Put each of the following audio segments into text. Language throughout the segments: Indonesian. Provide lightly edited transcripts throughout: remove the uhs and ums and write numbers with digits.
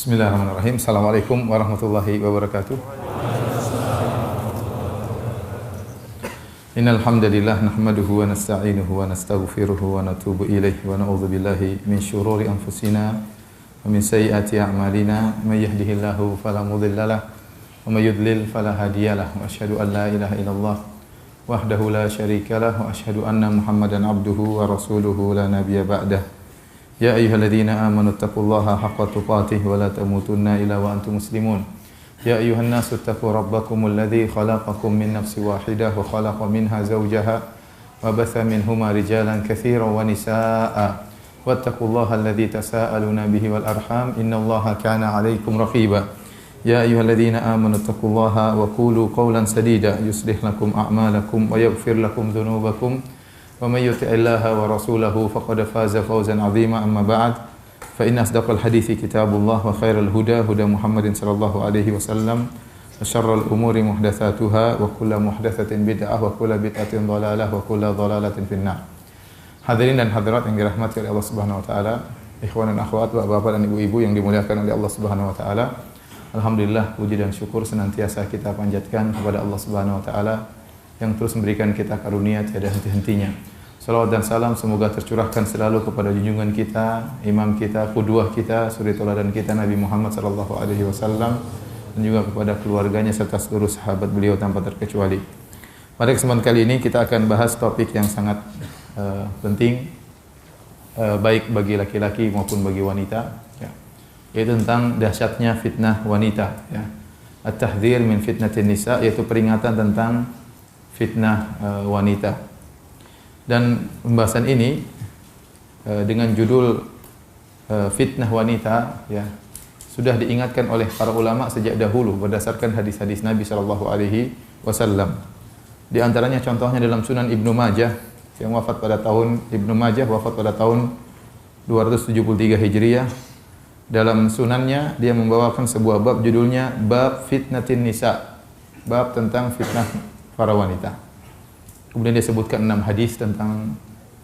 Bismillahirrahmanirrahim. Assalamualaikum warahmatullahi wabarakatuh. Innal hamdalillah nahmaduhu wa nasta'inuhu wa nastaghfiruhu wa natubu ilaihi wa na'udzu billahi min syururi anfusina wa min sayyiati a'malina may yahdihillahu fala mudhillalah wa may yudlil fala hadiyalah wa asyhadu an la ilaha illallah wahdahu la syarikalah wa asyhadu anna Muhammadan abduhu wa rasuluhu la nabiyya ba'dah. Ya ayyuhalladzina amanu taqullaha haqqa tuqatih wa la tamutunna illa wa antum muslimun. Ya ayyuhan nasu taqu rabbakumul ladzi khalaqakum min nafsin wahidah wa khalaqa minha zawjaha wa batha minhuma rijalan katsiran wa nisaa'a. Wattaqullaha alladzi tasaaluna bihi wal arham innallaha kana 'alaikum raqiba. Ya ayyuhalladzina amanu taqullaha wa qulu qawlan sadida yuslih lakum a'malakum wa yaghfir lakum dhunubakum. ومن يطع الله ورسوله فقد فاز فوزا عظيما أما بعد فإن أصدق الحديث كتاب الله وخير الهدى هدى محمد صلى الله عليه وسلم وشر الأمور محدثاتها وكل محدثة بدعة وكل بدعة ضلالة وكل ضلالة في النار. Hadirin dan hadirat yang dirahmati oleh Allah Subhanahu wa taala, ikhwan dan akhwat, bapak-bapak dan ibu-ibu yang dimuliakan oleh Allah Subhanahu wa taala. Alhamdulillah, puji dan syukur senantiasa kita panjatkan kepada Allah Subhanahu wa taala yang terus memberikan kita karunia tiada henti-hentinya. Salawat dan salam semoga tercurahkan selalu kepada junjungan kita, imam kita, qudwah kita, suri tauladan kita Nabi Muhammad sallallahu alaihi wasallam dan juga kepada keluarganya serta seluruh sahabat beliau tanpa terkecuali. Pada kesempatan kali ini kita akan bahas topik yang sangat penting baik bagi laki-laki maupun bagi wanita, ya, yaitu tentang dahsyatnya fitnah wanita, ya. At-tahdhir min fitnatin nisa, yaitu peringatan tentang fitnah wanita. Dan pembahasan ini dengan judul fitnah wanita, ya, sudah diingatkan oleh para ulama sejak dahulu berdasarkan hadis-hadis Nabi sallallahu alaihi wasallam. Di antaranya contohnya dalam Sunan Ibnu Majah yang wafat pada tahun 273 Hijriah. Dalam sunannya dia membawakan sebuah bab judulnya Bab Fitnatin Nisa, bab tentang fitnah para wanita. Kemudian dia sebutkan 6 hadis tentang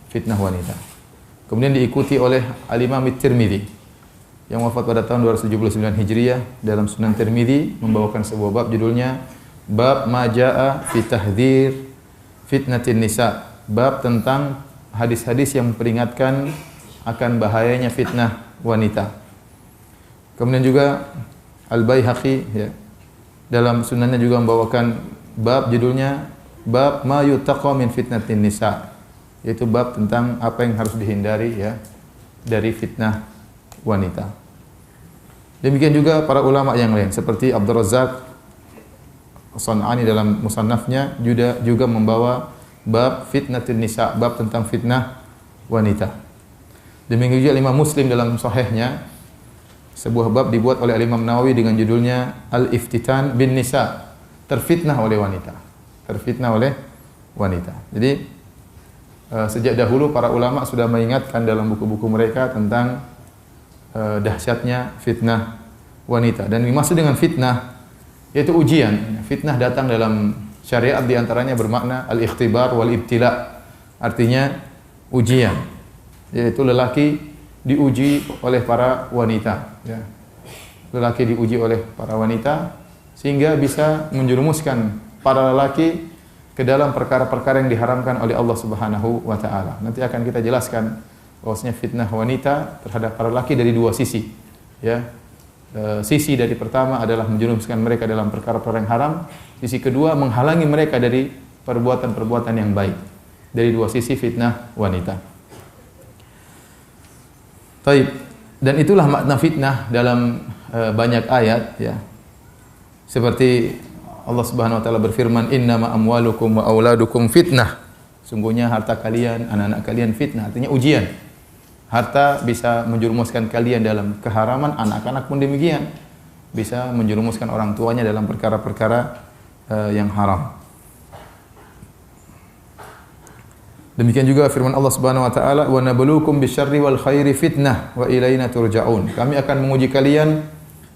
fitnah wanita. Kemudian diikuti oleh Al-Imam At-Tirmidzi yang wafat pada tahun 279 Hijriah. Dalam Sunan Tirmidzi membawakan sebuah bab judulnya Bab Ma Jaa'a fi Tahdhir Fitnatin Nisa, bab tentang hadis-hadis yang memperingatkan akan bahayanya fitnah wanita. Kemudian juga Al-Baihaqi, ya, dalam sunannya juga membawakan bab judulnya Bab ma yuttaqa min fitnatin nisa, yaitu bab tentang apa yang harus dihindari, ya, dari fitnah wanita. Demikian juga para ulama yang lain seperti Abdul Razzaq As-San'ani dalam musannafnya juga membawa bab fitnatin nisa, bab tentang fitnah wanita. Demikian juga Imam Muslim dalam sahihnya sebuah bab dibuat oleh Imam Nawawi dengan judulnya Al-Iftitan bin Nisa, terfitnah oleh wanita. Terfitnah oleh wanita. Jadi sejak dahulu para ulama sudah mengingatkan dalam buku-buku mereka tentang dahsyatnya fitnah wanita. Dan dimaksud dengan fitnah yaitu ujian. Fitnah datang dalam syariat di antaranya bermakna al-ikhtibar wal ibtila. Artinya ujian. Yaitu lelaki diuji oleh para wanita, ya. Lelaki diuji oleh para wanita sehingga bisa menjerumuskan para lelaki ke dalam perkara-perkara yang diharamkan oleh Allah Subhanahu wa taala. Nanti akan kita jelaskan bahwasanya fitnah wanita terhadap para lelaki dari dua sisi, ya. Sisi dari pertama adalah menjerumuskan mereka dalam perkara-perkara yang haram, sisi kedua menghalangi mereka dari perbuatan-perbuatan yang baik. Dari dua sisi fitnah wanita. Baik, dan itulah makna fitnah dalam banyak ayat, ya. Seperti Allah Subhanahu wa taala berfirman, "Innama amwalukum wa auladukum fitnah." Sungguhnya harta kalian, anak-anak kalian fitnah, artinya ujian. Harta bisa menjerumuskan kalian dalam keharaman, anak-anak pun demikian. Bisa menjerumuskan orang tuanya dalam perkara-perkara yang haram. Demikian juga firman Allah Subhanahu wa taala, "Wa nabluukum bisyarri wal khairi fitnah wa ilaina turja'un." Kami akan menguji kalian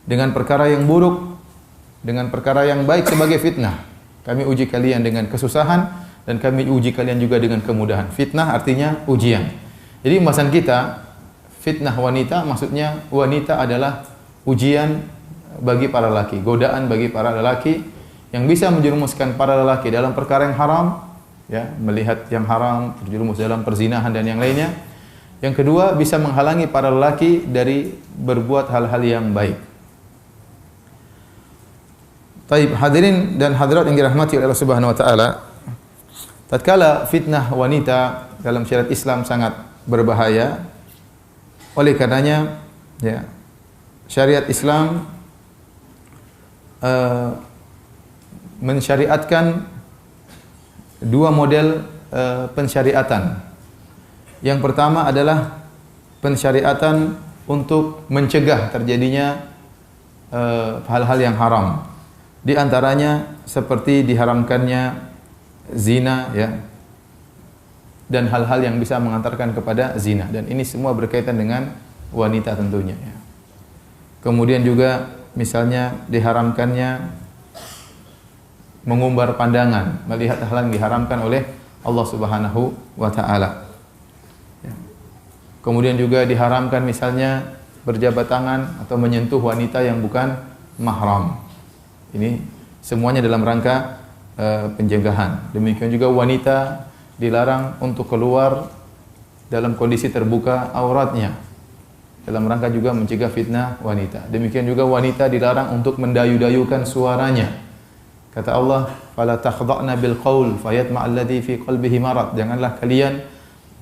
dengan perkara yang buruk, dengan perkara yang baik sebagai fitnah. Kami uji kalian dengan kesusahan dan kami uji kalian juga dengan kemudahan. Fitnah artinya ujian. Jadi pembahasan kita fitnah wanita, maksudnya wanita adalah ujian bagi para lelaki, godaan bagi para lelaki yang bisa menjerumuskan para lelaki dalam perkara yang haram, ya, melihat yang haram, terjerumus dalam perzinahan dan yang lainnya. Yang kedua, bisa menghalangi para lelaki dari berbuat hal-hal yang baik. Taib, hadirin dan hadirat yang dirahmati oleh Allah Subhanahu wa taala, tatkala fitnah wanita dalam syariat Islam sangat berbahaya. Oleh karenanya, ya, syariat Islam mensyariatkan dua model pensyariatan. Yang pertama adalah pensyariatan untuk mencegah terjadinya hal-hal yang haram. Di antaranya seperti diharamkannya zina, ya, dan hal-hal yang bisa mengantarkan kepada zina, dan ini semua berkaitan dengan wanita tentunya, ya. Kemudian juga misalnya diharamkannya mengumbar pandangan, melihat hal yang diharamkan oleh Allah Subhanahu wa taala. Ya. Kemudian juga diharamkan misalnya berjabat tangan atau menyentuh wanita yang bukan mahram. Ini semuanya dalam rangka pencegahan. Demikian juga wanita dilarang untuk keluar dalam kondisi terbuka auratnya, dalam rangka juga mencegah fitnah wanita. Demikian juga wanita dilarang untuk mendayu-dayukan suaranya. Kata Allah, "Fala takhda'na bil qaul fayatma'a alladhi fi qalbihi marad." Janganlah kalian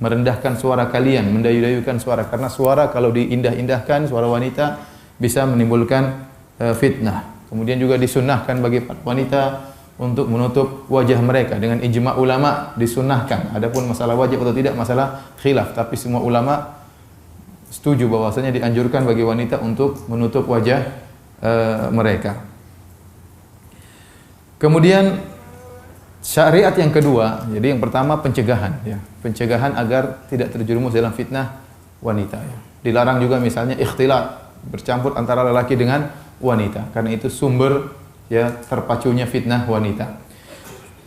merendahkan suara kalian, mendayu-dayukan suara, karena suara kalau diindah-indahkan, suara wanita bisa menimbulkan fitnah. Kemudian juga disunnahkan bagi wanita untuk menutup wajah mereka, dengan ijma' ulama disunnahkan. Adapun masalah wajib atau tidak masalah khilaf, tapi semua ulama setuju bahwasanya dianjurkan bagi wanita untuk menutup wajah mereka. Kemudian syariat yang kedua, jadi yang pertama pencegahan, ya, pencegahan agar tidak terjerumus dalam fitnah wanita, ya. Dilarang juga misalnya ikhtilat, bercampur antara lelaki dengan wanita, karena itu sumber, ya, terpacunya fitnah wanita.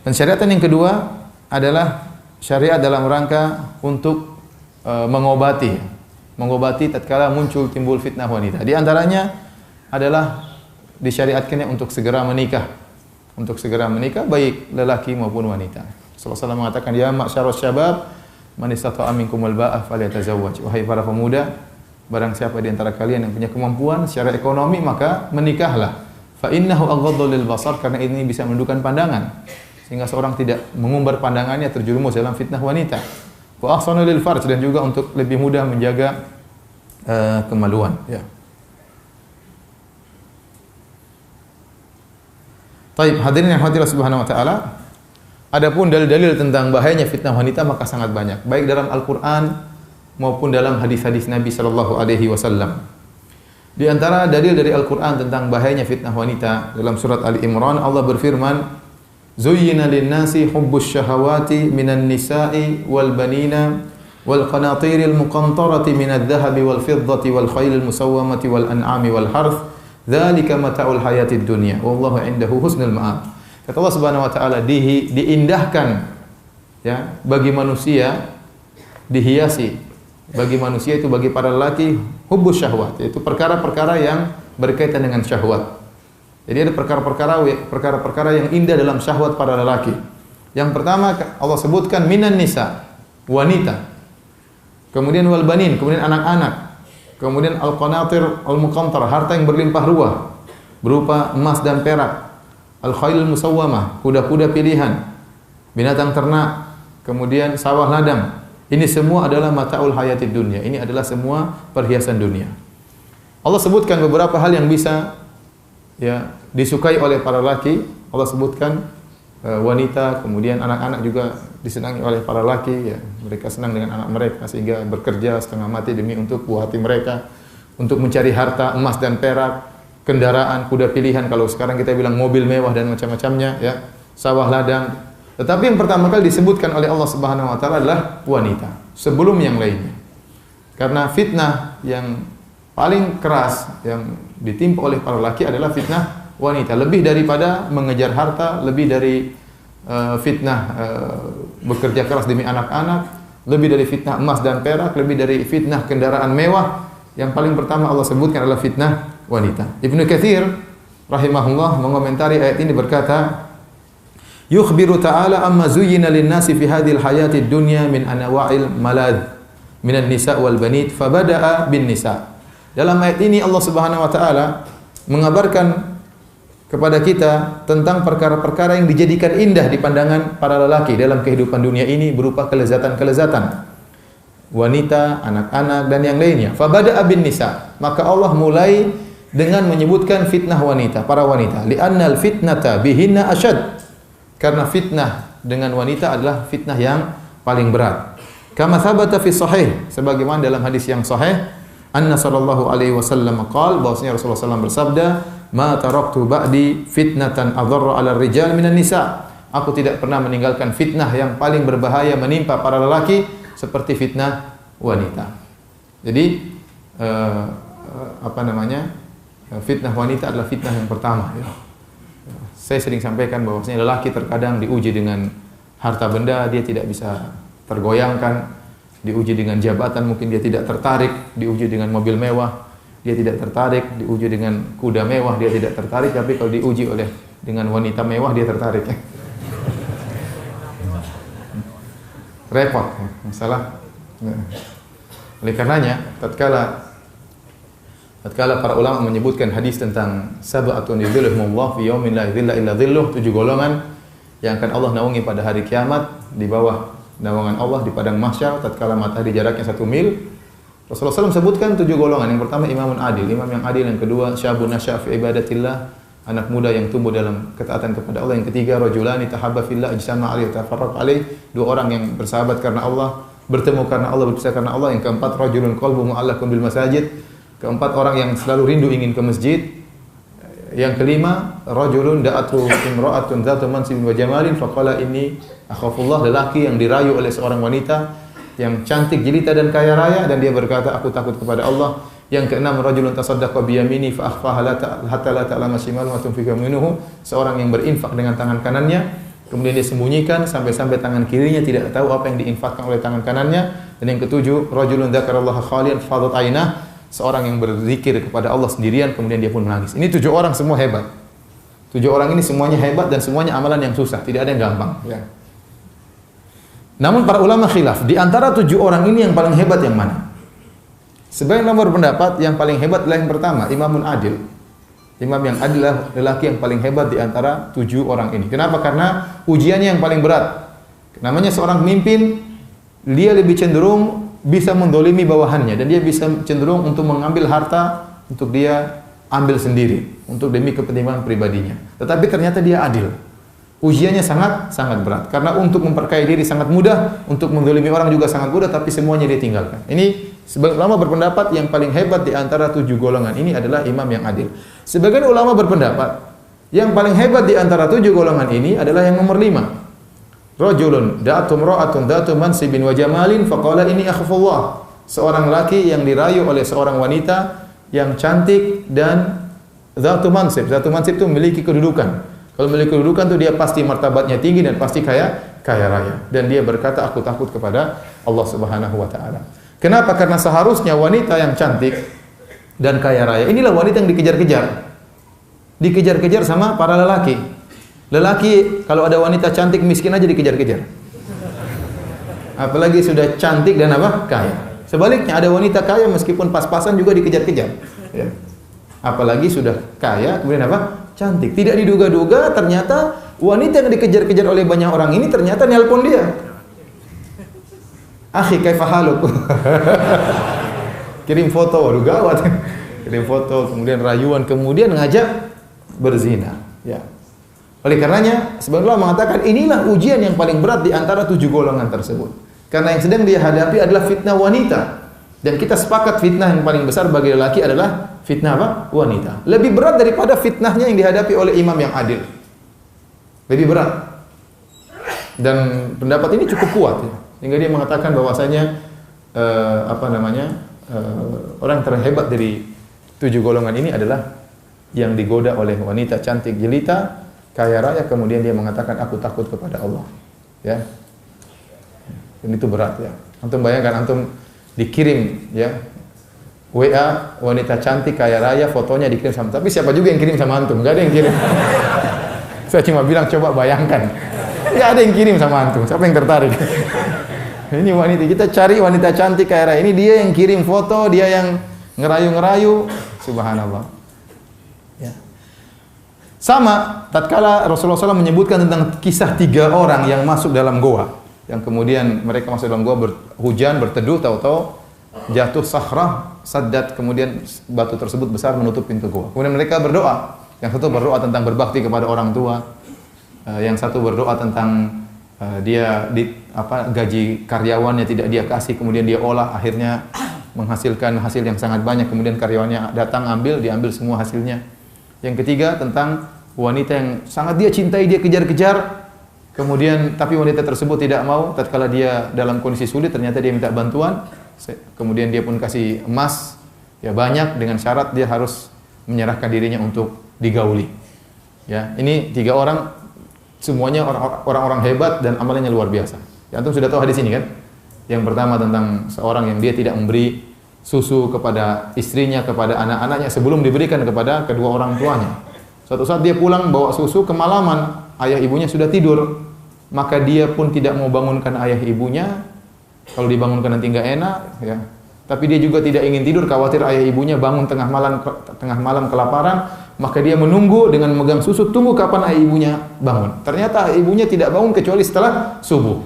Dan syariatan yang kedua adalah syariat dalam rangka untuk mengobati tatkala muncul timbul fitnah wanita. Di antaranya adalah disyariatkannya untuk segera menikah. Untuk segera menikah baik lelaki maupun wanita. Rasulullah SAW mengatakan, "Ya ma'syarus syabab, man istata'a minkumul ba'ah falyatazawwaj." Wahai para pemuda, barang siapa di antara kalian yang punya kemampuan secara ekonomi maka menikahlah. Fa innahu aghaddu lil basar, karena ini bisa menundukkan pandangan sehingga seorang tidak mengumbar pandangannya terjerumus dalam fitnah wanita. Wa ahsanu lil farj, dan juga untuk lebih mudah menjaga kemaluan, ya. Taib, hadirin yang dirahmati Allah Subhanahu wa taala. Adapun dalil-dalil tentang bahayanya fitnah wanita maka sangat banyak, baik dalam Al-Qur'an maupun dalam hadis-hadis Nabi sallallahu alaihi wasallam. Di antara dalil dari Al-Qur'an tentang bahayanya fitnah wanita, dalam surat Ali Imran Allah berfirman, "Zuyyina lin-nasi hubbus syahawati minan nisa'i wal banina wal qanatiril muqantarati minadh-dhahabi wal fiddati wal khailil musawwamati wal an'ami wal harth, dzalika mata'ul hayatid dunya wallahu 'indahu husnul ma'ab." Kata Allah Subhanahu wa taala, diindahkan, ya, bagi manusia, dihiasi bagi manusia itu, bagi para lelaki, hubbus syahwat, yaitu perkara-perkara yang berkaitan dengan syahwat. Jadi ada perkara-perkara yang indah dalam syahwat para lelaki. Yang pertama Allah sebutkan minan nisa, wanita. Kemudian wal banin, kemudian anak-anak. Kemudian al-qanatir al-muqantar, harta yang berlimpah ruah berupa emas dan perak. Al-khailul musawwamah, kuda-kuda pilihan, binatang ternak, kemudian sawah ladang. Ini semua adalah mata'ul hayatid dunya. Ini adalah semua perhiasan dunia. Allah sebutkan beberapa hal yang bisa, ya, disukai oleh para laki. Allah sebutkan wanita, kemudian anak-anak juga disenangi oleh para laki, ya. Mereka senang dengan anak mereka sehingga bekerja setengah mati demi untuk buah hati mereka, untuk mencari harta, emas dan perak, kendaraan, kuda pilihan, kalau sekarang kita bilang mobil mewah dan macam-macamnya, ya, sawah ladang. Tetapi yang pertama kali disebutkan oleh Allah Subhanahu wa taala adalah wanita sebelum yang lainnya. Karena fitnah yang paling keras yang ditimpa oleh para laki adalah fitnah wanita, lebih daripada mengejar harta, lebih dari fitnah bekerja keras demi anak-anak, lebih dari fitnah emas dan perak, lebih dari fitnah kendaraan mewah. Yang paling pertama Allah sebutkan adalah fitnah wanita. Ibnu Katsir rahimahullah mengomentari ayat ini berkata, yukhbiru ta'ala amma zuyyina lin-nasi fi hadhil hayati dunya min anwa'il malad minan nisa wal banit fabada'a bin nisa. Dalam ayat ini Allah Subhanahu wa taala mengabarkan kepada kita tentang perkara-perkara yang dijadikan indah di pandangan para lelaki dalam kehidupan dunia ini berupa kelezatan-kelezatan wanita, anak-anak dan yang lainnya. Fabada'a bin nisa, maka Allah mulai dengan menyebutkan fitnah wanita, para wanita. Li'annal fitnata bihinna asyad. Karena fitnah dengan wanita adalah fitnah yang paling berat. Kama thabata fi sahih, sebagaimana dalam hadis yang sahih, anna sallallahu alaihi wasallam qaal, bahwasanya Rasulullah SAW bersabda, ma taraktu ba'di fitnatan adharra 'ala rijal minan nisa. Aku tidak pernah meninggalkan fitnah yang paling berbahaya menimpa para lelaki seperti fitnah wanita. Jadi fitnah wanita adalah fitnah yang pertama ya. Saya sering sampaikan bahwasanya lelaki terkadang diuji dengan harta benda, dia tidak bisa tergoyangkan, diuji dengan jabatan mungkin dia tidak tertarik, diuji dengan mobil mewah dia tidak tertarik, diuji dengan kuda mewah dia tidak tertarik, tapi kalau diuji dengan wanita mewah dia tertarik. Repot masalah. Oleh karenanya tatkala para ulama menyebutkan hadis tentang sab'atun yudhilluhumullah fi yaumin la dhilla illa dhilluh, 7 golongan yang akan Allah naungi pada hari kiamat di bawah naungan Allah di padang mahsyar tatkala matahari jaraknya 1 mil. Rasulullah SAW sebutkan 7 golongan. Yang pertama imamun adil, imam yang adil. Yang kedua syabun nasya' fi ibadatillah, anak muda yang tumbuh dalam ketaatan kepada Allah. Yang ketiga rajulani tahabba fillah ijtama'a alaihi tafarraq alaihi, 2 orang yang bersahabat karena Allah, bertemu karena Allah, berpisah karena Allah. Yang keempat rajulun qalbuhu mu'allaqun bil masajid, keempat orang yang selalu rindu ingin ke masjid. Yang kelima rajulun da'atu imra'atun dzatu mansibin wa jamalin faqala inni akhafullah, lelaki yang dirayu oleh seorang wanita yang cantik, jelita dan kaya raya dan dia berkata aku takut kepada Allah. Yang keenam rajulun tasaddaqa bi yamini fa akhfaha hatta la ta'lama shimaluhu ma tunfiqu minhu, seorang yang berinfak dengan tangan kanannya kemudian dia sembunyikan sampai-sampai tangan kirinya tidak tahu apa yang diinfakkan oleh tangan kanannya. Dan yang ketujuh rajulun dzakarallaha khalian fadat ainah, seorang yang berzikir kepada Allah sendirian kemudian dia pun menangis. Ini 7 orang semua hebat. 7 orang ini semuanya hebat dan semuanya amalan yang susah, tidak ada yang gampang ya. Namun para ulama khilaf, di antara 7 orang ini yang paling hebat yang mana? Sebagian ulama berpendapat yang paling hebat adalah yang pertama, imamun adil. Imam yang adil adalah lelaki yang paling hebat di antara 7 orang ini. Kenapa? Karena ujiannya yang paling berat. Namanya seorang pemimpin, dia lebih cenderung bisa mendolimi bawahannya dan dia bisa cenderung untuk mengambil harta untuk dia ambil sendiri untuk demi kepentingan pribadinya. Tetapi ternyata dia adil. Ujiannya sangat berat karena untuk memperkaya diri sangat mudah, untuk mendolimi orang juga sangat mudah, tapi semuanya dia tinggalkan. Ini sebagian ulama berpendapat yang paling hebat di antara 7 golongan ini adalah imam yang adil. Sebagian ulama berpendapat yang paling hebat di antara 7 golongan ini adalah yang nomor 5. Rajulun da'atu imra'atun dzatu mansibin wa jamalin faqala inni akhafullah. Seorang laki yang dirayu oleh seorang wanita yang cantik dan dzatu mansib. Dzatu mansib itu memiliki kedudukan. Kalau memiliki kedudukan itu dia pasti martabatnya tinggi dan pasti kaya raya. Dan dia berkata aku takut kepada Allah Subhanahu wa taala. Kenapa? Karena seharusnya wanita yang cantik dan kaya raya inilah wanita yang dikejar-kejar. Dikejar-kejar sama para lelaki. Lelaki kalau ada wanita cantik miskin aja dikejar-kejar. Apalagi sudah cantik dan apa? Kaya. Sebaliknya ada wanita kaya meskipun pas-pasan juga dikejar-kejar. Ya. Apalagi sudah kaya kemudian apa? Cantik. Tidak diduga-duga ternyata wanita yang dikejar-kejar oleh banyak orang ini ternyata nelpon dia. Akhi kaifa haluk? Kirim foto, waduh gawat. Kirim foto, kemudian rayuan, kemudian ngajak berzina. Ya. Oleh karenanya, sebagian ulama mengatakan inilah ujian yang paling berat di antara 7 golongan tersebut. Karena yang sedang dia hadapi adalah fitnah wanita. Dan kita sepakat fitnah yang paling besar bagi lelaki adalah fitnah apa? Wanita. Lebih berat daripada fitnahnya yang dihadapi oleh imam yang adil. Lebih berat. Dan pendapat ini cukup kuat ya. Sehingga dia mengatakan bahwasanya orang terhebat dari 7 golongan ini adalah yang digoda oleh wanita cantik jelita, kaya raya, kemudian dia mengatakan aku takut kepada Allah. Ya. Dan itu berat ya. Antum bayangkan antum dikirim ya WA wanita cantik kaya raya, fotonya dikirim sama. Tapi siapa juga yang kirim sama antum? Enggak ada yang kirim. Saya cuma bilang coba bayangkan. Enggak ada yang kirim sama antum. Siapa yang tertarik? Ini wanita, kita cari wanita cantik kaya raya. Ini dia yang kirim foto, dia yang ngerayu-ngerayu. Subhanallah. Ya. Sama, tatkala Rasulullah SAW menyebutkan tentang kisah 3 orang yang masuk dalam goa. Yang kemudian mereka masuk dalam goa, hujan, berteduh, tahu-tahu jatuh sakhrah, saddat, kemudian batu tersebut besar menutup pintu goa. Kemudian mereka berdoa. Yang satu berdoa tentang berbakti kepada orang tua. Yang satu berdoa tentang gaji karyawannya tidak dia kasih, kemudian dia olah, akhirnya menghasilkan hasil yang sangat banyak, kemudian karyawannya datang diambil semua hasilnya. Yang ketiga tentang wanita yang sangat dia cintai, dia kejar-kejar, kemudian tapi wanita tersebut tidak mau, tatkala dia dalam kondisi sulit ternyata dia minta bantuan, kemudian dia pun kasih emas ya banyak dengan syarat dia harus menyerahkan dirinya untuk digauli. Ya, ini 3 orang semuanya orang-orang hebat dan amalannya luar biasa. Ya, antum sudah tahu hadis ini kan? Yang pertama tentang seorang yang dia tidak memberi susu kepada istrinya, kepada anak-anaknya sebelum diberikan kepada kedua orang tuanya. Suatu saat dia pulang bawa susu, kemalaman, ayah ibunya sudah tidur. Maka dia pun tidak mau bangunkan ayah ibunya. Kalau dibangunkan nanti enggak enak, ya. Tapi dia juga tidak ingin tidur, khawatir ayah ibunya bangun tengah malam kelaparan, maka dia menunggu dengan memegang susu, tunggu kapan ayah ibunya bangun. Ternyata ayah ibunya tidak bangun kecuali setelah subuh.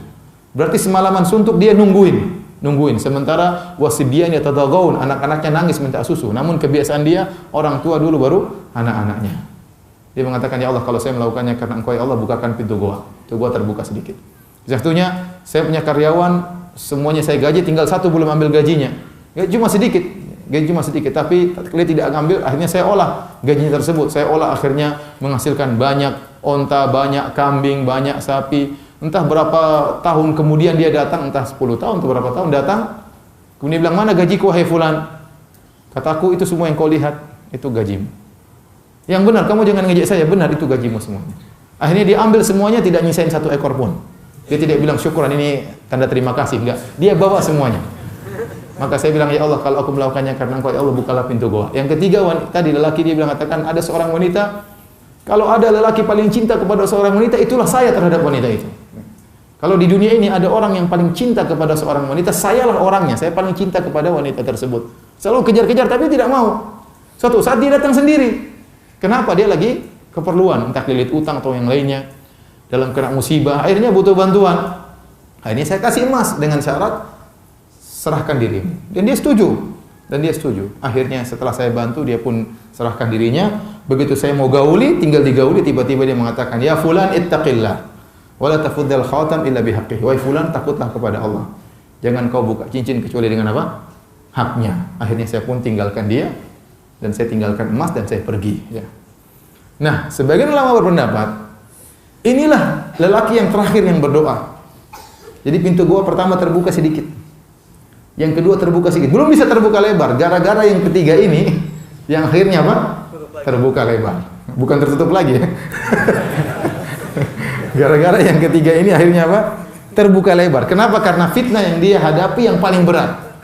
Berarti semalaman suntuk dia nungguin. Sementara wasibyan yatadagaun, anak-anaknya nangis minta susu. Namun kebiasaan dia, orang tua dulu baru anak-anaknya. Dia mengatakan, ya Allah, kalau saya melakukannya karena Engkau ya Allah, bukakan pintu goa. Pintu goa terbuka sedikit. Satunya, saya punya karyawan, semuanya saya gaji, tinggal satu belum ambil gajinya. Gaji cuma sedikit, tapi kalau tidak ambil, akhirnya saya olah gajinya tersebut. Saya olah akhirnya menghasilkan banyak onta, banyak kambing, banyak sapi. Entah berapa tahun kemudian dia datang, entah 10 tahun atau berapa tahun datang. Kemudian bilang, mana gajiku wahai fulan? Kataku, itu semua yang kau lihat, itu gajimu. Yang benar, kamu jangan ngejek saya, benar itu gajimu semuanya. Akhirnya dia ambil semuanya, tidak nyisain 1 ekor pun. Dia tidak bilang syukuran, ini tanda terima kasih, enggak. Dia bawa semuanya. Maka saya bilang, ya Allah, kalau aku melakukannya karena Engkau ya Allah, bukalah pintu goa. Yang ketiga, tadi lelaki dia bilang, katakan ada seorang wanita, kalau ada lelaki paling cinta kepada seorang wanita, itulah saya terhadap wanita itu. Kalau di dunia ini ada orang yang paling cinta kepada seorang wanita, sayalah orangnya, saya paling cinta kepada wanita tersebut. Selalu kejar-kejar tapi tidak mau. Suatu saat dia datang sendiri. Kenapa? Dia lagi keperluan, entah lilit utang atau yang lainnya. Dalam kena musibah, akhirnya butuh bantuan. Akhirnya saya kasih emas dengan syarat serahkan dirimu. Dan dia setuju. Akhirnya setelah saya bantu, dia pun serahkan dirinya. Begitu saya mau gauli, tinggal digauli, tiba-tiba dia mengatakan, ya fulan ittaqillah, wala tafuddal khatam illa bihaqqihi. Wahai fulan, takutlah kepada Allah. Jangan kau buka cincin kecuali dengan apa? Haknya. Akhirnya saya pun tinggalkan dia, dan saya tinggalkan emas dan saya pergi. Ya. Nah, sebagian ulama berpendapat, inilah lelaki yang terakhir yang berdoa. Jadi pintu goa pertama terbuka sedikit. Yang kedua terbuka sedikit. Belum bisa terbuka lebar. Gara-gara yang ketiga ini, yang akhirnya apa? Terbuka lebar. Bukan tertutup lagi ya. Gara-gara yang ketiga ini akhirnya apa? Terbuka lebar. Kenapa? Karena fitnah yang dia hadapi yang paling berat.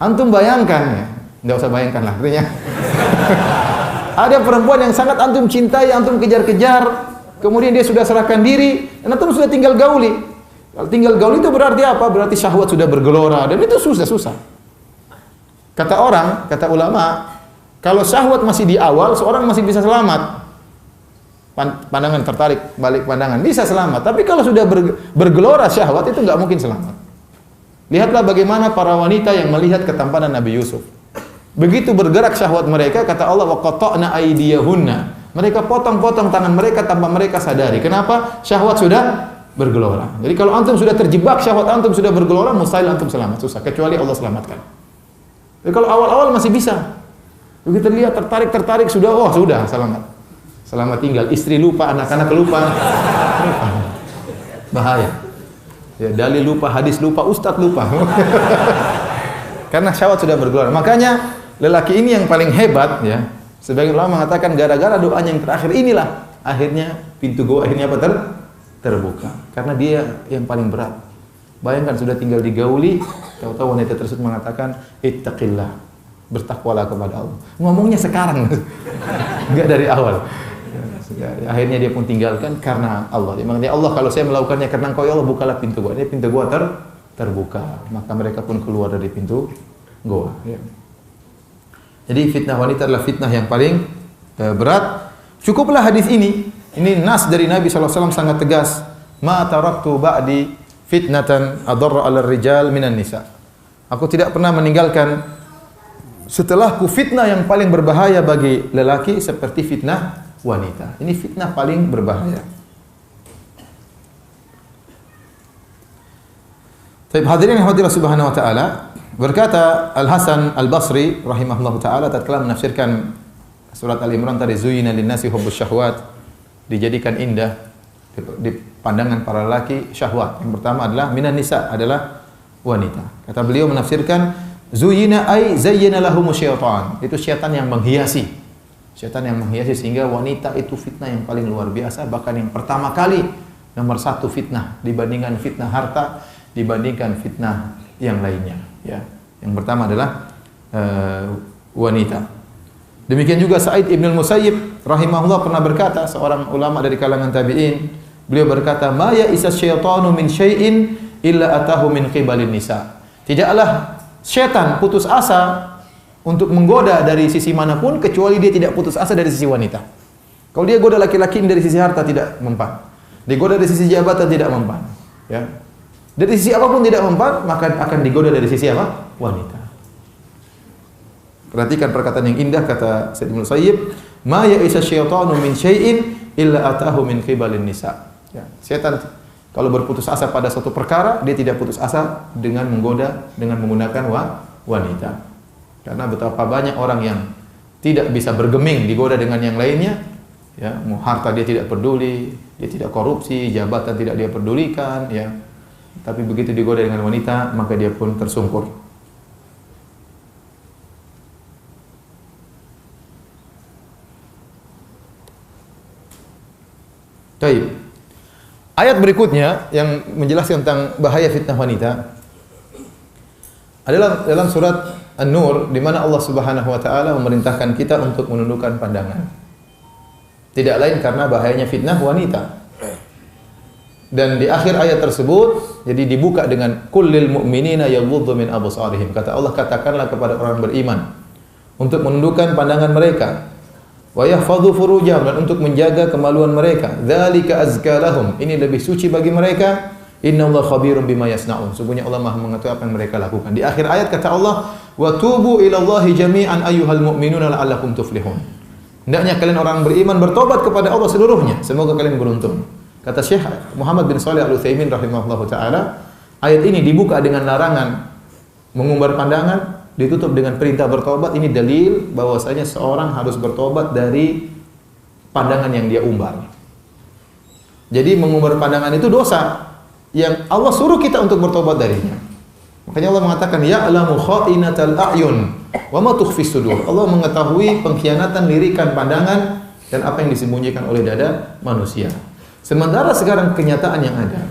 Antum bayangkan ya. Nggak usah bayangkan lah. Artinya ada perempuan yang sangat antum cintai, antum kejar-kejar, kemudian dia sudah serahkan diri, dan antum sudah tinggal gauli. Kalau tinggal gauli itu berarti apa? Berarti syahwat sudah bergelora, dan itu susah. Kata ulama, kalau syahwat masih di awal, seorang masih bisa selamat. Pandangan tertarik, balik pandangan, bisa selamat. Tapi kalau sudah bergelora syahwat, itu nggak mungkin selamat. Lihatlah bagaimana para wanita yang melihat ketampanan Nabi Yusuf. Begitu bergerak syahwat mereka, kata Allah, wa qata'na aydiyahunna. Mereka potong-potong tangan mereka tanpa mereka sadari. Kenapa? Syahwat sudah bergelora. Jadi kalau antum sudah terjebak, syahwat antum sudah bergelora, mustahil antum selamat, susah, kecuali Allah selamatkan. Jadi kalau awal-awal masih bisa. Begitu lihat tertarik sudah selamat tinggal. Istri lupa, anak-anak lupa. Bahaya. Ya, dalil lupa, hadis lupa, ustadz lupa. Karena syahwat sudah bergelora. Makanya lelaki ini yang paling hebat ya. Sebagian ulama mengatakan gara-gara doanya yang terakhir inilah akhirnya pintu goa akhirnya apa? Terbuka. Karena dia yang paling berat. Bayangkan sudah tinggal digauli, tahu-tahu wanita tersebut mengatakan ittaqillah. bertakwalah kepada Allah. Ngomongnya sekarang, enggak dari awal. Akhirnya dia pun tinggalkan karena Allah. Dia mengatakan, Allah kalau saya melakukannya karena Engkau ya Allah, bukalah pintu gua. Ini pintu gua terbuka. Maka mereka pun keluar dari pintu gua. Ya. Jadi fitnah wanita adalah fitnah yang paling berat. Cukuplah hadis ini. Ini nas dari Nabi SAW sangat tegas. Ma taraktu ba'di fitnatan adarra 'ala rijal minan nisa. Aku tidak pernah meninggalkan setelahku fitnah yang paling berbahaya bagi lelaki seperti fitnah wanita. Ini fitnah paling berbahaya. Baik, hadirin yang Allah Subhanahu wa taala, berkata Al-Hasan Al-Basri rahimahullahu taala tatkala menafsirkan surat Al-Imran tadi, zuyina lin-nasi hubbus syahwat, dijadikan indah di pandangan para lelaki syahwat. Yang pertama adalah minan nisa, adalah wanita. Kata beliau menafsirkan zuyina ay zayyana lahumus syaitan. Itu syaitan yang menghiasi. Syaitan yang menghiasi sehingga wanita itu fitnah yang paling luar biasa, bahkan yang pertama kali nomor satu fitnah dibandingkan fitnah harta, dibandingkan fitnah yang lainnya, ya. Yang pertama adalah wanita. Demikian juga Sa'id Ibn al-Musayyib rahimahullah pernah berkata, seorang ulama dari kalangan tabi'in, beliau berkata, "Ma ya'isa syaitanu min syai'in illa atahu min qibalin nisa." Tidaklah syaitan putus asa untuk menggoda dari sisi manapun kecuali dia tidak putus asa dari sisi wanita. Kalau dia goda laki-laki dari sisi harta tidak mempan. Dia goda dari sisi jabatan tidak mempan, ya. Dari sisi apapun tidak mempan, maka akan digoda dari sisi apa? Wanita. Perhatikan perkataan yang indah kata Sa'id bin Musayyib, "Ma ya'isa syaitanu min syai'in illa atahu min qibalin nisa." Ya, setan kalau berputus asa pada suatu perkara, dia tidak putus asa dengan menggoda dengan menggunakan wanita. Karena betapa banyak orang yang tidak bisa bergeming digoda dengan yang lainnya, ya, harta dia tidak peduli, dia tidak korupsi, jabatan tidak dia pedulikan, ya. Tapi begitu digoda dengan wanita, maka dia pun tersungkur. Baik. Ayat berikutnya yang menjelaskan tentang bahaya fitnah wanita adalah dalam surat An-Nur, di mana Allah Subhanahu wa taala memerintahkan kita untuk menundukkan pandangan. Tidak lain karena bahayanya fitnah wanita. Dan di akhir ayat tersebut jadi dibuka dengan kullil mu'minina yaghuddu min absarihim. Kata Allah, katakanlah kepada orang beriman untuk menundukkan pandangan mereka. Wa yahfadhu furujahum, dan untuk menjaga kemaluan mereka. Dzalika azka lahum, ini lebih suci bagi mereka. Innallaha khabirum bima yasnaun. Sungguhnya Allah Maha mengetahui apa yang mereka lakukan. Di akhir ayat kata Allah, wa tubu ilallahi jami'an ayyuhal mu'minuna la'allakum tuflihun. Hendaknya kalian orang beriman bertobat kepada Allah seluruhnya, semoga kalian beruntung. Kata Syekh Muhammad bin Shalih Al-Utsaimin rahimahullahu taala, ayat ini dibuka dengan larangan mengumbar pandangan, ditutup dengan perintah bertobat. Ini dalil bahwasanya seorang harus bertobat dari pandangan yang dia umbar. Jadi mengumbar pandangan itu dosa yang Allah suruh kita untuk bertobat darinya. Makanya Allah mengatakan, ya'lamu kha'inatal a'yun wa ma tukhfis sudur. Allah mengetahui pengkhianatan lirikan pandangan dan apa yang disembunyikan oleh dada manusia. Sementara sekarang kenyataan yang ada,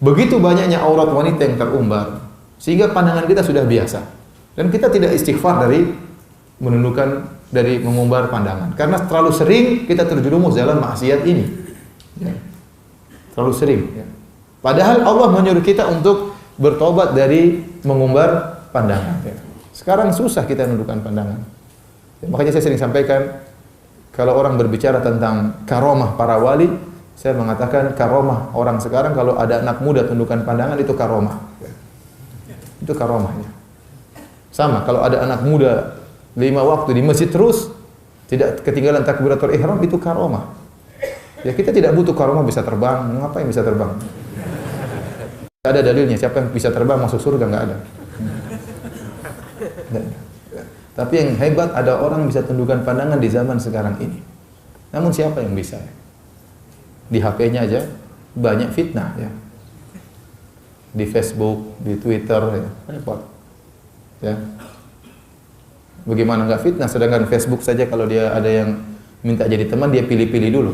begitu banyaknya aurat wanita yang terumbar sehingga pandangan kita sudah biasa. Dan kita tidak istighfar dari menundukkan, dari mengumbar pandangan. Karena terlalu sering kita terjerumus dalam maksiat ini. Ya. Terlalu sering. Ya. Padahal Allah menyuruh kita untuk bertobat dari mengumbar pandangan. Ya. Sekarang susah kita menundukkan pandangan. Ya, makanya saya sering sampaikan, kalau orang berbicara tentang karomah para wali, saya mengatakan karomah orang sekarang kalau ada anak muda tundukkan pandangan itu karomah. Ya. Itu karomahnya. Sama, kalau ada anak muda 5 waktu di masjid terus, tidak ketinggalan takbiratul ihram, itu karomah. Ya, kita tidak butuh karomah bisa terbang. Ngapain bisa terbang? Tidak ada dalilnya. Siapa yang bisa terbang masuk surga? Nggak ada. Tapi yang hebat, ada orang bisa tundukkan pandangan di zaman sekarang ini. Namun siapa yang bisa? Di HP-nya aja banyak fitnah, ya. Di Facebook, di Twitter, ya. Repot. Ya. Bagaimana nggak fitnah? Sedangkan Facebook saja kalau dia ada yang minta jadi teman, dia pilih-pilih dulu.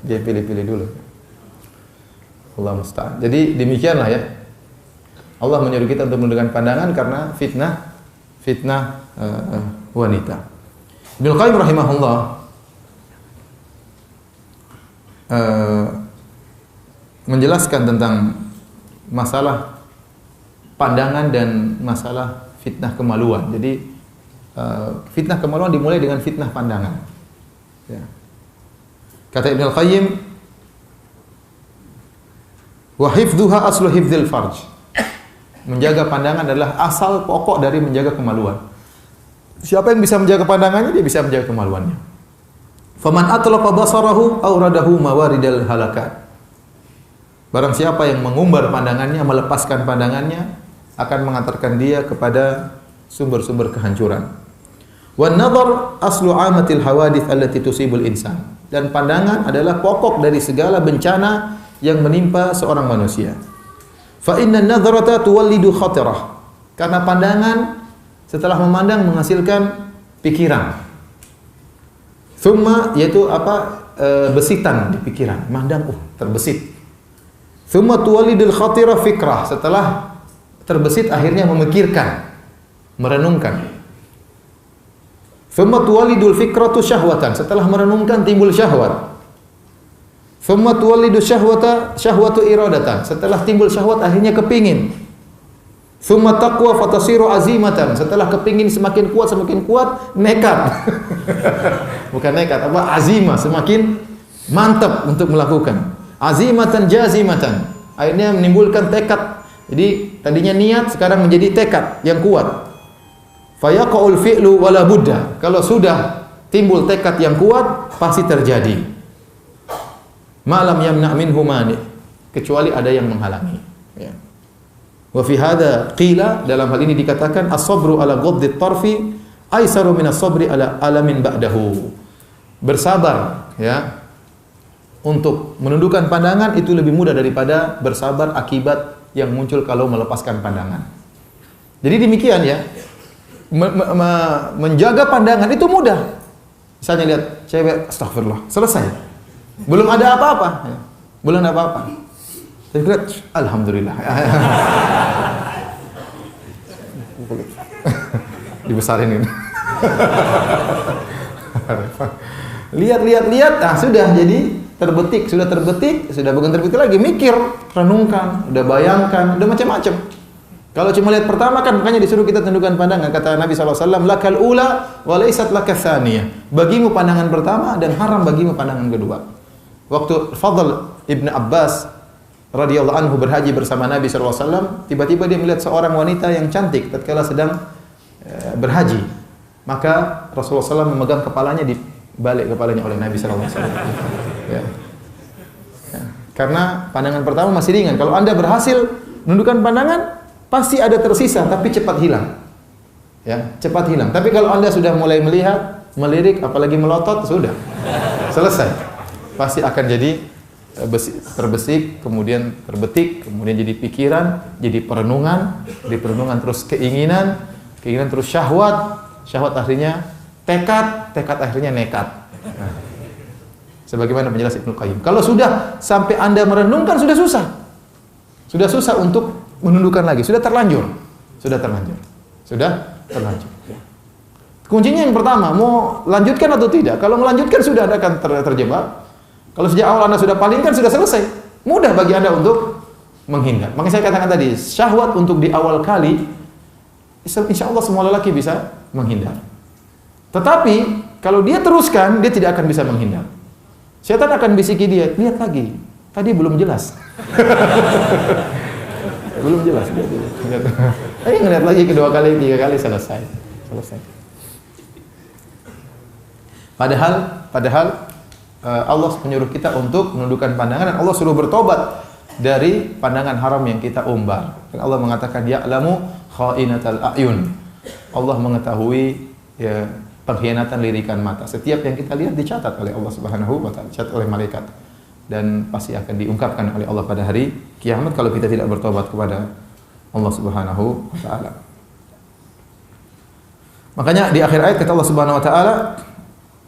Dia pilih-pilih dulu. Allah musta'an. Jadi demikianlah, ya. Allah menyuruh kita untuk menundukkan pandangan karena fitnah wanita. Ibnu Qayyim rahimahullah menjelaskan tentang masalah pandangan dan masalah fitnah kemaluan. Jadi fitnah kemaluan dimulai dengan fitnah pandangan. Ya. Kata Ibnu Qayyim, wa hifdzuha aslu hifdzil farj. Menjaga pandangan adalah asal pokok dari menjaga kemaluan. Siapa yang bisa menjaga pandangannya, dia bisa menjaga kemaluannya. Faman atlaqa basarahu awradahu mawaridal halakat. Barang siapa yang mengumbar pandangannya, melepaskan pandangannya, akan mengantarkan dia kepada sumber-sumber kehancuran. Wan nadhar aslu amatil hawadits allati tusibul insan. Dan pandangan adalah pokok dari segala bencana yang menimpa seorang manusia. Fa inna an-nadhrata tuwallidu khatirah. Karena pandangan setelah memandang menghasilkan pikiran. Thumma yaitu besitan di pikiran, mandang terbesit. Thumma tuwallidul khatirah fikrah. Setelah terbesit akhirnya memikirkan, merenungkan. Thumma tuwallidul fikratu syahwatan. Setelah merenungkan timbul syahwat. Thumma tuwallidu syahwatu iradatan. Setelah timbul syahwat akhirnya kepingin. Thumma taqwa fatasiru azimatan. Setelah kepingin semakin kuat nekat. Bukan nekat, azimah, semakin mantap untuk melakukan. Azimatan jazimatan. Akhirnya menimbulkan tekad. Jadi tadinya niat sekarang menjadi tekad yang kuat. Fayaqaul fi'lu wala budda. Kalau sudah timbul tekad yang kuat pasti terjadi. Ma'lam yamna' minhu mani, kecuali ada yang menghalangi. Ya. Wa fi hadza qila, dalam hal ini dikatakan as-sabru ala ghaddit tarfi aisaru min as-sabri ala alamin ba'dahu. Bersabar ya untuk menundukkan pandangan itu lebih mudah daripada bersabar akibat yang muncul kalau melepaskan pandangan. Jadi demikian ya. Menjaga pandangan itu mudah. Misalnya lihat cewek, astagfirullah, selesai. Belum ada apa-apa, ya. Belum ada apa-apa. Saya kira, alhamdulillah. Dibesarin ini. Lihat, sudah jadi terbetik, sudah bukan terbetik lagi, mikir, renungkan, udah bayangkan, udah macam-macam. Kalau cuma lihat pertama kan makanya disuruh kita tundukkan pandangan. Kata Nabi SAW, lakal ula wa laysat lakas tsaniyah. Bagimu pandangan pertama dan haram bagimu pandangan kedua. Waktu Fadl Ibn Abbas radhiyallahu anhu berhaji bersama Nabi SAW, tiba-tiba dia melihat seorang wanita yang cantik tatkala sedang berhaji. Maka Rasulullah SAW memegang kepalanya, dibalik kepalanya oleh Nabi SAW. Ya. Ya. Karena pandangan pertama masih ringan. Kalau Anda berhasil menundukkan pandangan, pasti ada tersisa, tapi cepat hilang. Ya, cepat hilang. Tapi kalau Anda sudah mulai melihat, melirik, apalagi melotot, sudah selesai. Pasti akan jadi terbesik, kemudian terbetik, kemudian jadi pikiran, jadi perenungan, dari perenungan terus keinginan terus syahwat akhirnya tekad akhirnya nekat. Nah, sebagaimana penjelasan Ibnu Qayyim. Kalau sudah sampai Anda merenungkan sudah susah untuk menundukkan lagi, sudah terlanjur. Kuncinya yang pertama, mau lanjutkan atau tidak. Kalau melanjutkan sudah Anda akan terjebak. Kalau sejak awal Anda sudah palingkan sudah selesai. Mudah bagi Anda untuk menghindar. Makanya saya katakan tadi, syahwat untuk di awal kali insya Allah semua lelaki bisa menghindar. Tetapi kalau dia teruskan, dia tidak akan bisa menghindar. Setan akan bisiki dia, lihat lagi. Tadi belum jelas. Belum jelas. Ayo ngeliat lagi kedua kali, tiga kali, selesai. Padahal Allah menyuruh kita untuk menundukkan pandangan dan Allah suruh bertobat dari pandangan haram yang kita umbar. Dan Allah mengatakan ya'lamu kha'inatal a'yun. Allah mengetahui ya, pengkhianatan lirikan mata. Setiap yang kita lihat dicatat oleh Allah Subhanahu wa taala, dicatat oleh malaikat dan pasti akan diungkapkan oleh Allah pada hari kiamat kalau kita tidak bertobat kepada Allah Subhanahu wa taala. Makanya di akhir ayat kata Allah Subhanahu wa taala,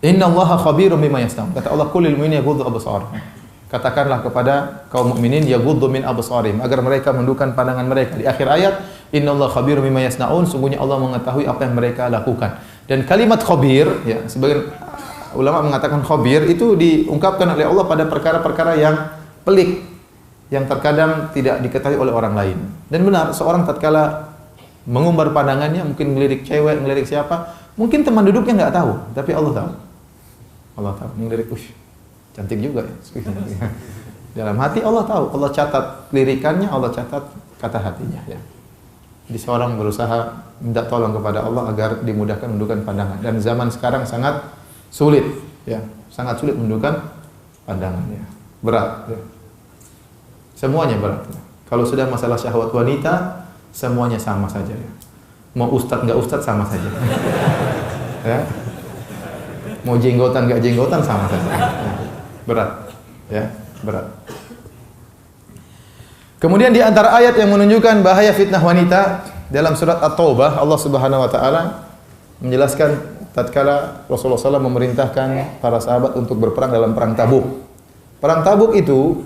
"Innallaha khabirum bima yasna'un." Kata Allah, "Qul lil mu'minina yaghuddu absarahum." katakanlah kepada kaum mukminin yaghuddu min absarihim agar mereka menundukkan pandangan mereka. Di akhir ayat, innallaha khabirum bima yasnaun, sungguhnya Allah mengetahui apa yang mereka lakukan. Dan kalimat khabir, ya, sebagian ulama mengatakan khabir itu diungkapkan oleh Allah pada perkara-perkara yang pelik, yang terkadang tidak diketahui oleh orang lain. Dan benar, seorang tatkala mengumbar pandangannya, mungkin ngelirik cewek, ngelirik siapa, mungkin teman duduknya nggak tahu, tapi Allah tahu. Allah tahu, ngelirik, cantik juga ya. Dalam hati Allah tahu, Allah catat lirikannya, Allah catat kata hatinya, ya. Jadi seorang berusaha minta tolong kepada Allah agar dimudahkan menundukkan pandangan. Dan zaman sekarang sangat sulit, ya, sangat sulit menundukkan pandangannya. Berat, ya. Semuanya berat. Ya. Kalau sudah masalah syahwat wanita, semuanya sama saja, ya. Mau ustadz nggak ustadz sama saja. Ya. Mau jenggotan nggak jenggotan sama saja. Ya. Berat, ya, berat. Kemudian di antara ayat yang menunjukkan bahaya fitnah wanita dalam surat At-Taubah, Allah Subhanahu wa taala menjelaskan tatkala Rasulullah SAW memerintahkan para sahabat untuk berperang dalam perang Tabuk. Perang Tabuk itu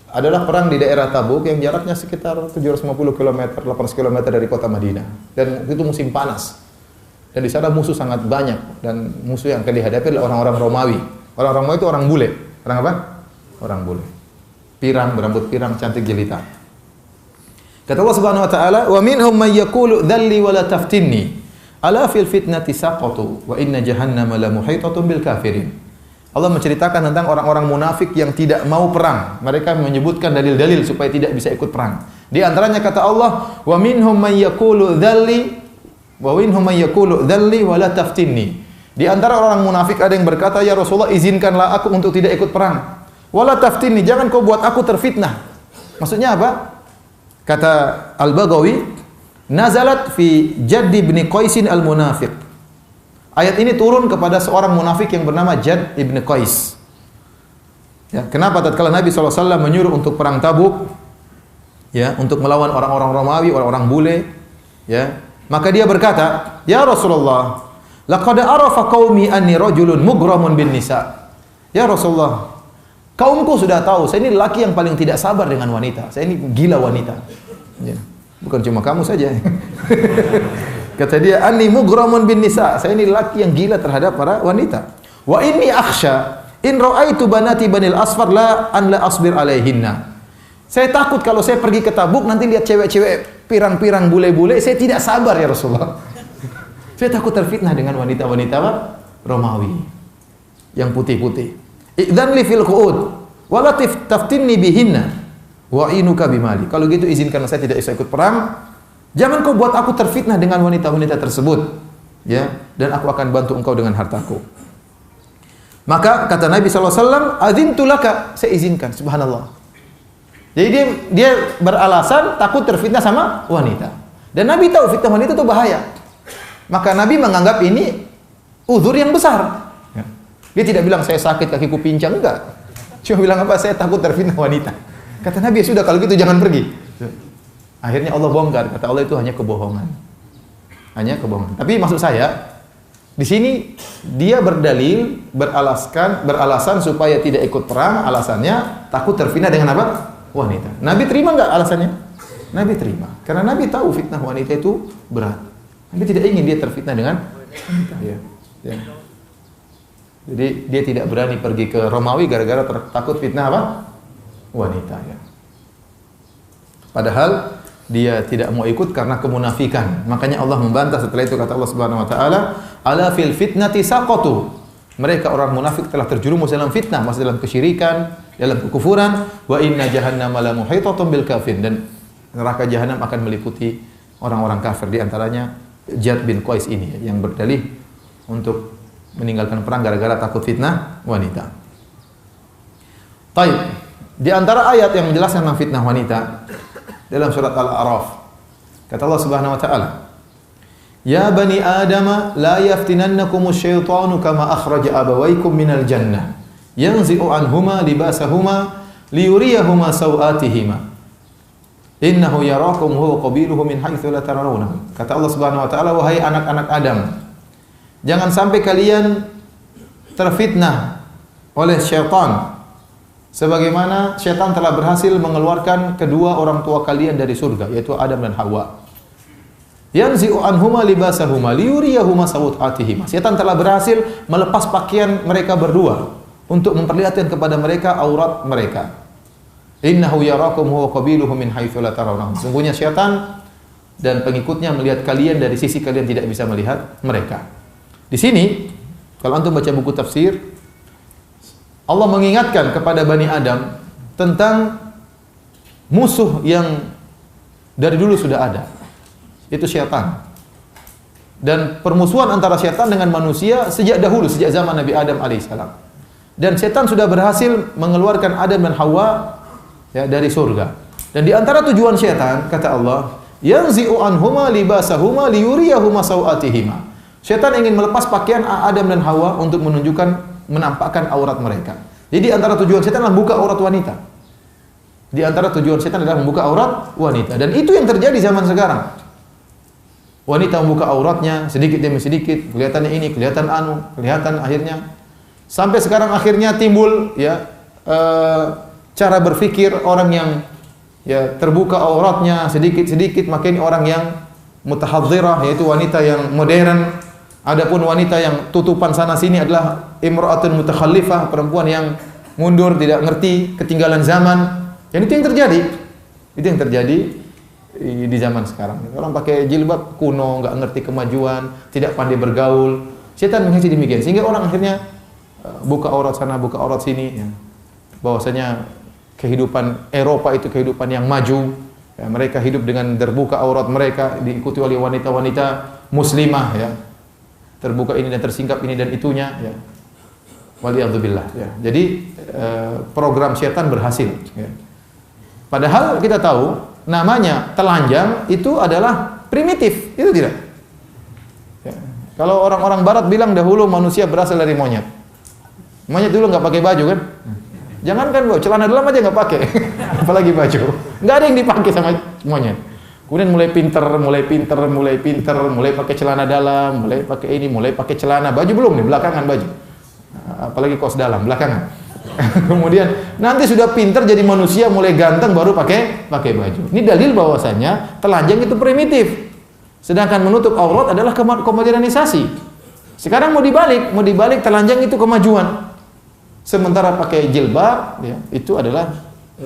adalah perang di daerah Tabuk yang jaraknya sekitar 750 km, 800 km dari kota Madinah. Dan itu musim panas. Dan di sana musuh sangat banyak, dan musuh yang akan dihadapi adalah orang-orang Romawi. Orang Romawi itu orang bule. Orang apa? Orang bule. Pirang, berambut pirang, cantik jelita. Kata Allah Subhanahu wa taala, "Wa minhum may yaqulu dhalli wa la taftinni. Ala fil fitnati saqatu wa inna jahannama la muhitatun bil kafirin." Allah menceritakan tentang orang-orang munafik yang tidak mau perang. Mereka menyebutkan dalil-dalil supaya tidak bisa ikut perang. Di antaranya kata Allah, "Wa minhum may yaqulu dhalli wa minhum may yaqulu dhalli wa la taftinni." Di antara orang munafik ada yang berkata, "Ya Rasulullah, izinkanlah aku untuk tidak ikut perang. Wala taftinni, jangan kau buat aku terfitnah." Maksudnya apa? Kata Al-Baghawi, nazalat fi Jadd bin Qais al-Munafiq. Ayat ini turun kepada seorang munafik yang bernama Jadd bin Qais. Ya, kenapa tatkala Nabi SAW menyuruh untuk perang Tabuk, ya, untuk melawan orang-orang Romawi, orang-orang bule, ya, maka dia berkata, "Ya Rasulullah, laqad arafa qaumi anni rajulun mughramun bin nisa." Ya Rasulullah, kaumku sudah tahu saya ini laki yang paling tidak sabar dengan wanita. Saya ini gila wanita. Ya. Bukan cuma kamu saja. Kata dia, "Anni mughramun bin nisa." Saya ini laki yang gila terhadap para wanita. "Wa inni akhsha in ra'aitu banati banil asfar la an la asbir alaihinna." Saya takut kalau saya pergi ke Tabuk nanti lihat cewek-cewek pirang-pirang bule-bule, saya tidak sabar ya Rasulullah. Saya takut terfitnah dengan wanita-wanita Romawi yang putih-putih. "Idzan li fil qu'ud wa la taftinni bihinna wa inuka bimali." Kalau gitu izinkan saya tidak bisa ikut perang. Jangan kau buat aku terfitnah dengan wanita-wanita tersebut, ya, dan aku akan bantu engkau dengan hartaku. Maka kata Nabi SAW, "Adzintu laka," saya izinkan, subhanallah. Jadi dia beralasan takut terfitnah sama wanita. Dan Nabi tahu fitnah wanita itu bahaya. Maka Nabi menganggap ini uzur yang besar. Dia tidak bilang saya sakit kakiku pincang, enggak. Cuma bilang apa? Saya takut terfitnah wanita. Kata Nabi, "Sudah kalau gitu jangan pergi." Akhirnya Allah bongkar, kata Allah itu hanya kebohongan. Hanya kebohongan. Tapi maksud saya, di sini dia berdalil, beralasan supaya tidak ikut perang, alasannya takut terfitnah dengan apa? Wanita. Nabi terima enggak alasannya? Nabi terima. Karena Nabi tahu fitnah wanita itu berat. Nabi tidak ingin dia terfitnah dengan wanita. Ya. Ya. Jadi dia tidak berani pergi ke Romawi gara-gara takut fitnah apa? Wanita, ya. Padahal dia tidak mau ikut karena kemunafikan. Makanya Allah membantah setelah itu, kata Allah Subhanahu wa taala, "Ala fil fitnati saqatu." Mereka orang munafik telah terjerumus dalam fitnah, masih dalam kesyirikan, dalam kekufuran. "Wa inna jahannama la muhitatun bil kafirin." Dan neraka jahanam akan meliputi orang-orang kafir, di antaranya Jadd bin Qais ini yang berdalih untuk meninggalkan perang gara-gara takut fitnah wanita. Baik, di antara ayat yang menjelaskan tentang fitnah wanita dalam surat Al-A'raf, kata Allah Subhanahu wa taala, "Ya bani Adam, la yaftinannakumus syaitanu kama akhraja abawaykum minal jannah, yanzi'u anhuma libasahuma liyuriyahuma sawatihima. Innahu yarakum huwa qabiluhu min haitsu la tarawnahum." Kata Allah Subhanahu wa taala, "Wahai anak-anak Adam, jangan sampai kalian terfitnah oleh syaitan. Sebagaimana syaitan telah berhasil mengeluarkan kedua orang tua kalian dari surga, yaitu Adam dan Hawa. Yanzi'u anhuma libasahuma liyuriyahuma sawatihima. Syaitan telah berhasil melepas pakaian mereka berdua untuk memperlihatkan kepada mereka aurat mereka. Innahu yarakum huwa qabiluhu min haitsu la tarawnahum. Sungguhnya syaitan dan pengikutnya melihat kalian dari sisi kalian tidak bisa melihat mereka. Di sini kalau antum baca buku tafsir, Allah mengingatkan kepada Bani Adam tentang musuh yang dari dulu sudah ada, itu syaitan. Dan permusuhan antara syaitan dengan manusia sejak dahulu, sejak zaman Nabi Adam alaihissalam. Dan syaitan sudah berhasil mengeluarkan Adam dan Hawa ya, dari surga. Dan di antara tujuan syaitan, kata Allah, yanzi'u anhuma libasahuma liyuriyahuma sawatihima. Syaitan ingin melepas pakaian Adam dan Hawa untuk menunjukkan, menampakkan aurat mereka. Jadi antara tujuan setan adalah membuka aurat wanita. Di antara tujuan setan adalah membuka aurat wanita. Dan itu yang terjadi zaman sekarang. Wanita membuka auratnya sedikit demi sedikit, kelihatannya ini, kelihatan kelihatan akhirnya. Sampai sekarang akhirnya timbul ya cara berpikir orang yang ya terbuka auratnya sedikit-sedikit, makin orang yang mutahadzirah, yaitu wanita yang modern. Adapun wanita yang tutupan sana sini adalah imra'atun mutakhallifah, perempuan yang mundur, tidak ngerti, ketinggalan zaman. Dan itu yang terjadi. Itu yang terjadi di zaman sekarang. Orang pakai jilbab kuno, enggak ngerti kemajuan, tidak pandai bergaul. Setan mengisi demikian sehingga orang akhirnya buka aurat sana, buka aurat sini ya. Bahwasanya kehidupan Eropa itu kehidupan yang maju. Ya, mereka hidup dengan terbuka aurat mereka, diikuti oleh wanita-wanita muslimah ya. Terbuka ini dan tersingkap ini dan itunya ya. Waliyadzubillah ya. Jadi program syaitan berhasil ya. Padahal kita tahu namanya telanjang itu adalah primitif, itu tidak ya. Kalau orang-orang barat bilang dahulu manusia berasal dari monyet. Monyet dulu nggak pakai baju kan? Jangankan celana dalam aja nggak pakai, apalagi baju. Nggak ada yang dipakai sama monyet. Kemudian mulai pinter, mulai pakai celana dalam, mulai pakai ini, mulai pakai celana, baju belum nih, belakangan baju. Apalagi kaos dalam, belakangan. Kemudian nanti sudah pinter jadi manusia, mulai ganteng baru pakai baju. Ini dalil bahwasanya telanjang itu primitif. Sedangkan menutup aurat adalah kemodernisasi. Sekarang mau dibalik telanjang itu kemajuan. Sementara pakai jilbab ya, itu adalah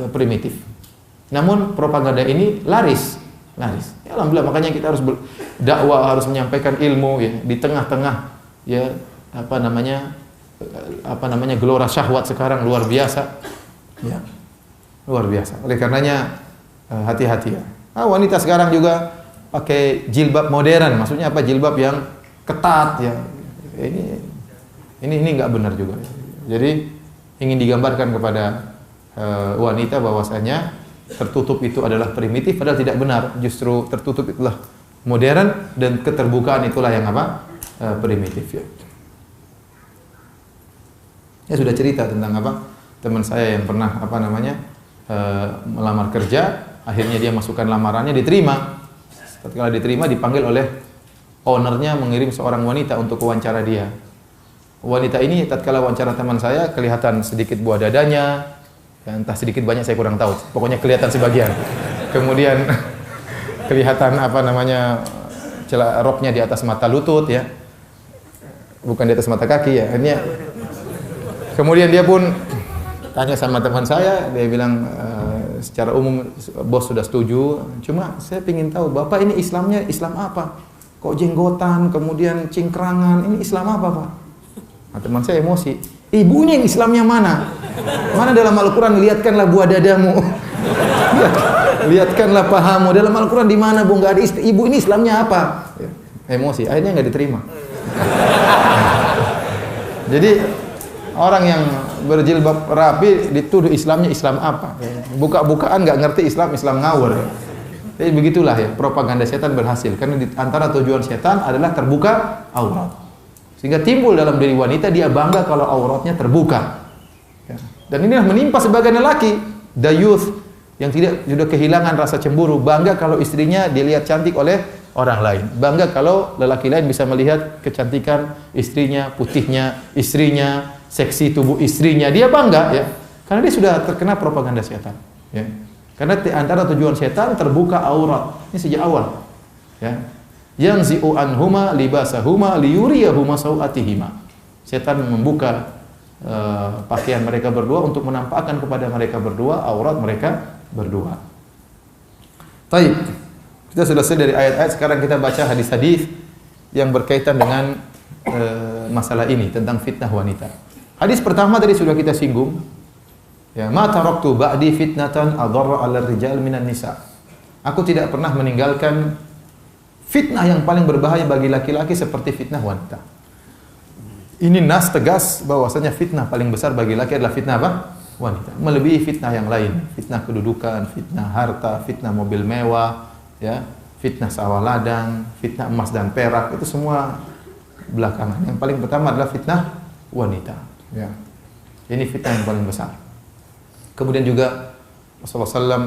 primitif. Namun propaganda ini laris. Ya, alhamdulillah, makanya kita harus dakwah, harus menyampaikan ilmu ya di tengah-tengah ya apa namanya gelora syahwat sekarang luar biasa ya, luar biasa. Oleh karenanya hati-hati ya. Wanita sekarang juga pakai jilbab modern, maksudnya apa? Jilbab yang ketat ya. Ini enggak benar juga. Jadi ingin digambarkan kepada wanita bahwasanya tertutup itu adalah primitif, padahal tidak benar. Justru tertutup itulah modern dan keterbukaan itulah yang apa? Primitif ya. Ya sudah cerita tentang apa? Teman saya yang pernah melamar kerja, akhirnya dia masukkan lamarannya, diterima. Setelah diterima dipanggil oleh ownernya mengirim seorang wanita untuk wawancara dia. Wanita ini tatkala wawancara teman saya kelihatan sedikit buah dadanya. Ya, entah sedikit banyak saya kurang tahu. Pokoknya kelihatan sebagian. Kemudian kelihatan roknya di atas mata lutut ya. Bukan di atas mata kaki ya. Kemudian dia pun tanya sama teman saya, dia bilang secara umum bos sudah setuju. Cuma saya ingin tahu, Bapak ini Islamnya Islam apa? Kok jenggotan, kemudian cingkrangan, ini Islam apa, Pak? Nah, teman saya emosi. Ibunya yang Islamnya mana? Mana dalam Al-Quran, lihatkanlah buah dadamu. Lihatkanlah pahamu. Dalam Al-Quran di mana, Bu? Enggak ada ibu ini Islamnya apa? Ya, emosi, akhirnya enggak diterima. Jadi orang yang berjilbab rapi dituduh Islamnya Islam apa? Buka-bukaan enggak ngerti Islam ngawur. Jadi begitulah ya, propaganda setan berhasil. Karena di antara tujuan setan adalah terbuka aurat. Sehingga timbul dalam diri wanita, dia bangga kalau auratnya terbuka. Dan ini menimpa sebagian lelaki, dayuth, yang sudah kehilangan rasa cemburu, bangga kalau istrinya dilihat cantik oleh orang lain. Bangga kalau lelaki lain bisa melihat kecantikan istrinya, putihnya istrinya, seksi tubuh istrinya, dia bangga ya. Karena dia sudah terkena propaganda setan, ya. Karena di antara tujuan setan terbuka aurat. Ini sejak awal. Ya. Yanzi'u anhuma libasahuma liyuriyahuma sawatihima. Setan membuka pakaian mereka berdua untuk menampakkan kepada mereka berdua aurat mereka berdua. Baik. Kita sudah selesai dari ayat-ayat, sekarang kita baca hadis-hadis yang berkaitan dengan masalah ini tentang fitnah wanita. Hadis pertama tadi sudah kita singgung. Ya, ma taraktu ba'di fitnatan adarra 'ala rijal minan nisa. Aku tidak pernah meninggalkan fitnah yang paling berbahaya bagi laki-laki seperti fitnah wanita. Ini nas tegas bahwasanya fitnah paling besar bagi laki adalah fitnah apa? Wanita. Melebihi fitnah yang lain, fitnah kedudukan, fitnah harta, fitnah mobil mewah, ya, fitnah sawah ladang, fitnah emas dan perak, itu semua belakangan. Yang paling pertama adalah fitnah wanita, ya. Ini fitnah yang paling besar. Kemudian juga Rasulullah SAW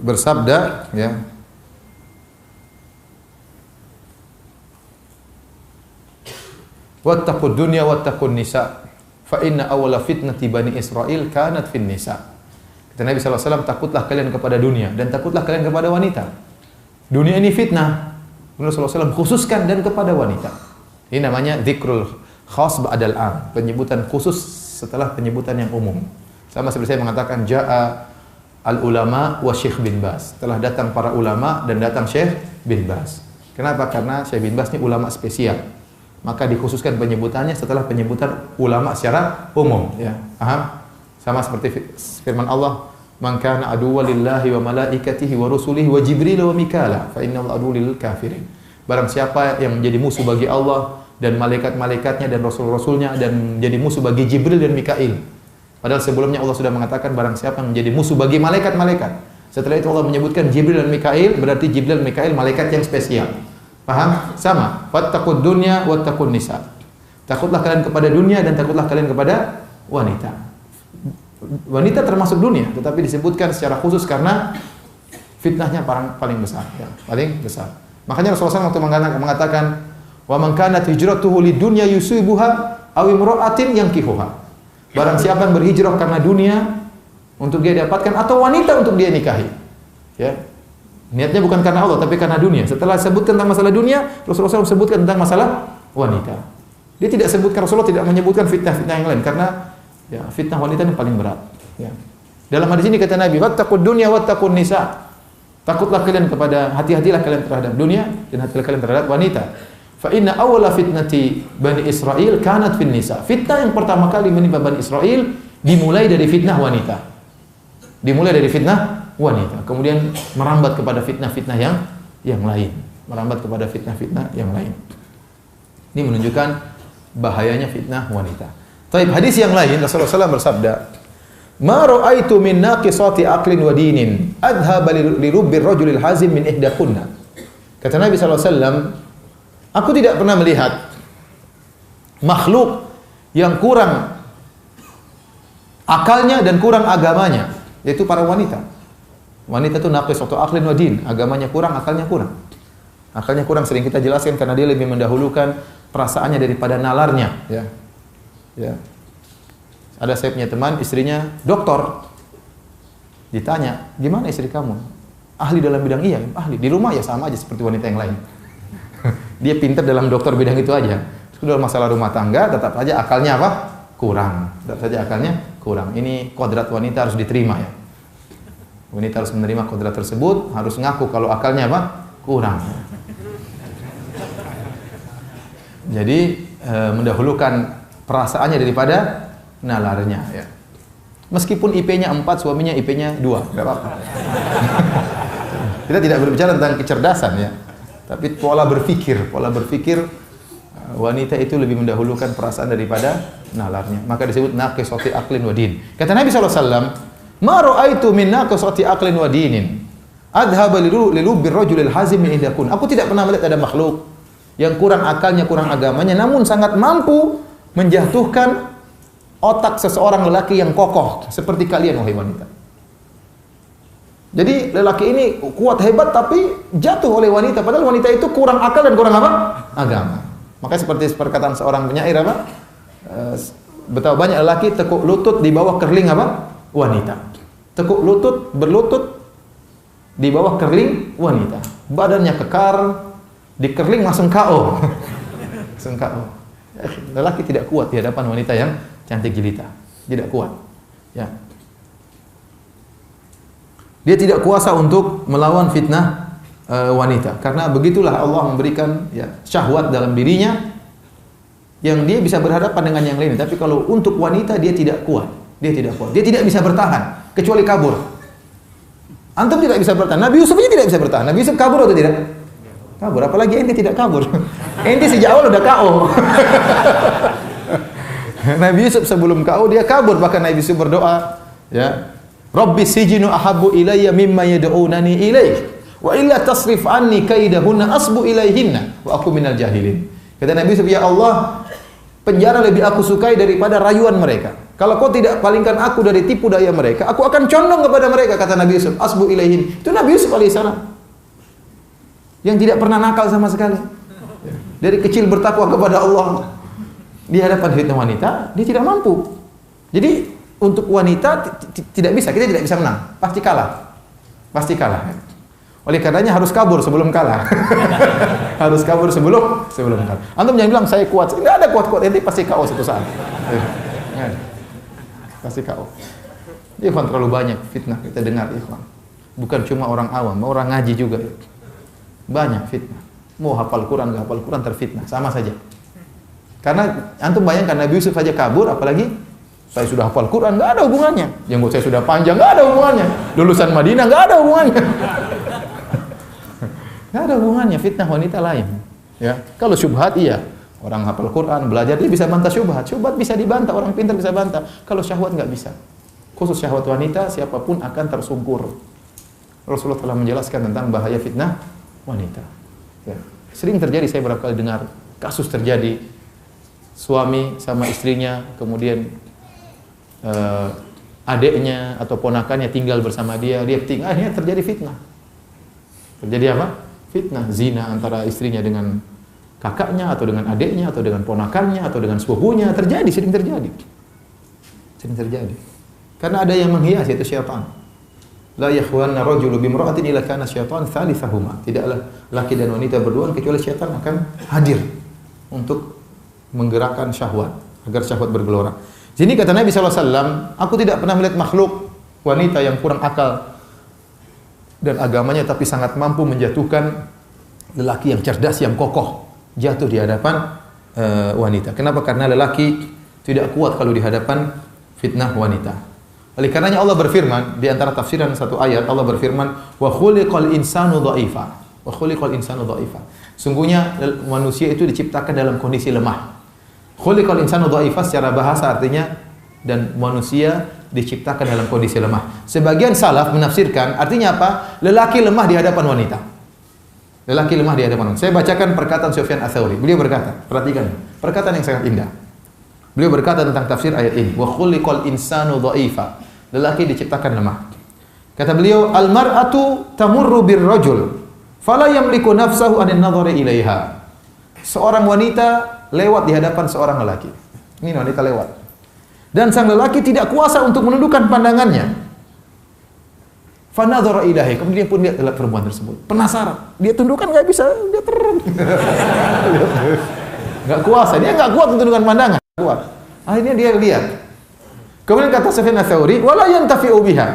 bersabda, ya, wattaqud dunya wattaqun nisa fa inna awwala fitnati bani Israil kanat fin nisa. Kata Nabi SAW, takutlah kalian kepada dunia dan takutlah kalian kepada wanita. Dunia ini fitnah. Rasulullah SAW khususkan dan kepada wanita. Ini namanya dzikrul khas ba'dal 'am, penyebutan khusus setelah penyebutan yang umum. Sama seperti saya mengatakan ja'a al-ulama wa Syekh bin Baz. Telah datang para ulama dan datang Syekh bin Baz. Kenapa? Karena Syekh bin Baz ini ulama spesial. Maka dikhususkan penyebutannya setelah penyebutan ulama secara umum, ya. Paham? Sama seperti firman Allah, "Man kana aduwwan lillahi wa malaikatihi wa rusulihi wa Jibril wa Mikala, fa innahu aduwwul lil kafirin." Barang siapa yang menjadi musuh bagi Allah dan malaikat-malaikatnya dan rasul-rasulnya dan menjadi musuh bagi Jibril dan Mikail. Padahal sebelumnya Allah sudah mengatakan barang siapa yang menjadi musuh bagi malaikat-malaikat. Setelah itu Allah menyebutkan Jibril dan Mikail, berarti Jibril dan Mikail malaikat yang spesial. Paham? Sama. Wattaqud dunya wattaqun nisa. Takutlah kalian kepada dunia dan takutlah kalian kepada wanita. Wanita termasuk dunia, tetapi disebutkan secara khusus karena fitnahnya paling besar, ya, paling besar. Makanya Rasulullah SAW waktu mengatakan, "Wa man kanat hijratuhu lidunya yusibuha aw imra'atin yankihuha." Barang siapa yang berhijrah karena dunia untuk dia dapatkan atau wanita untuk dia nikahi. Ya. Niatnya bukan karena Allah tapi karena dunia. Setelah sebutkan tentang masalah dunia, Rasulullah SAW sebutkan tentang masalah wanita. Dia tidak sebutkan, Rasulullah tidak menyebutkan fitnah-fitnah yang lain karena ya, fitnah wanita yang paling berat, ya. Dalam hadis ini kata Nabi, "Wattaqud dunya wattaqun nisa." Takutlah kalian kepada, hati-hatilah kalian terhadap dunia dan hati-hatilah kalian terhadap wanita. Fa inna awwala fitnati Bani Israil kanat fin nisa. Fitnah yang pertama kali menimpa Bani Israil dimulai dari fitnah wanita. Dimulai dari fitnah wanita, kemudian merambat kepada fitnah-fitnah yang lain, merambat kepada fitnah-fitnah yang lain. Ini menunjukkan bahayanya fitnah wanita. Taib, hadis yang lain Rasulullah SAW bersabda, "Ma ra'aitu min naqisati aqlin wa dinin adhaba li rubbir rajulil hazim min ihdakunna." Kata Nabi SAW, aku tidak pernah melihat makhluk yang kurang akalnya dan kurang agamanya, yaitu para wanita. Wanita itu naqisatu aqlin wa din, agamanya kurang, akalnya kurang. Akalnya kurang sering kita jelaskan karena dia lebih mendahulukan perasaannya daripada nalarnya, ya. Ya. Ada saya punya teman, istrinya doktor. Ditanya, "Gimana istri kamu?" "Ahli dalam bidang." "Iya, ahli." "Di rumah?" "Ya sama aja seperti wanita yang lain." Dia pintar dalam dokter bidang itu aja. Dalam masalah rumah tangga tetap saja akalnya apa? Kurang. Tetap saja akalnya kurang. Ini kodrat wanita harus diterima, ya. Wanita harus menerima kodrat tersebut, harus ngaku kalau akalnya apa? Kurang. Jadi mendahulukan perasaannya daripada nalarnya, ya. Meskipun IP-nya 4, suaminya IP-nya 2, enggak apa-apa. Kita tidak berbicara tentang kecerdasan, ya. Tapi pola berpikir wanita itu lebih mendahulukan perasaan daripada nalarnya. Maka disebut naqisati aqlin wa din. Kata Nabi SAW, "Ma ra'aitu min naqisati aqlin wa dinin adhaba li rubbir rajulil hazim min idakun." Aku tidak pernah melihat ada makhluk yang kurang akalnya, kurang agamanya, namun sangat mampu menjatuhkan otak seseorang lelaki yang kokoh seperti kalian, wahai wanita. Jadi lelaki ini kuat hebat tapi jatuh oleh wanita, padahal wanita itu kurang akal dan kurang apa? Agama. Makanya seperti perkataan seorang penyair apa? Betapa banyak lelaki tekuk lutut di bawah kerling apa? Wanita. Tekuk lutut, berlutut di bawah kerling wanita. Badannya kekar, di kerling langsung KO. Langsung KO. Lelaki tidak kuat di hadapan wanita yang cantik jelita. Tidak kuat. Ya. Dia tidak kuasa untuk melawan fitnah wanita, karena begitulah Allah memberikan ya syahwat dalam dirinya yang dia bisa berhadapan dengan yang lain. Tapi kalau untuk wanita dia tidak kuat, dia tidak bisa bertahan kecuali kabur. Antum tidak bisa bertahan, Nabi Yusuf aja tidak bisa bertahan. Nabi Yusuf kabur atau tidak? Kabur, apalagi ente tidak kabur. Ente sejak awal udah KO. Nabi Yusuf sebelum KO dia kabur, bahkan Nabi Yusuf berdoa, ya, Rabbi sijinu ahabbu ilayya mimma yad'unani ilaih. Wa illa tasrif anni kaidahunna asbu ilaihinna wa aku minal jahilin. Kata Nabi Yusuf, ya Allah, penjara lebih aku sukai daripada rayuan mereka. Kalau kau tidak palingkan aku dari tipu daya mereka, aku akan condong kepada mereka, kata Nabi Yusuf. Asbu ilaihin. Itu Nabi Yusuf alaihissalam yang tidak pernah nakal sama sekali. Dari kecil bertakwa kepada Allah. Di hadapan fitnah wanita, dia tidak mampu. Jadi untuk wanita tidak bisa, kita tidak bisa menang. Pasti kalah. Pasti kalah. Oleh karenanya harus kabur sebelum kalah. Harus kabur sebelum kalah. Antum jangan bilang saya kuat. Enggak ada kuat-kuat, nanti pasti KO suatu saat. Enggak ada. Pasti KO. Ikhwan, terlalu banyak fitnah kita dengar, ikhwan. Bukan cuma orang awam, orang ngaji juga. Banyak fitnah. Mau hafal Quran, enggak hafal Quran terfitnah, sama saja. Karena antum bayangkan Nabi Yusuf saja kabur, apalagi saya sudah hafal Quran, enggak ada hubungannya. Yang saya sudah panjang, enggak ada hubungannya. Lulusan Madinah, enggak ada hubungannya. Nggak ada hubungannya, fitnah wanita lain. Ya, kalau syubhat iya, orang hafal Quran, belajar dia bisa bantah syubhat. Syubhat bisa dibantah, orang pintar bisa bantah. Kalau syahwat nggak bisa. Khusus syahwat wanita, siapapun akan tersungkur. Rasulullah telah menjelaskan tentang bahaya fitnah wanita. Ya. Sering terjadi, saya beberapa kali dengar kasus terjadi suami sama istrinya, kemudian adiknya atau ponakannya tinggal bersama dia tinggal, akhirnya terjadi fitnah. Terjadi apa? Fitnah, zina antara istrinya dengan kakaknya atau dengan adiknya atau dengan ponakannya atau dengan sepupunya, sering terjadi. Karena ada yang menghias, yaitu syaitan. La yakhwanna rajulu bimra'atin illa kana syaitan thalithahuma. Tidaklah laki dan wanita berduaan kecuali syaitan akan hadir untuk menggerakkan syahwat agar syahwat bergelora. Jadi kata Nabi SAW, aku tidak pernah melihat makhluk wanita yang kurang akal dan agamanya tapi sangat mampu menjatuhkan lelaki yang cerdas, yang kokoh, jatuh di hadapan wanita. Kenapa? Karena lelaki tidak kuat kalau di hadapan fitnah wanita. Oleh karenanya Allah berfirman di antara tafsiran satu ayat, Allah berfirman, "Wa khuliqal insanu dha'ifa." Wa khuliqal insanu dha'ifa. Sungguhnya manusia itu diciptakan dalam kondisi lemah. Khuliqal insanu dha'ifa secara bahasa artinya dan manusia diciptakan dalam kondisi lemah. Sebagian salaf menafsirkan artinya apa? Lelaki lemah di hadapan wanita. Lelaki lemah di hadapan wanita. Saya bacakan perkataan Sufyan Ats-Tsauri. Beliau berkata, perhatikan, perkataan yang sangat indah. Beliau berkata tentang tafsir ayat ini, wa khuliqal insanu dha'ifa. Lelaki diciptakan lemah. Kata beliau, al-mar'atu tamurru birrajul fala yamliku nafsahu anin nadhari ilaiha. Seorang wanita lewat di hadapan seorang lelaki. Ini wanita lewat. Dan sang lelaki tidak kuasa untuk menundukkan pandangannya. Fanadhara ilaihi, kemudian pun lihat perempuan tersebut. Penasaran, dia tundukkan nggak bisa, dia terang. Nggak kuasa, dia nggak kuat untuk menundukkan pandangan. Kuat. Akhirnya dia lihat. Kemudian kata Sufyan Ats-Tsauri, wala yantafi'u biha.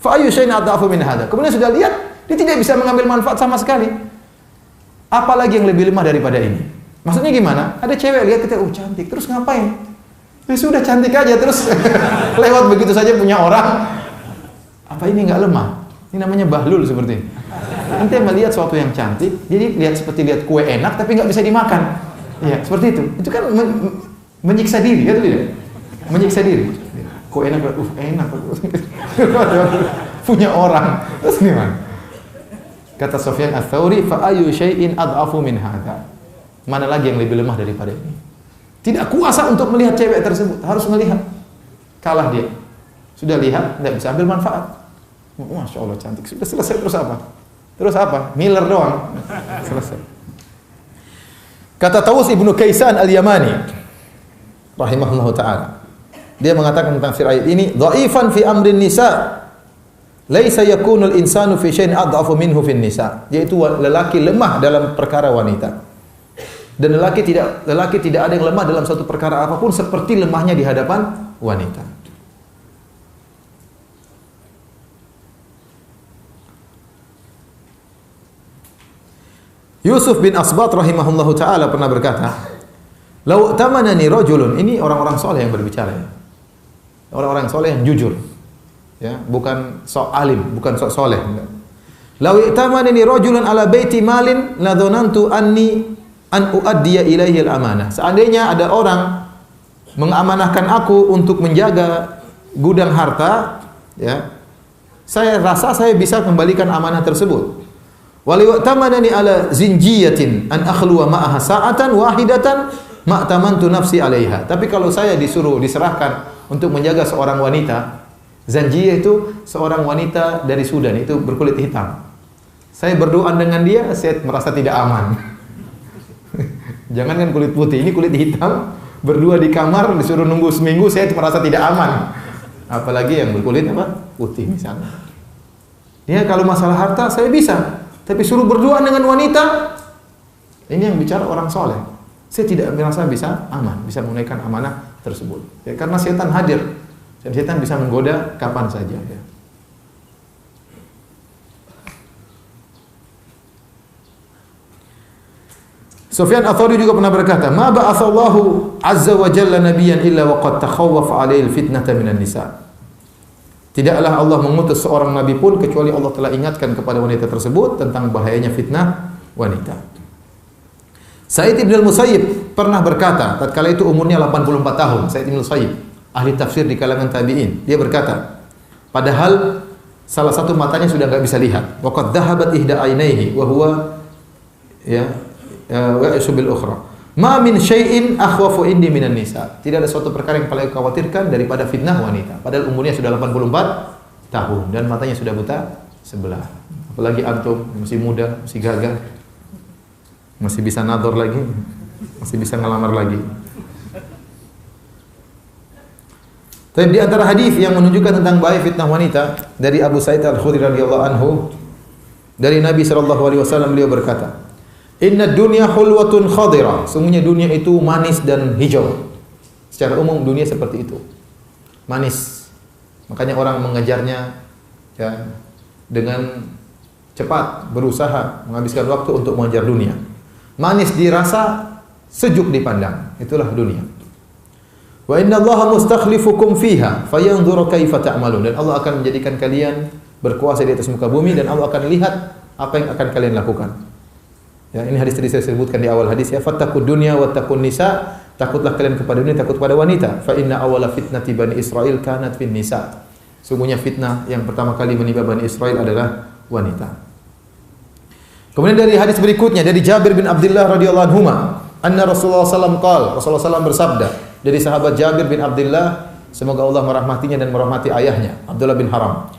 Fa ayyu syai'in adhafu min hadha. Kemudian sudah lihat, dia tidak bisa mengambil manfaat sama sekali. Apalagi yang lebih lemah daripada ini. Maksudnya gimana? Ada cewek lihat kita, oh cantik, terus ngapain? Ya sudah cantik aja terus lewat begitu saja punya orang. Apa ini enggak lemah? Ini namanya bahlul seperti ini. Ente melihat sesuatu yang cantik, jadi lihat seperti lihat kue enak tapi enggak bisa dimakan. Ya, seperti itu. Itu kan menyiksa diri, ya tidak? Menyiksa diri. Kue enak, enak. Punya orang. Terus gimana? Kata Sufyan Ats-Tsauri, fa ayyu syai'in adhafu min hadza. Mana lagi yang lebih lemah daripada ini? Tidak kuasa untuk melihat cewek tersebut, harus melihat. Kalah dia. Sudah lihat, tidak bisa ambil manfaat. Masya Allah cantik. Sudah selesai, terus apa? Terus apa? Miller doang. Selesai. Kata Tawus ibnu Kaisan al-Yamani, rahimahullahu taala. Dia mengatakan tentang ayat ini, dhaifan fi amrin nisa. Laisa yakunul insanu fi syai'in adhafu minhu fin nisa. Yaitu lelaki lemah dalam perkara wanita. Dan lelaki tidak ada yang lemah dalam satu perkara apapun seperti lemahnya di hadapan wanita. Yusuf bin Asbat rahimahullahu taala pernah berkata, "Lau tamanani rajulun," ini orang-orang soleh yang berbicara ya. Orang-orang soleh yang jujur. Ya, bukan sok alim, bukan sok soleh. "Lau tamanani rajulun ala baiti malin la dhanantu anni an uaddiya ilaihi al-amanah." Seandainya ada orang mengamanahkan aku untuk menjaga gudang harta, ya, saya rasa saya bisa kembalikan amanah tersebut. Waliwa tamanani ala zinjiyatin an akhluwa ma'aha sa'atan wahidatan ma tamantu nafsi 'alaiha. Tapi kalau saya diserahkan untuk menjaga seorang wanita, zanjiyah itu seorang wanita dari Sudan, itu berkulit hitam. Saya berdoa dengan dia, saya merasa tidak aman. Jangankan kulit putih, ini kulit hitam, berdua di kamar disuruh nunggu seminggu, saya merasa tidak aman. Apalagi yang berkulit apa? Putih misalnya. Ya, kalau masalah harta saya bisa. Tapi suruh berduaan dengan wanita, ini yang bicara orang soleh. Saya tidak merasa bisa aman, bisa menunaikan amanah tersebut. Ya, karena setan hadir, dan setan bisa menggoda kapan saja. Ya. Sufyan Ats-Tsauri juga pernah berkata, "Ma ba'atsallahu azza wa jalla nabiyyan illa wa qad takhawwafa 'alaihi al-fitnata minan nisa." Tidaklah Allah mengutus seorang nabi pun kecuali Allah telah ingatkan kepada wanita tersebut tentang bahayanya fitnah wanita. Sa'id bin al-Musayyib pernah berkata, tatkala itu umurnya 84 tahun, Sa'id bin al-Musayyib, ahli tafsir di kalangan tabi'in. Dia berkata, padahal salah satu matanya sudah enggak bisa lihat. Wa qad dhahabat ihda ainaihi wa huwa wa'isu bil ukhra. Ma min syai'in akhwafu indi minan nisa. Tidak ada suatu perkara yang paling khawatirkan daripada fitnah wanita. Padahal umurnya sudah 84 tahun dan matanya sudah buta sebelah. Apalagi antum masih muda, masih gagah. Masih bisa nador lagi, masih bisa ngelamar lagi. Tapi di antara hadis yang menunjukkan tentang bahaya fitnah wanita dari Abu Sa'id Al-Khudri radhiyallahu anhu, dari Nabi sallallahu alaihi wasallam, beliau berkata, "Inna dunya hulwatun khadira." Sungguhnya dunia itu manis dan hijau. Secara umum dunia seperti itu. Manis. Makanya orang mengejarnya ya, dengan cepat, berusaha menghabiskan waktu untuk mengejar dunia. Manis dirasa, sejuk dipandang. Itulah dunia. Wa inna Allaha mustakhlifukum fiha fayanzuru kaifa ta'malun. Dan Allah akan menjadikan kalian berkuasa di atas muka bumi dan Allah akan lihat apa yang akan kalian lakukan. Ya, ini hadis tadi saya sebutkan di awal hadis ya, fattaqud dunya wattaqun nisa, takutlah kalian kepada dunia, takut kepada wanita. Fa inna awwala fitnati bani Israil kanat fin nisa. Sungguhnya fitnah yang pertama kali menimpa Bani Israil adalah wanita. Kemudian dari hadis berikutnya dari Jabir bin Abdullah radhiyallahu anhu, anna Rasulullah sallallahu alaihi wasallam Rasulullah sallallahu bersabda, dari sahabat Jabir bin Abdullah, semoga Allah merahmatinya dan merahmati ayahnya, Abdullah bin Haram.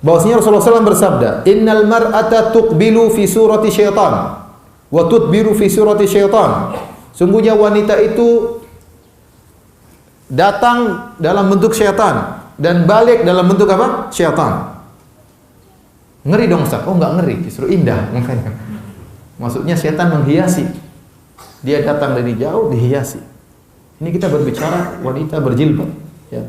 Bahwasanya Rasulullah sallallahu bersabda, "Innal mar'ata tuqbilu fi surati syaitan wa tudbiru fi surati syaitan." Sungguhnya wanita itu datang dalam bentuk syaitan dan balik dalam bentuk apa? Syaitan. Ngeri dong Ustaz. Oh, enggak ngeri, justru indah makanya. Maksudnya syaitan menghiasi. Dia datang dari jauh dihiasi. Ini kita berbicara wanita berjilbab, ya.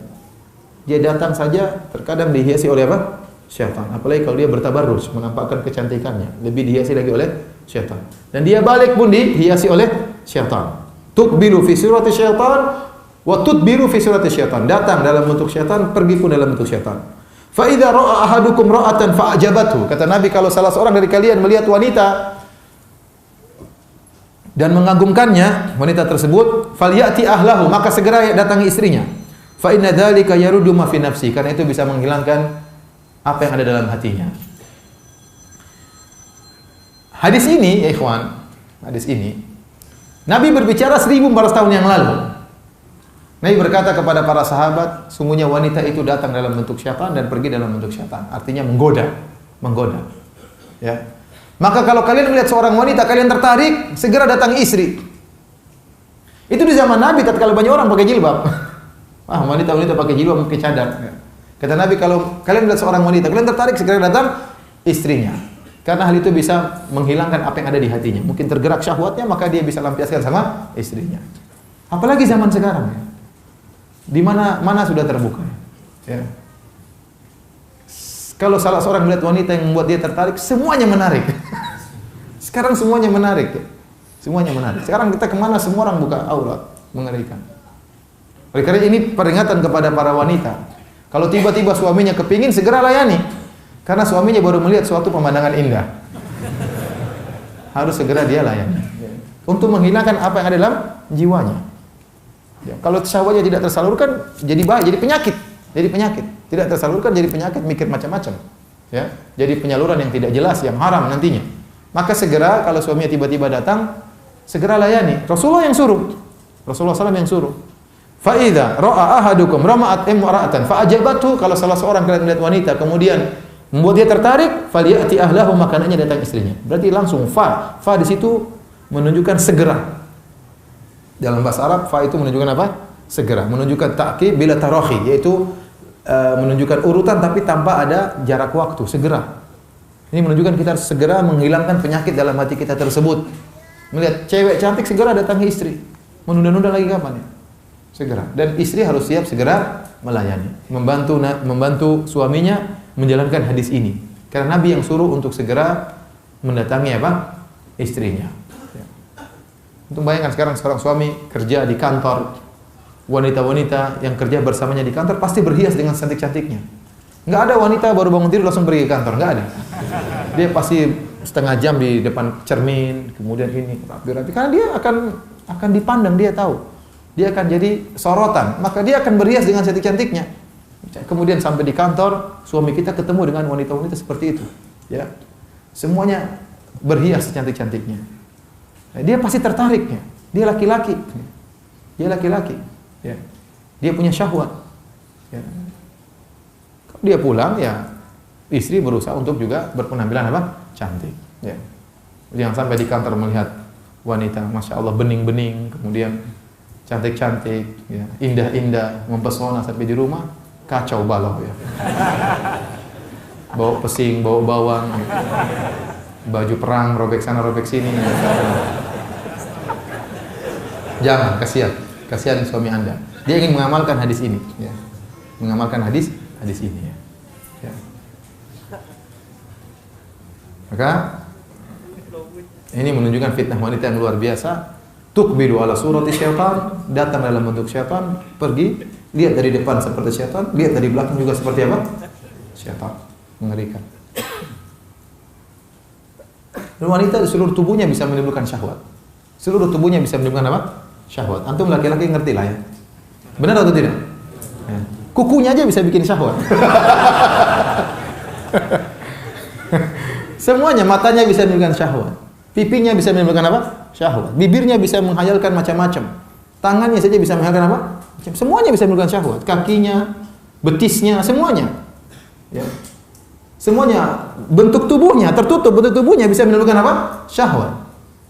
Dia datang saja terkadang dihiasi oleh apa? Syaitan. Apalagi kalau dia bertabarruz, menampakkan kecantikannya, lebih dihiasi lagi oleh syaitan. Dan dia balik pun dihiasi oleh syaitan. Tuqbilu fi surati syaitan wa tudbiru fi surati syaitan. Datang dalam bentuk syaitan, pergi pun dalam bentuk syaitan. Fa idza ra'a ahadukum ra'atan fa'jabathu. Kata Nabi, kalau salah seorang dari kalian melihat wanita dan mengagumkannya, wanita tersebut, falyati ahlahu, maka segera datangi istrinya. Fa inna dzalika yaruddu ma fi nafsi, karena itu bisa menghilangkan apa yang ada dalam hatinya. Hadis ini, ya ikhwan, hadis ini Nabi berbicara 1400 tahun yang lalu. Nabi berkata kepada para sahabat, sungguhnya wanita itu datang dalam bentuk syaitan dan pergi dalam bentuk syaitan. Artinya menggoda. Ya. Maka kalau kalian melihat seorang wanita, kalian tertarik, segera datangi istri. Itu di zaman Nabi tatkala banyak orang pakai jilbab. Wah, wanita-wanita pakai jilbab, pakai cadar. Kata Nabi, kalau kalian lihat seorang wanita, kalian tertarik, segera datang istrinya. Karena hal itu bisa menghilangkan apa yang ada di hatinya. Mungkin tergerak syahwatnya, maka dia bisa lampiaskan sama istrinya. Apalagi zaman sekarang, ya. Di mana sudah terbuka. Ya. Kalau salah seorang melihat wanita yang membuat dia tertarik, semuanya menarik. Sekarang semuanya menarik. Ya. Semuanya menarik. Sekarang kita kemana, semua orang buka aurat. Mengerikan. Oleh karena ini peringatan kepada para wanita. Kalau tiba-tiba suaminya kepingin, segera layani. Karena suaminya baru melihat suatu pemandangan indah. Harus segera dia layani. Untuk menghilangkan apa yang ada dalam jiwanya. Ya, kalau syahwatnya tidak tersalurkan, jadi penyakit. Jadi penyakit. Tidak tersalurkan, jadi penyakit, mikir macam-macam. Ya, jadi penyaluran yang tidak jelas, yang haram nantinya. Maka segera kalau suaminya tiba-tiba datang, segera layani. Rasulullah yang suruh. Rasulullah SAW yang suruh. Fa'idha ra'a ahadukum rama'at imra'atan fa'ajabathu, kalau salah seorang kalian melihat wanita kemudian membuat dia tertarik, falyati ahlahu, makanannya datang istrinya. Berarti langsung fa di situ menunjukkan segera. Dalam bahasa Arab fa itu menunjukkan apa? Segera, menunjukkan ta'qib bila tarahi, yaitu menunjukkan urutan tapi tanpa ada jarak waktu, segera. Ini menunjukkan kita harus segera menghilangkan penyakit dalam hati kita tersebut. Melihat cewek cantik, segera datangi istri. Menunda-nunda lagi kapan ya? Segera. Dan istri harus siap segera melayani, membantu suaminya menjalankan hadis ini. Karena Nabi yang suruh untuk segera mendatangi apa? Istrinya. Ya. Untuk bayangkan sekarang seorang suami kerja di kantor, wanita-wanita yang kerja bersamanya di kantor pasti berhias dengan cantik-cantiknya. Nggak ada wanita baru bangun tidur langsung pergi ke kantor, nggak ada. Dia pasti setengah jam di depan cermin, kemudian ini rapi-rapi. Karena dia akan dipandang, dia tahu. Dia akan jadi sorotan, maka dia akan berhias dengan cantik-cantiknya. Kemudian sampai di kantor, suami kita ketemu dengan wanita-wanita seperti itu. Ya, semuanya berhias cantik-cantiknya. Nah, dia pasti tertariknya. Dia laki-laki. Dia laki-laki. Ya. Dia punya syahwat. Ya. Kalau dia pulang, ya istri berusaha untuk juga berpenampilan apa? Cantik. Ya. Jangan sampai di kantor melihat wanita, masya Allah bening-bening, kemudian cantik-cantik, ya, indah-indah, mempesona, sampai di rumah kacau balau ya. Bawa pesing, bawa bawang, gitu. Baju perang robek sana robek sini. Ya. Jangan, kasihan suami Anda. Dia ingin mengamalkan hadis ini, ya. Mengamalkan hadis ini ya. Ya. Maka ini menunjukkan fitnah wanita yang luar biasa. Tuqbilu ala surati syaitan, datang dalam bentuk syaitan, pergi, lihat dari depan seperti syaitan, lihat dari belakang juga seperti apa? Syaitan. Mengerikan. Dan wanita di seluruh tubuhnya bisa menimbulkan syahwat. Seluruh tubuhnya bisa menimbulkan apa? Syahwat. Antum laki-laki ngerti lah ya. Benar atau tidak? Ya. Kukunya aja bisa bikin syahwat. Semuanya, matanya bisa menimbulkan syahwat. Pipinya bisa menimbulkan apa? Syahwat. Bibirnya bisa menghayalkan macam-macam. Tangannya saja bisa menghayalkan apa? Semuanya bisa menimbulkan syahwat. Kakinya, betisnya, semuanya. Ya. Semuanya, bentuk tubuhnya tertutup, bentuk tubuhnya bisa menimbulkan apa? Syahwat.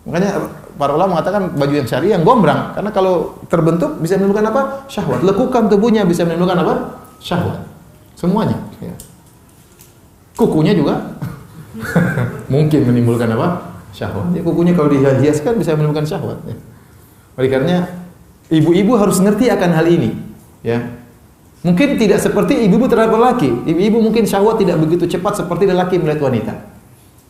Makanya para ulama mengatakan baju yang syari yang gombrang, karena kalau terbentuk bisa menimbulkan apa? Syahwat. Lekukan tubuhnya bisa menimbulkan apa? Syahwat. Semuanya. Ya. Kukunya juga mungkin menimbulkan apa? Syahwat. Ya, kukunya kalau dihiaskan bisa menimbulkan syahwat. Ya. Oleh karenanya ibu-ibu harus ngerti akan hal ini. Ya. Mungkin tidak seperti ibu-ibu terhadap lelaki. Ibu-ibu mungkin syahwat tidak begitu cepat seperti lelaki melihat wanita.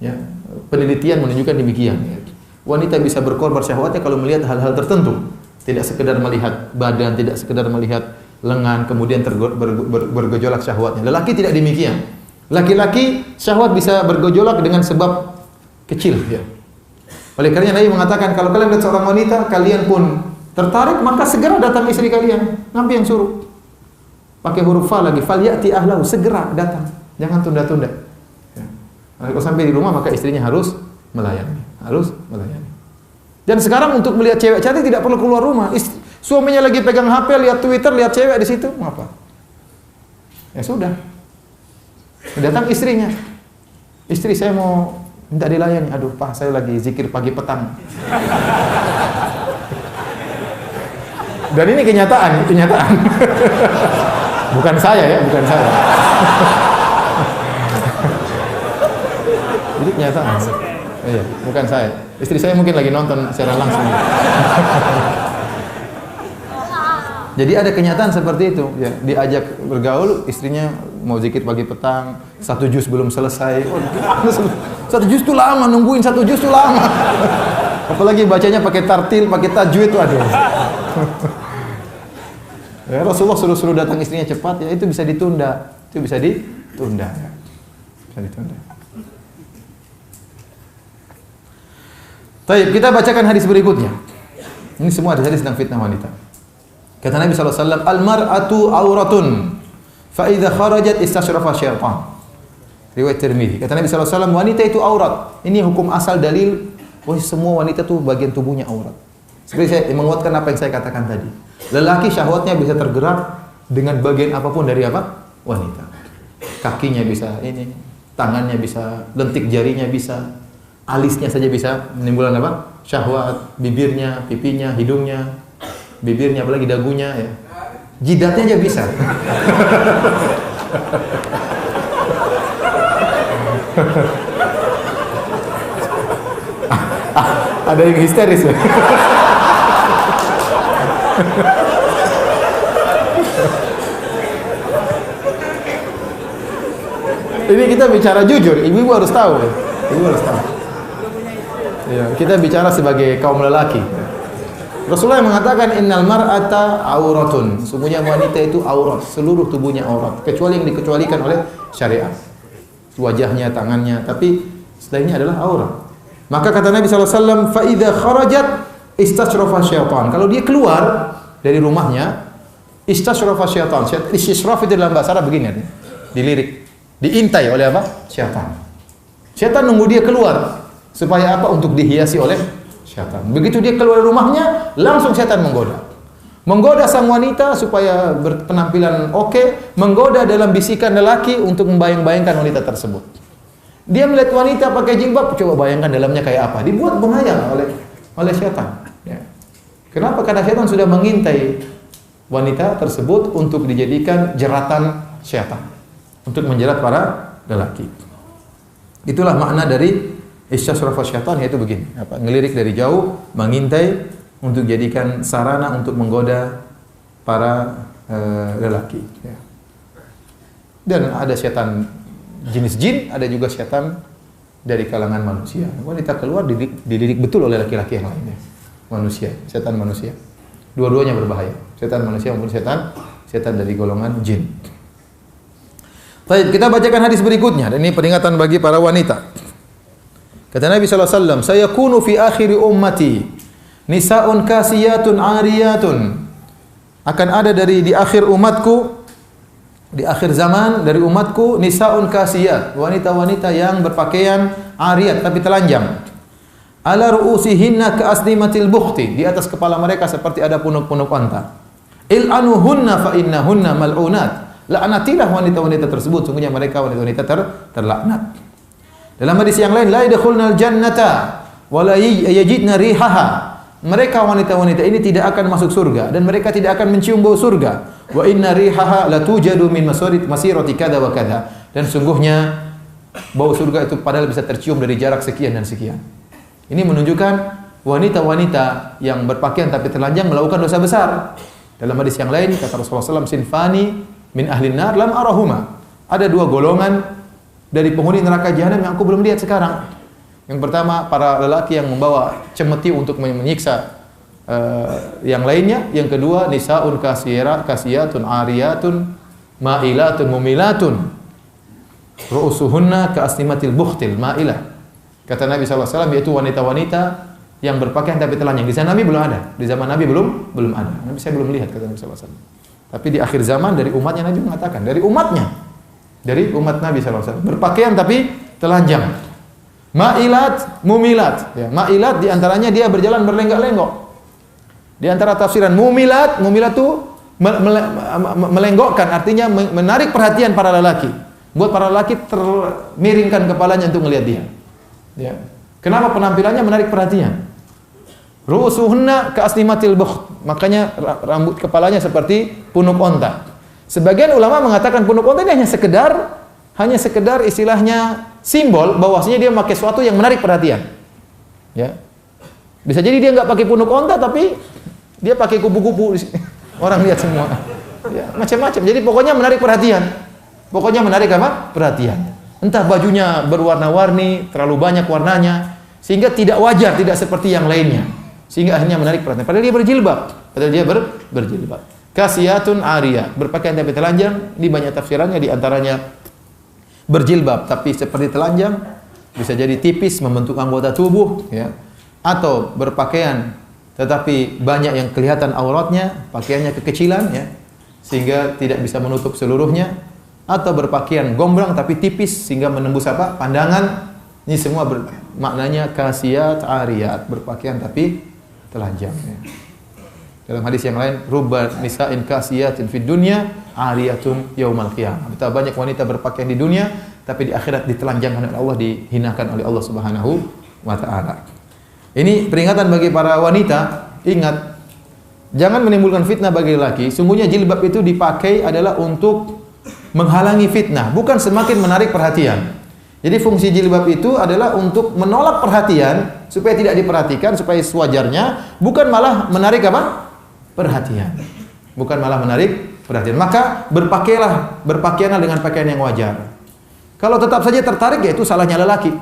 Ya. Penelitian menunjukkan demikian. Ya. Wanita bisa berkorban syahwatnya kalau melihat hal-hal tertentu. Tidak sekedar melihat badan, tidak sekedar melihat lengan, kemudian bergejolak syahwatnya. Lelaki tidak demikian. Laki-laki syahwat bisa bergejolak dengan sebab kecil. Ya. Oleh karena Nabi mengatakan, kalau kalian lihat seorang wanita, kalian pun tertarik, maka segera datang istri kalian. Nabi yang suruh. Pakai huruf fa lagi, falyati ahlahu, segera datang. Jangan tunda-tunda. Ya. Kalau sampai di rumah, maka istrinya harus melayani. Harus melayani. Dan sekarang untuk melihat cewek cantik tidak perlu keluar rumah. Suaminya lagi pegang HP, lihat Twitter, lihat cewek di situ, apa? Ya sudah. Datang istrinya. Istri, saya mau minta dilayani. Aduh, Pak, saya lagi zikir pagi petang. Dan ini kenyataan. Bukan saya ya, bukan saya. Jadi kenyataan. Iya, bukan saya. Istri saya mungkin lagi nonton secara langsung. Jadi ada kenyataan seperti itu. Ya, diajak bergaul, istrinya mau zikir pagi petang, 1 juz belum selesai. Oh, 1 juz itu lama, nungguin 1 juz itu lama. Apalagi bacanya pakai tartil, pakai tajwid itu aduh. Ya, Rasulullah suruh datang istrinya cepat, ya itu bisa ditunda. Itu bisa ditunda. Ya. Bisa ditunda. Baik, kita bacakan hadis berikutnya. Ini semua hadis tentang fitnah wanita. Kata Nabi SAW, al-mar'atu auratun, fa idza kharajat istashrafa syaitan. Riwayat Tirmidzi. Kata Nabi SAW, wanita itu aurat. Ini hukum asal dalil, semua wanita itu bagian tubuhnya aurat. Seperti saya menguatkan apa yang saya katakan tadi. Lelaki syahwatnya bisa tergerak dengan bagian apapun dari apa? Wanita. Kakinya bisa ini, tangannya bisa, lentik jarinya bisa, alisnya saja bisa menimbulkan apa? Syahwat, bibirnya, pipinya, hidungnya, bibirnya, apalagi dagunya ya. Jidatnya aja bisa. Ada yang histeris ya. Ini kita bicara jujur, ibu-ibu harus tahu. Ibu harus tahu. Ya, kita bicara sebagai kaum lelaki. Rasulullah mengatakan innal mar'ata auratun. Sesungguhnya wanita itu aurat, seluruh tubuhnya aurat, kecuali yang dikecualikan oleh syariat. Wajahnya, tangannya, tapi selainnya adalah aurat. Maka kata Nabi SAW, fa idza kharajat istashrafa syaitan. Kalau dia keluar dari rumahnya, istashrafa syaitan. Istishraf itu dalam bahasa Arab begini, dilirik, diintai oleh apa? Syaitan. Syaitan nunggu dia keluar supaya apa? Untuk dihiasi oleh syaitan. Begitu dia keluar dari rumahnya, langsung syaitan menggoda. Menggoda sang wanita supaya berpenampilan oke, menggoda dalam bisikan lelaki untuk membayang-bayangkan wanita tersebut. Dia melihat wanita pakai jilbab, coba bayangkan dalamnya kayak apa. Dibuat menghayal oleh syaitan. Ya. Kenapa? Karena syaitan sudah mengintai wanita tersebut untuk dijadikan jeratan syaitan, untuk menjerat para lelaki. Itulah makna dari isyasrafa syaitan, yaitu begini, ngelirik dari jauh, mengintai untuk jadikan sarana untuk menggoda para lelaki. Ya. Dan ada syaitan jenis jin, ada juga syaitan dari kalangan manusia. Wanita keluar dididik betul oleh laki-laki yang lainnya. Manusia, setan manusia. Dua-duanya berbahaya. Setan manusia maupun setan dari golongan jin. Baik, kita bacakan hadis berikutnya. Dan ini peringatan bagi para wanita. Kata Nabi SAW, sayakunu fi akhiri ummati nisa'un kasiyatun ariyatun. Akan ada di akhir umatku, di akhir zaman dari umatku, nisa'un kasiyat, wanita-wanita yang berpakaian ariyat tapi telanjang. Ala ru'usihinna ka'asnimatil bukhti, di atas kepala mereka seperti ada punuk-punuk unta. Il'anuhunna fa innahunna mal'unat. Laknatilah wanita-wanita tersebut, sungguhnya mereka wanita-wanita terlaknat. Dalam hadis yang lain, la yadkhulnal jannata wa la yajidna rihaha. Mereka wanita-wanita ini tidak akan masuk surga dan mereka tidak akan mencium bau surga. Wa inna rihaha la tujadu min masirati kada wa kada. Dan sungguhnya bau surga itu padahal bisa tercium dari jarak sekian dan sekian. Ini menunjukkan wanita-wanita yang berpakaian tapi telanjang melakukan dosa besar. Dalam hadis yang lain kata Rasulullah SAW, sinfani min ahlin nar lam arahuma. Ada dua golongan dari penghuni neraka jahanam yang aku belum lihat sekarang. Yang pertama, para lelaki yang membawa cemeti untuk menyiksa yang lainnya. Yang kedua, nisaun kasiyatun ariyatun ma'ilatun mumilatun ru'usuhunna ka'asnimatil bukhtil ma'ilah. Kata Nabi SAW, yaitu wanita-wanita yang berpakaian tapi telanjang. Di zaman Nabi belum ada. Di zaman Nabi belum ada. Nabi saya belum lihat, kata Nabi SAW. Tapi di akhir zaman dari umatnya Nabi mengatakan, dari umat Nabi SAW berpakaian tapi telanjang. Ma'ilat, mumilat. Ya, ma'ilat diantaranya dia berjalan berlenggak-lenggok. Di antara tafsiran mumilat itu melenggokkan, artinya menarik perhatian para lelaki. Buat para lelaki termiringkan kepalanya untuk melihat dia. Ya. Kenapa penampilannya menarik perhatian? Ru'usuhunna ka'asnimatil bukht. Makanya rambut kepalanya seperti punuk onta. Sebagian ulama mengatakan punuk onta ini hanya sekedar istilahnya simbol bahwasanya dia memakai sesuatu yang menarik perhatian. Ya. Bisa jadi dia nggak pakai punuk onta tapi dia pakai kupu-kupu. Orang lihat semua. Ya, macam-macam. Jadi pokoknya menarik perhatian. Pokoknya menarik apa? Perhatian. Entah bajunya berwarna-warni, terlalu banyak warnanya, sehingga tidak wajar, tidak seperti yang lainnya. Sehingga akhirnya menarik perhatian. Padahal dia berjilbab. Berjilbab. Kasiyatun ariyah, berpakaian tapi telanjang. Di banyak tafsirannya, di antaranya berjilbab tapi seperti telanjang, bisa jadi tipis membentuk anggota tubuh, ya. Atau berpakaian tetapi banyak yang kelihatan auratnya, pakaiannya kekecilan, ya, sehingga tidak bisa menutup seluruhnya. Atau berpakaian gombrang tapi tipis sehingga menembus apa? Pandangan. Ini semua maknanya kasiyat ariyat, berpakaian tapi telanjang. Ya. Dalam hadis yang lain, rubba nisa'in kasiyatin fid dunya ariyatun yaumal qiyamah. Betapa banyak wanita berpakaian di dunia tapi di akhirat ditelanjangkan oleh Allah, dihinakan oleh Allah Subhanahu wa taala. Ini peringatan bagi para wanita, ingat jangan menimbulkan fitnah bagi lelaki. Sungguhnya jilbab itu dipakai adalah untuk menghalangi fitnah, bukan semakin menarik perhatian. Jadi fungsi jilbab itu adalah untuk menolak perhatian supaya tidak diperhatikan, supaya sewajarnya, bukan malah menarik apa? Perhatian. Bukan malah menarik perhatian. Maka berpakaianlah dengan pakaian yang wajar. Kalau tetap saja tertarik, ya itu salahnya lelaki.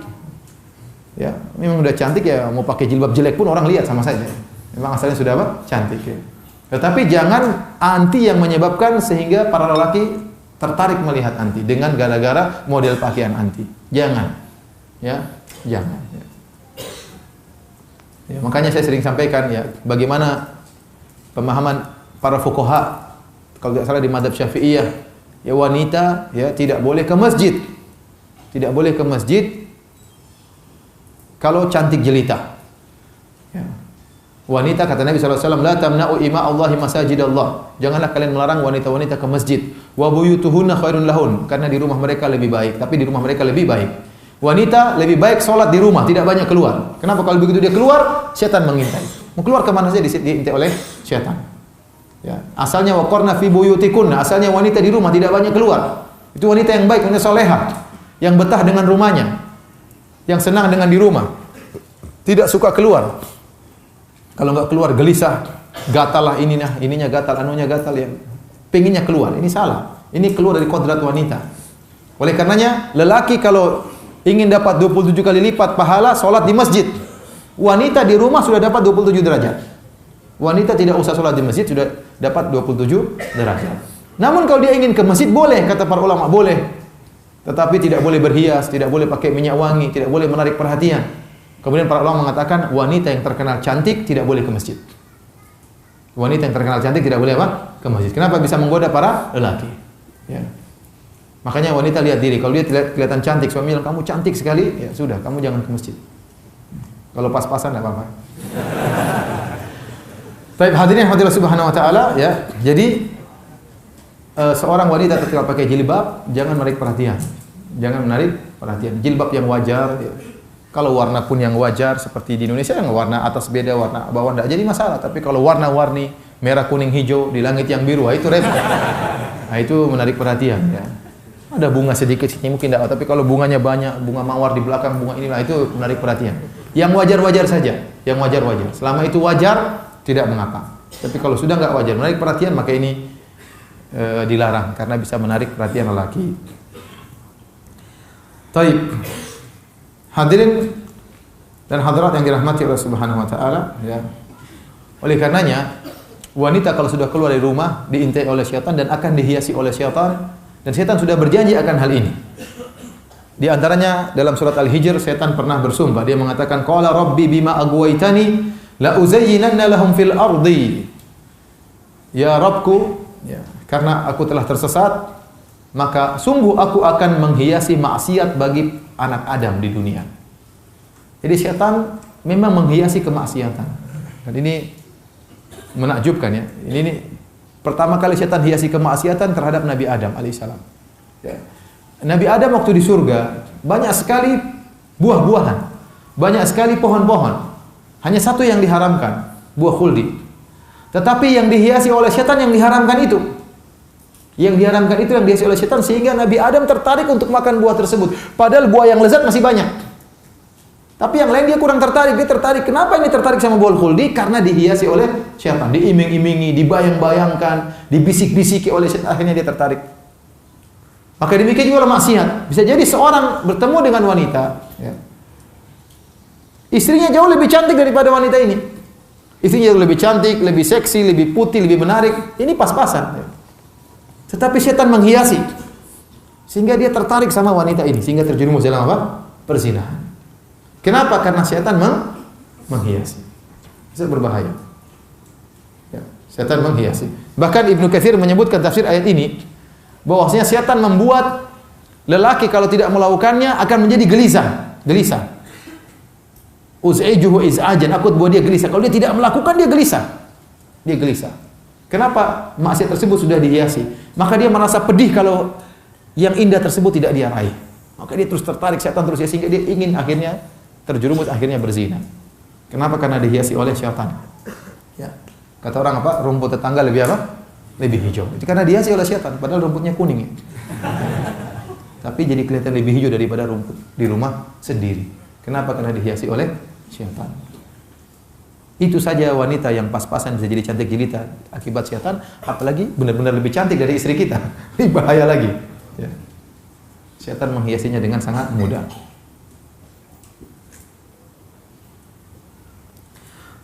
Ya, memang udah cantik ya, mau pakai jilbab jelek pun orang lihat sama saja. Memang asalnya sudah apa? Cantik ya. Tetapi jangan anti yang menyebabkan sehingga para lelaki tertarik melihat anti dengan gara-gara model pakaian anti. Jangan. Ya, jangan. Ya, makanya saya sering sampaikan ya, bagaimana pemahaman para fuqaha kalau tidak salah di mazhab Syafi'iyah, ya wanita ya tidak boleh ke masjid. Tidak boleh ke masjid kalau cantik jelita. Ya. Wanita kata Nabi SAW, la tamna'u ima Allahi masajidallah. Janganlah kalian melarang wanita-wanita ke masjid. Wa buyutuhunna khairun lahun. Karena di rumah mereka lebih baik. Tapi di rumah mereka lebih baik. Wanita lebih baik sholat di rumah, tidak banyak keluar. Kenapa? Kalau begitu dia keluar, setan mengintai. Mau keluar kemana saja diintai oleh setan. Ya. Asalnya waqarna fi buyutikunna. Asalnya wanita di rumah tidak banyak keluar. Itu wanita yang baik, wanita solehah, yang betah dengan rumahnya, yang senang dengan di rumah, tidak suka keluar. Kalau enggak keluar gelisah, gatal lah ininya gatal, anunya gatal, ya pengennya keluar. Ini salah. Ini keluar dari kodrat wanita. Oleh karenanya, lelaki kalau ingin dapat 27 kali lipat pahala sholat di masjid, wanita di rumah sudah dapat 27 derajat. Wanita tidak usah sholat di masjid sudah dapat 27 derajat. Namun kalau dia ingin ke masjid boleh, kata para ulama boleh. Tetapi tidak boleh berhias, tidak boleh pakai minyak wangi, tidak boleh menarik perhatian. Kemudian para ulama mengatakan wanita yang terkenal cantik tidak boleh ke masjid. Wanita yang terkenal cantik tidak boleh apa? Ke masjid. Kenapa? Bisa menggoda para lelaki. Ya. Makanya wanita lihat diri. Kalau dia kelihatan cantik, suami bilang kamu cantik sekali, ya sudah, kamu jangan ke masjid. Kalau pas-pasan tidak apa-apa. Baik, hadirin hadirat subhanahu wa ta'ala, ya. Jadi seorang wanita ketika pakai jilbab jangan menarik perhatian. Jangan menarik perhatian. Jilbab yang wajar, ya. Kalau warna pun yang wajar seperti di Indonesia yang warna atas beda, warna bawah tidak jadi masalah. Tapi kalau warna-warni merah, kuning, hijau di langit yang biru, itu repot. Nah, itu menarik perhatian. Ya. Ada bunga sedikit sini mungkin tidak, tapi kalau bunganya banyak, bunga mawar di belakang, bunga inilah itu menarik perhatian. Yang wajar-wajar saja, yang wajar-wajar. Selama itu wajar, tidak mengapa. Tapi kalau sudah nggak wajar, menarik perhatian, maka ini dilarang karena bisa menarik perhatian lelaki. Taib. Hadirin dan hadirat yang dirahmati Allah Subhanahu wa taala, ya. Oleh karenanya, wanita kalau sudah keluar dari rumah diintai oleh syaitan dan akan dihiasi oleh syaitan, dan syaitan sudah berjanji akan hal ini. Di antaranya dalam surat Al-Hijr, syaitan pernah bersumpah, dia mengatakan qala rabbi bima aghwaytani la uzayyinanna lahum fil ardi. Ya Rabbku, ya, karena aku telah tersesat, maka sungguh aku akan menghiasi maksiat bagi anak Adam di dunia. Jadi syaitan memang menghiasi kemaksiatan. Dan ini menakjubkan ya. Ini pertama kali syaitan hiasi kemaksiatan terhadap Nabi Adam alaihissalam. Ya. Nabi Adam waktu di surga banyak sekali buah-buahan, banyak sekali pohon-pohon. Hanya satu yang diharamkan, buah khuldi. Tetapi yang dihiasi oleh setan yang diharamkan itu. Yang diharamkan itu yang dihiasi oleh setan sehingga Nabi Adam tertarik untuk makan buah tersebut. Padahal buah yang lezat masih banyak. Tapi yang lain dia kurang tertarik. Dia tertarik. Kenapa ini tertarik sama buah khuldi? Karena dihiasi oleh setan. Diiming-imingi, dibayang-bayangkan, dibisik-bisiki oleh setan. Akhirnya dia tertarik. Maka demikian juga maksiat. Bisa jadi seorang bertemu dengan wanita, ya. Istrinya jauh lebih cantik daripada wanita ini. Istrinya jauh lebih cantik, lebih seksi, lebih putih, lebih menarik. Ini pas-pasan. Tetapi setan menghiasi. Sehingga dia tertarik sama wanita ini. Sehingga terjerumus dalam apa? Perzinahan. Kenapa? Karena setan menghiasi. Itu berbahaya. Ya, setan menghiasi. Bahkan Ibnu Katsir menyebutkan tafsir ayat ini, bahwasanya setan membuat lelaki kalau tidak melakukannya akan menjadi gelisah. Uz'ijuhu iz'ajan, aku buat dia gelisah. Kalau dia tidak melakukan, dia gelisah. Dia gelisah. Kenapa? Maksiat tersebut sudah dihiasi. Maka dia merasa pedih kalau yang indah tersebut tidak dia raih. Maka dia terus tertarik, setan terus ya, sehingga dia ingin akhirnya terjerumus, akhirnya berzina. Kenapa? Karena dihiasi oleh syaitan. Ya. Kata orang apa? Rumput tetangga lebih apa? Lebih hijau. Itu karena dihiasi oleh syaitan, padahal rumputnya kuning. Ya. Tapi jadi kelihatan lebih hijau daripada rumput di rumah sendiri. Kenapa? Karena dihiasi oleh syaitan. Itu saja wanita yang pas-pasan bisa jadi cantik jelita akibat syaitan, apalagi benar-benar lebih cantik dari istri kita. Ini bahaya lagi. Ya. Syaitan menghiasinya dengan sangat mudah.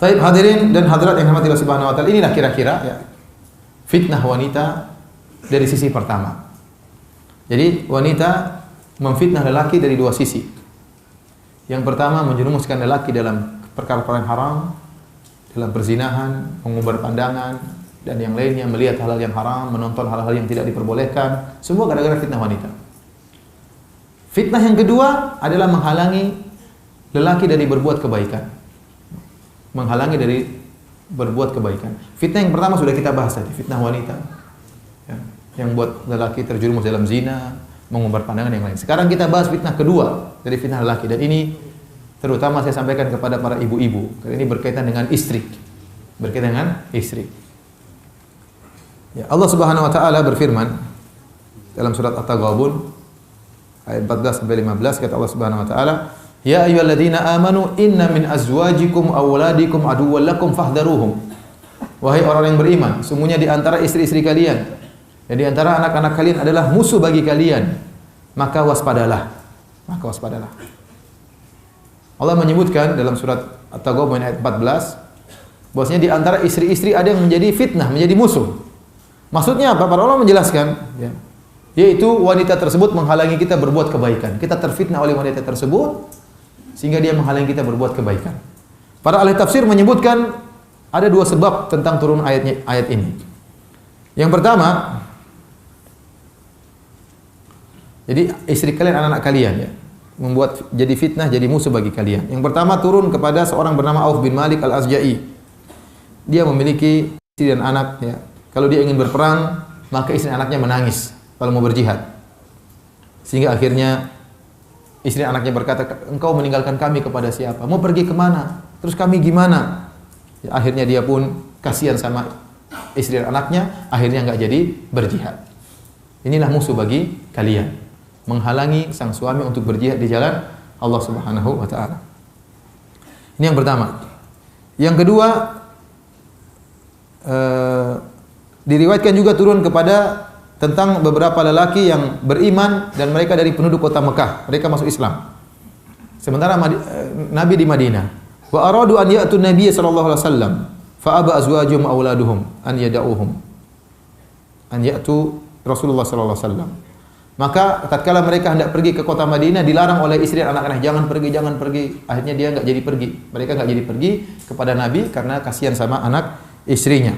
Baik hadirin dan hadirat yang dirahmati Allah Subhanahu wa taala, inilah kira-kira ya fitnah wanita dari sisi pertama. Jadi wanita memfitnah lelaki dari dua sisi. Yang pertama menjerumuskan lelaki dalam perkara-perkara yang haram, dalam perzinahan, mengumbar pandangan dan yang lainnya, melihat hal-hal yang haram, menonton hal-hal yang tidak diperbolehkan, semua gara-gara fitnah wanita. Fitnah yang kedua adalah menghalangi lelaki dari berbuat kebaikan. Menghalangi dari berbuat kebaikan. Fitnah yang pertama sudah kita bahas tadi, fitnah wanita. Ya, yang buat lelaki terjerumus dalam zina, mengumbar pandangan yang lain. Sekarang kita bahas fitnah kedua dari fitnah lelaki, dan ini terutama saya sampaikan kepada para ibu-ibu karena ini berkaitan dengan istri. Berkaitan dengan istri. Ya, Allah Subhanahu wa taala berfirman dalam surat At-Taghabun ayat 14 sampai 15, kata Allah Subhanahu wa taala, "Ya ayyuhalladzina amanu inna min azwajikum aw auladikum aduwwan lakum fahdharuhum." Wahai orang yang beriman, sungguhnya di antara istri-istri kalian dan di antara anak-anak kalian adalah musuh bagi kalian, maka waspadalah. Maka waspadalah. Allah menyebutkan dalam surat At-Taghabun ayat 14 bahwasanya di antara istri-istri ada yang menjadi fitnah, menjadi musuh. Maksudnya apa? Para ulama menjelaskan, ya, yaitu wanita tersebut menghalangi kita berbuat kebaikan. Kita terfitnah oleh wanita tersebut sehingga dia menghalangi kita berbuat kebaikan. Para ahli tafsir menyebutkan ada dua sebab tentang turun ayat ini. Yang pertama, jadi istri kalian, anak-anak kalian ya, membuat jadi fitnah, jadi musuh bagi kalian. Yang pertama turun kepada seorang bernama Auf bin Malik Al-Azja'i. Dia memiliki istri dan anak ya. Kalau dia ingin berperang, maka istri anaknya menangis kalau mau berjihad. Sehingga akhirnya istri anaknya berkata, "Engkau meninggalkan kami kepada siapa? Mau pergi kemana? Terus kami gimana?" Ya, akhirnya dia pun kasihan sama istri dan anaknya, akhirnya enggak jadi berjihad. Inilah musuh bagi kalian, menghalangi sang suami untuk berjihad di jalan Allah Subhanahu wa taala. Ini yang pertama. Yang kedua, diriwayatkan juga turun kepada tentang beberapa lelaki yang beriman dan mereka dari penduduk kota Mekah. Mereka masuk Islam. Sementara Nabi di Madinah. Wa aradu an ya'tu Nabiy sallallahu alaihi wasallam fa aba azwajuhum auladuhum an yad'uhum. An ya'tu Rasulullah sallallahu alaihi wasallam. Maka tatkala mereka hendak pergi ke kota Madinah, dilarang oleh istri dan anak-anak, jangan pergi, jangan pergi. Akhirnya dia enggak jadi pergi. Mereka enggak jadi pergi kepada Nabi karena kasihan sama anak istrinya.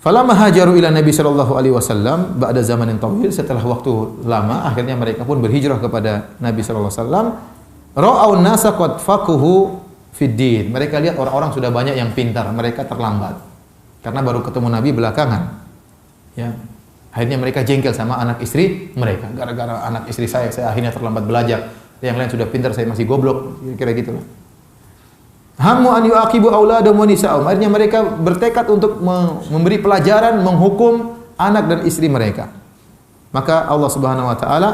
Falamma hajaru ila Nabi sallallahu alaihi wasallam ba'da zamanin tawil, setelah waktu lama akhirnya mereka pun berhijrah kepada Nabi sallallahu alaihi wasallam. Ra'aun nasa qad faquhu fid din. Mereka lihat orang-orang sudah banyak yang pintar, mereka terlambat. Karena baru ketemu Nabi belakangan. Ya. Akhirnya mereka jengkel sama anak istri mereka. Gara-gara anak istri saya akhirnya terlambat belajar. Yang lain sudah pintar, saya masih goblok. Kira-kira gitulah. Hammu an yu'aqibu auladahum wa nisa'ahum. Akhirnya mereka bertekad untuk memberi pelajaran, menghukum anak dan istri mereka. Maka Allah Subhanahu wa taala,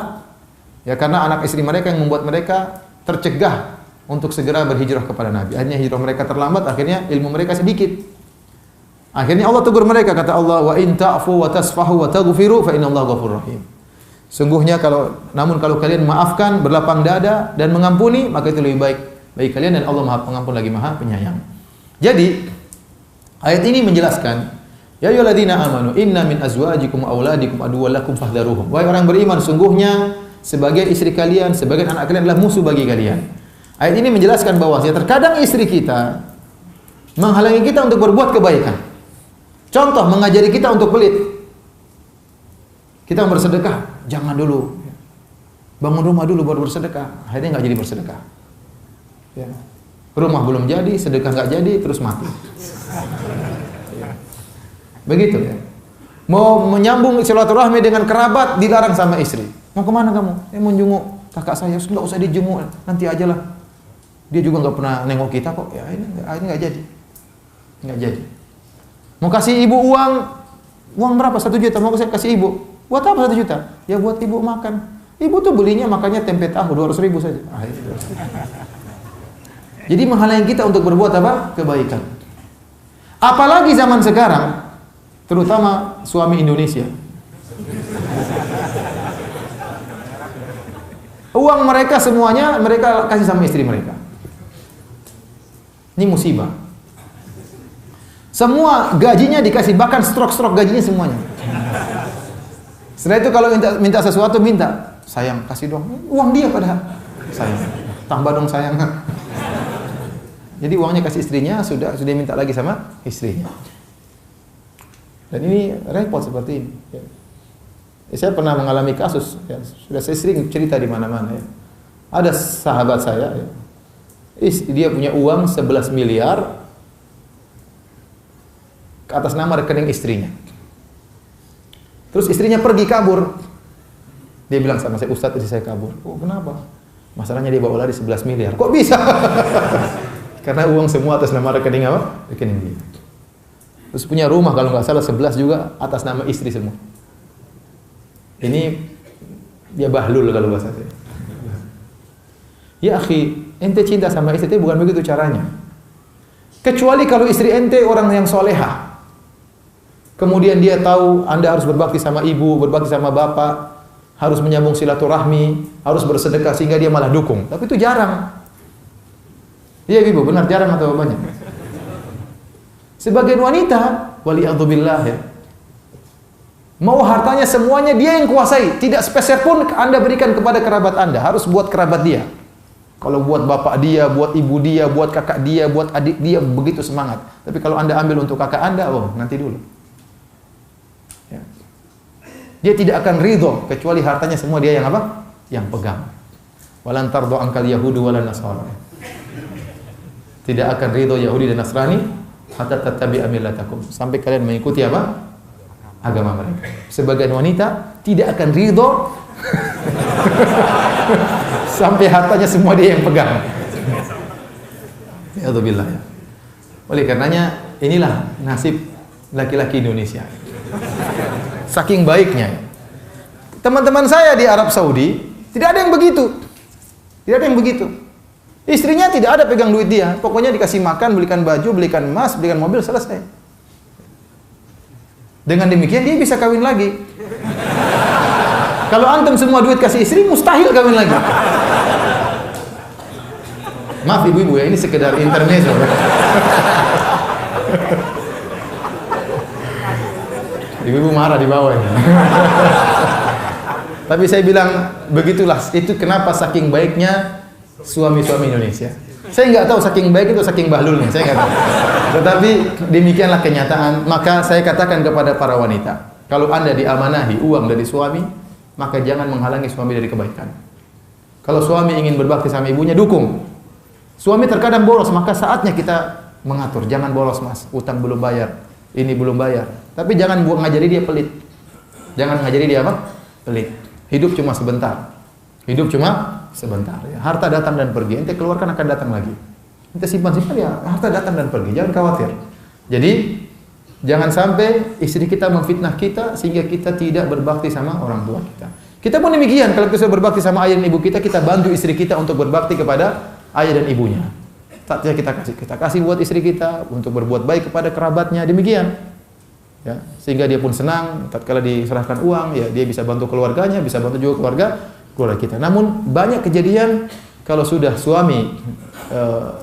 ya karena anak istri mereka yang membuat mereka tercegah untuk segera berhijrah kepada Nabi. Akhirnya hijrah mereka terlambat, akhirnya ilmu mereka sedikit. Akhirnya Allah tegur mereka, kata Allah, wa in ta'fu wa tasfahu wa taghfiru fa innallaha ghafurur rahim. Sungguhnya namun kalau kalian maafkan, berlapang dada dan mengampuni, maka itu lebih baik bagi kalian, dan Allah Maha Pengampun lagi Maha Penyayang. Jadi ayat ini menjelaskan, ya ayyuhalladzina amanu inna min azwajikum wa auladikum aduwwan lakum fahdharuhum. Wahai orang beriman, sungguhnya sebagian istri kalian, sebagian anak kalian adalah musuh bagi kalian. Ayat ini menjelaskan bahwa terkadang istri kita menghalangi kita untuk berbuat kebaikan. Contoh, mengajari kita untuk pelit. Kita bersedekah, jangan dulu. Bangun rumah dulu baru bersedekah. Akhirnya nggak jadi bersedekah. Ya. Rumah belum jadi, sedekah nggak jadi, terus mati. Begitu ya. Mau menyambung silaturahmi dengan kerabat, dilarang sama istri. Mau kemana kamu? Mau jenguk kakak saya. Nggak usah dijenguk, nanti aja lah. Dia juga nggak pernah nengok kita kok. Ya ini nggak jadi. Nggak jadi. Mau kasih ibu uang berapa? 1 juta. Mau saya kasih ibu. Buat apa 1 juta? Ya buat ibu makan. Ibu tuh belinya makannya tempe tahu 200.000 saja. Jadi menghalangi kita untuk berbuat apa? Kebaikan. Apalagi zaman sekarang, terutama suami Indonesia. Uang mereka semuanya mereka kasih sama istri mereka. Ini musibah. Semua gajinya dikasih, bahkan strok gajinya semuanya. Setelah itu kalau minta sesuatu, minta, sayang kasih dong. Uang dia padahal. Sayang, tambah dong sayang. Jadi uangnya kasih istrinya, sudah minta lagi sama istrinya. Dan ini repot seperti ini. Ya. Saya pernah mengalami kasus, ya. Sudah saya sering cerita di mana-mana. Ya. Ada sahabat saya, ya. Dia punya uang 11 miliar ke atas nama rekening istrinya. Terus istrinya pergi kabur. Dia bilang sama saya, Ustaz, istri saya kabur. Oh, kenapa? Masalahnya dia bawa lari 11 miliar. Kok bisa? Karena uang semua atas nama rekening apa? Rekening dia. Terus punya rumah kalau nggak salah 11 juga atas nama istri semua. Ini dia bahlul kalau bahasa saya. Ya akhi, ente cinta sama istri bukan begitu caranya. Kecuali kalau istri ente orang yang soleha. Kemudian dia tahu Anda harus berbakti sama ibu, berbakti sama bapak, harus menyambung silaturahmi, harus bersedekah sehingga dia malah dukung. Tapi itu jarang. Iya ibu, benar jarang atau banyak? Sebagian wanita, waliyadzubillah ya, mau hartanya semuanya dia yang kuasai, tidak sepeser pun Anda berikan kepada kerabat Anda, harus buat kerabat dia. Kalau buat bapak dia, buat ibu dia, buat kakak dia, buat adik dia, begitu semangat. Tapi kalau Anda ambil untuk kakak Anda, oh nanti dulu. Ya. Dia tidak akan ridho kecuali hartanya semua dia yang apa? Yang pegang. Walan tardo angkal Yahudu walan Nasrani. Tidak akan ridho Yahudi dan Nasrani hatta tattabi'a millatakum. Sampai kalian mengikuti apa? Agama mereka. Sebagian wanita tidak akan ridho sampai hartanya semua dia yang pegang. Alhamdulillah. Oleh karenanya inilah nasib laki-laki Indonesia. Saking baiknya. Teman-teman saya di Arab Saudi tidak ada yang begitu. Tidak ada yang begitu. Istrinya tidak ada pegang duit dia. Pokoknya dikasih makan, belikan baju, belikan emas, belikan mobil, selesai. Dengan demikian dia bisa kawin lagi. Kalau antum semua duit kasih istri, mustahil kawin lagi. Maaf ibu-ibu ya, ini sekedar intermezzo. Ibu-ibu marah di bawah ini. Tapi saya bilang, begitulah, itu kenapa saking baiknya suami-suami Indonesia. Saya nggak tahu saking baik itu saking bahlulnya, saya nggak tahu. Tetapi demikianlah kenyataan. Maka saya katakan kepada para wanita, kalau Anda diamanahi uang dari suami, maka jangan menghalangi suami dari kebaikan. Kalau suami ingin berbakti sama ibunya, dukung. Suami terkadang boros, maka saatnya kita mengatur. Jangan boros mas, utang belum bayar, ini belum bayar. Tapi jangan ngajari dia pelit. Jangan ngajari dia apa? Pelit. Hidup cuma sebentar. Hidup cuma sebentar. Ya. Harta datang dan pergi. Ente keluarkan akan datang lagi. Kita simpan-simpan ya, harta datang dan pergi, jangan khawatir. Jadi jangan sampai istri kita memfitnah kita sehingga kita tidak berbakti sama orang tua kita. Kita pun demikian, kalau kita berbakti sama ayah dan ibu kita, kita bantu istri kita untuk berbakti kepada ayah dan ibunya. Saatnya kita kasih buat istri kita untuk berbuat baik kepada kerabatnya, demikian. Ya, sehingga dia pun senang tatkala diserahkan uang, ya dia bisa bantu keluarganya, bisa bantu juga keluarga kita. Namun banyak kejadian kalau sudah suami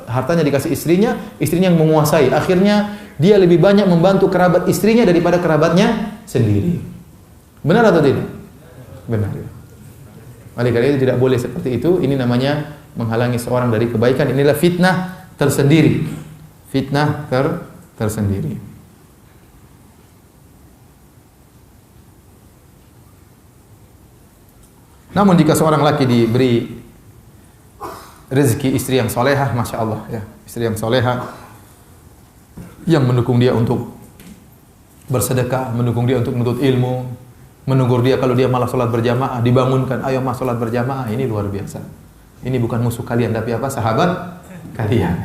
hartanya dikasih istrinya yang menguasai, akhirnya dia lebih banyak membantu kerabat istrinya daripada kerabatnya sendiri. Benar atau tidak? Benar. Oleh karena itu tidak boleh seperti itu. Ini namanya menghalangi seorang dari kebaikan. Inilah fitnah tersendiri. Fitnah tersendiri. Namun jika seorang laki diberi rezeki istri yang solehah, masya Allah, ya, istri yang solehah, yang mendukung dia untuk bersedekah, mendukung dia untuk menuntut ilmu, menegur dia kalau dia malah sholat berjamaah, dibangunkan, ayo mas sholat berjamaah, ini luar biasa. Ini bukan musuh kalian, tapi apa? Sahabat kalian.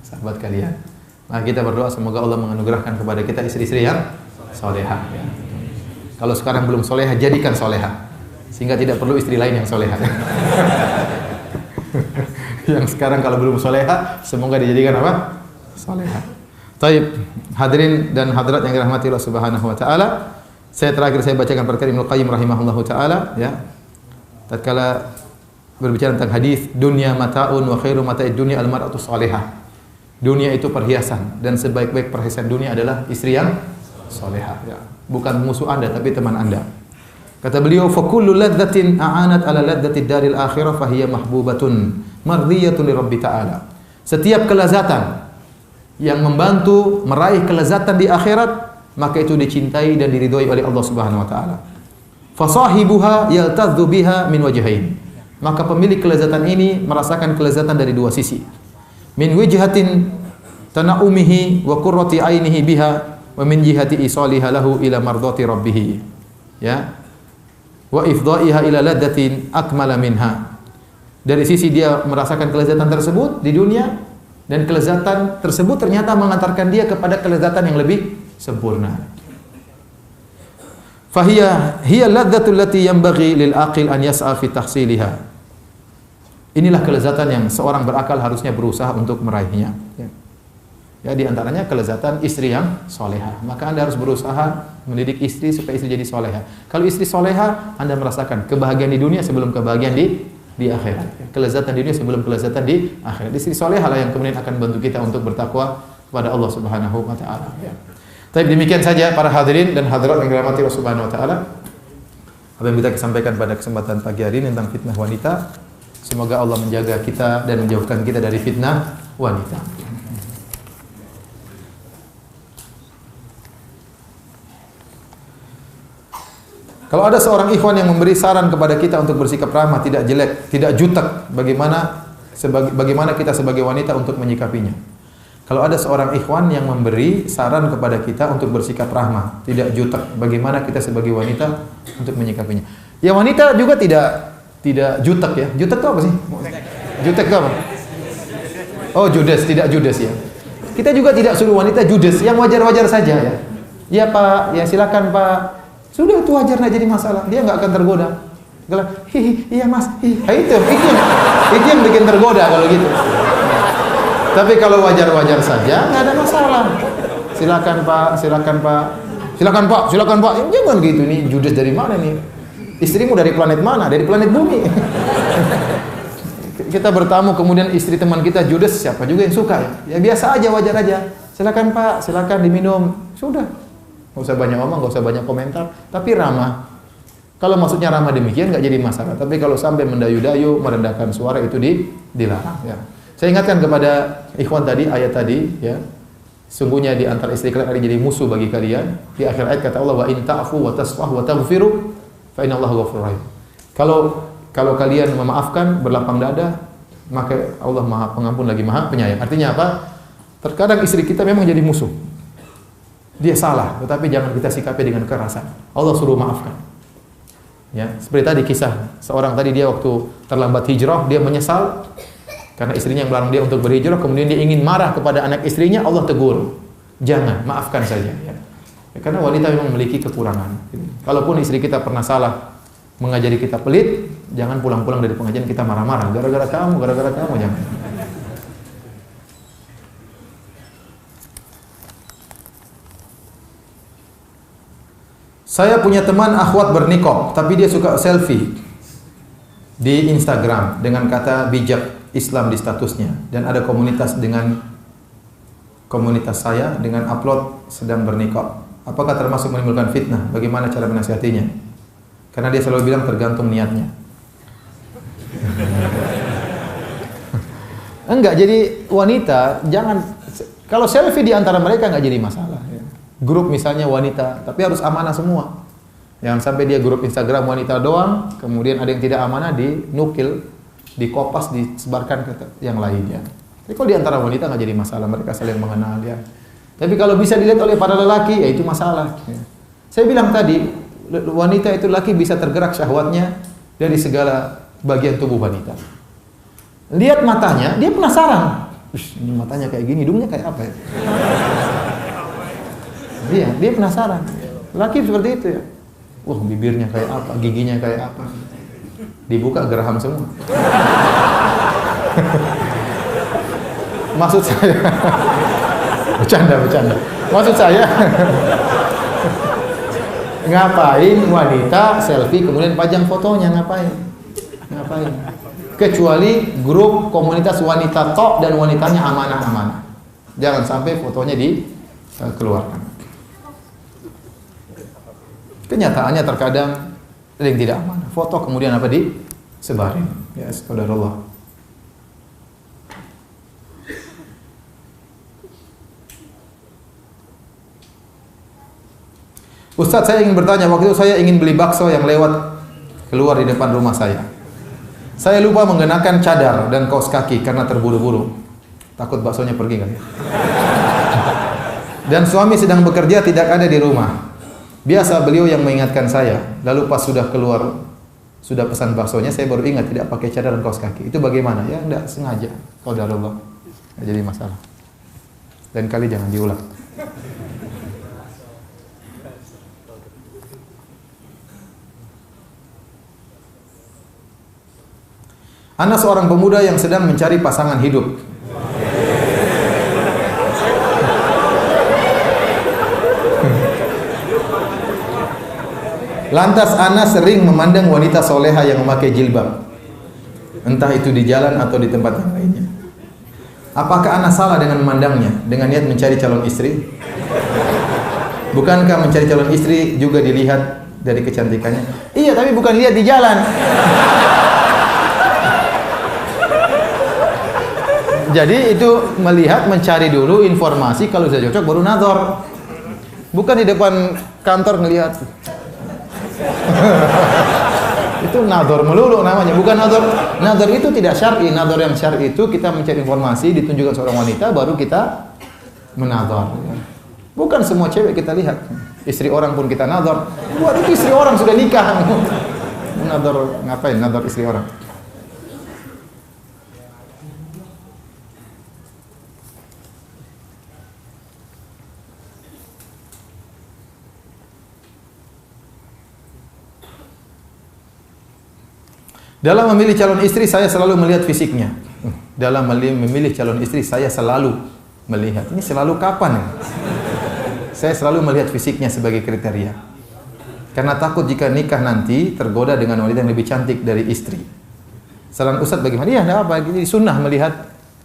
Sahabat kalian. Nah, kita berdoa semoga Allah menganugerahkan kepada kita istri-istri yang solehah. Ya. Kalau sekarang belum solehah, jadikan solehah. Sehingga tidak perlu istri lain yang solehah. Yang sekarang kalau belum solehah, semoga dijadikan apa? Solehah. Taib, hadirin dan hadirat yang dirahmati Allah Subhanahu wa taala. Saya bacakan perkataan Ibnu Qayyim rahimahullahu taala, ya. Tatkala berbicara tentang hadis, dunya mata'un wa khairu mata'id dunya al-mar'atu salihah. Dunia itu perhiasan dan sebaik-baik perhiasan dunia adalah istri yang salihah, ya. Bukan musuh Anda tapi teman Anda. Kata beliau, fa kullu ladzatin a'anat ala ladzati daril akhirah fa hiya mahbubatun mardiyatun li rabbi ta'ala. Setiap kelezatan yang membantu meraih kelezatan di akhirat, maka itu dicintai dan diridhoi oleh Allah Subhanahu wa taala. Fa sahibuha yaltadzu biha min wajhain. Maka pemilik kelezatan ini merasakan kelezatan dari dua sisi. Min wijhatin tanaumihi wa qurrati ainihi biha wa min jihati isaliha lahu ila mardati rabbih. Ya. Wa ifdha'iha ila ladzatin akmala minha. Dari sisi dia merasakan kelezatan tersebut di dunia, dan kelezatan tersebut ternyata mengantarkan dia kepada kelezatan yang lebih sempurna. Fahiya hiya ladzatul lati yanbaghi lil aqil an yas'a fi tahsiliha. Inilah kelezatan yang seorang berakal harusnya berusaha untuk meraihnya. Ya, di antaranya kelezatan istri yang solehah. Maka Anda harus berusaha mendidik istri supaya istri jadi solehah. Kalau istri solehah, Anda merasakan kebahagiaan di dunia sebelum kebahagiaan di akhirat. Kelezatan di dunia sebelum kelezatan di akhirat. Istri solehah lah yang kemudian akan bantu kita untuk bertakwa kepada Allah Subhanahu wa taala. Ya. Tapi demikian saja para hadirin dan hadirat yang dirahmati Allah Subhanahu wa taala. Apa yang kita sampaikan pada kesempatan pagi hari ini tentang fitnah wanita. Semoga Allah menjaga kita dan menjauhkan kita dari fitnah wanita. Kalau ada seorang ikhwan yang memberi saran kepada kita untuk bersikap ramah, tidak jelek, tidak jutek, bagaimana kita sebagai wanita untuk menyikapinya? Kalau ada seorang ikhwan yang memberi saran kepada kita untuk bersikap ramah, tidak jutek, bagaimana kita sebagai wanita untuk menyikapinya? Ya, wanita juga tidak jutek, ya. Jutek itu apa sih? Jutek itu apa? Oh, judes, tidak judes, ya. Kita juga tidak suruh wanita judes, yang wajar-wajar saja, ya. Ya Pak, ya silakan Pak. Sudah, itu wajar, nggak jadi masalah. Dia nggak akan tergoda. Iya mas, itu yang bikin tergoda kalau gitu. Tapi kalau wajar-wajar saja, nggak ada masalah. Silakan Pak, silakan Pak, silakan Pak, silakan Pak. Jangan gitu, ini judes dari mana nih? Istrimu dari planet mana? Dari planet bumi. Kita bertamu, kemudian istri teman kita judes, siapa juga yang suka ya? Ya biasa aja, wajar aja. Silakan Pak, silakan diminum. Sudah. Nggak usah banyak ngomong, nggak usah banyak komentar, tapi ramah. Kalau maksudnya ramah demikian nggak jadi masalah. Tapi kalau sampai mendayu-dayu, merendahkan suara, itu dilarang. Ya. Saya ingatkan kepada ikhwan tadi, ayat tadi, ya. Sungguhnya di antara istri kalian ada jadi musuh bagi kalian. Di akhir ayat kata Allah, wa in ta'fu wa tasfahu wa taghfiru fa innallaha ghafurur rahim. Kalau kalian memaafkan, berlapang dada, maka Allah Maha Pengampun lagi Maha Penyayang. Artinya apa? Terkadang istri kita memang jadi musuh. Dia salah, tetapi jangan kita sikapi dengan kekerasan. Allah suruh maafkan. Ya, seperti tadi kisah seorang tadi, dia waktu terlambat hijrah, dia menyesal. Karena istrinya yang melarang dia untuk berhijrah, kemudian dia ingin marah kepada anak istrinya, Allah tegur. Jangan, maafkan saja. Ya. Karena wanita memang memiliki kekurangan. Kalaupun istri kita pernah salah mengajari kita pelit, jangan pulang-pulang dari pengajian kita marah-marah. Gara-gara kamu, jangan. Saya punya teman akhwat berniqab, tapi dia suka selfie di Instagram dengan kata bijak Islam di statusnya, dan ada komunitas dengan komunitas saya dengan upload sedang berniqab. Apakah termasuk menimbulkan fitnah? Bagaimana cara menasihatinya? Karena dia selalu bilang tergantung niatnya. Enggak, jadi wanita jangan, kalau selfie di antara mereka enggak jadi masalah. Grup misalnya wanita, tapi harus amanah semua. Jangan sampai dia grup Instagram wanita doang, kemudian ada yang tidak amanah dinukil, dikopas, disebarkan ke yang lainnya. Tapi kalau di antara wanita enggak jadi masalah, mereka saling mengenal ya. Tapi kalau bisa dilihat oleh para lelaki, ya itu masalah. Saya bilang tadi, wanita itu laki bisa tergerak syahwatnya dari segala bagian tubuh wanita. Lihat matanya, dia penasaran. Ini matanya kayak gini, hidungnya kayak apa ya? Dia penasaran. Laki seperti itu ya. Wah, bibirnya kayak apa, giginya kayak apa. Dibuka geraham semua. Maksud saya bercanda. Maksud saya ngapain wanita selfie kemudian pajang fotonya, ngapain? Kecuali grup komunitas wanita tok dan wanitanya amanah-amanah. Jangan sampai fotonya dikeluarkan. Kenyataannya terkadang ada yang tidak amanah. Foto kemudian apa disebarin. Ya, qadarullah. Ustaz, saya ingin bertanya, waktu itu saya ingin beli bakso yang lewat keluar di depan rumah saya. Saya lupa mengenakan cadar dan kaos kaki karena terburu-buru. Takut baksonya pergi kan. Dan suami sedang bekerja tidak ada di rumah. Biasa beliau yang mengingatkan saya. Lalu pas sudah keluar, sudah pesan baksonya, saya baru ingat tidak pakai cadar dan kaos kaki. Itu bagaimana? Ya enggak sengaja. Qadarullah. Enggak jadi masalah. Dan kali jangan diulang. Ana seorang pemuda yang sedang mencari pasangan hidup. Lantas Ana sering memandang wanita soleha yang memakai jilbab, entah itu di jalan atau di tempat yang lainnya. Apakah Ana salah dengan memandangnya dengan niat mencari calon istri? Bukankah mencari calon istri juga dilihat dari kecantikannya? Iya, tapi bukan lihat di jalan. Jadi itu melihat, mencari dulu informasi, kalau sudah cocok baru nazar. Bukan di depan kantor ngelihat. Itu nazar melulu namanya, bukan nazar. Nazar itu tidak syar'i. Nazar yang syar'i itu kita mencari informasi, ditunjukkan seorang wanita baru kita menazar. Bukan semua cewek kita lihat. Istri orang pun kita nazar. Buat itu istri orang sudah nikah. Nazar ngapain nazar istri orang? Dalam memilih calon istri, saya selalu melihat fisiknya. Dalam memilih calon istri, saya selalu melihat. Ini selalu kapan ya? Saya selalu melihat fisiknya sebagai kriteria. Karena takut jika nikah nanti tergoda dengan wanita yang lebih cantik dari istri. Saran Ustaz bagaimana? Iya, enggak apa. Jadi sunnah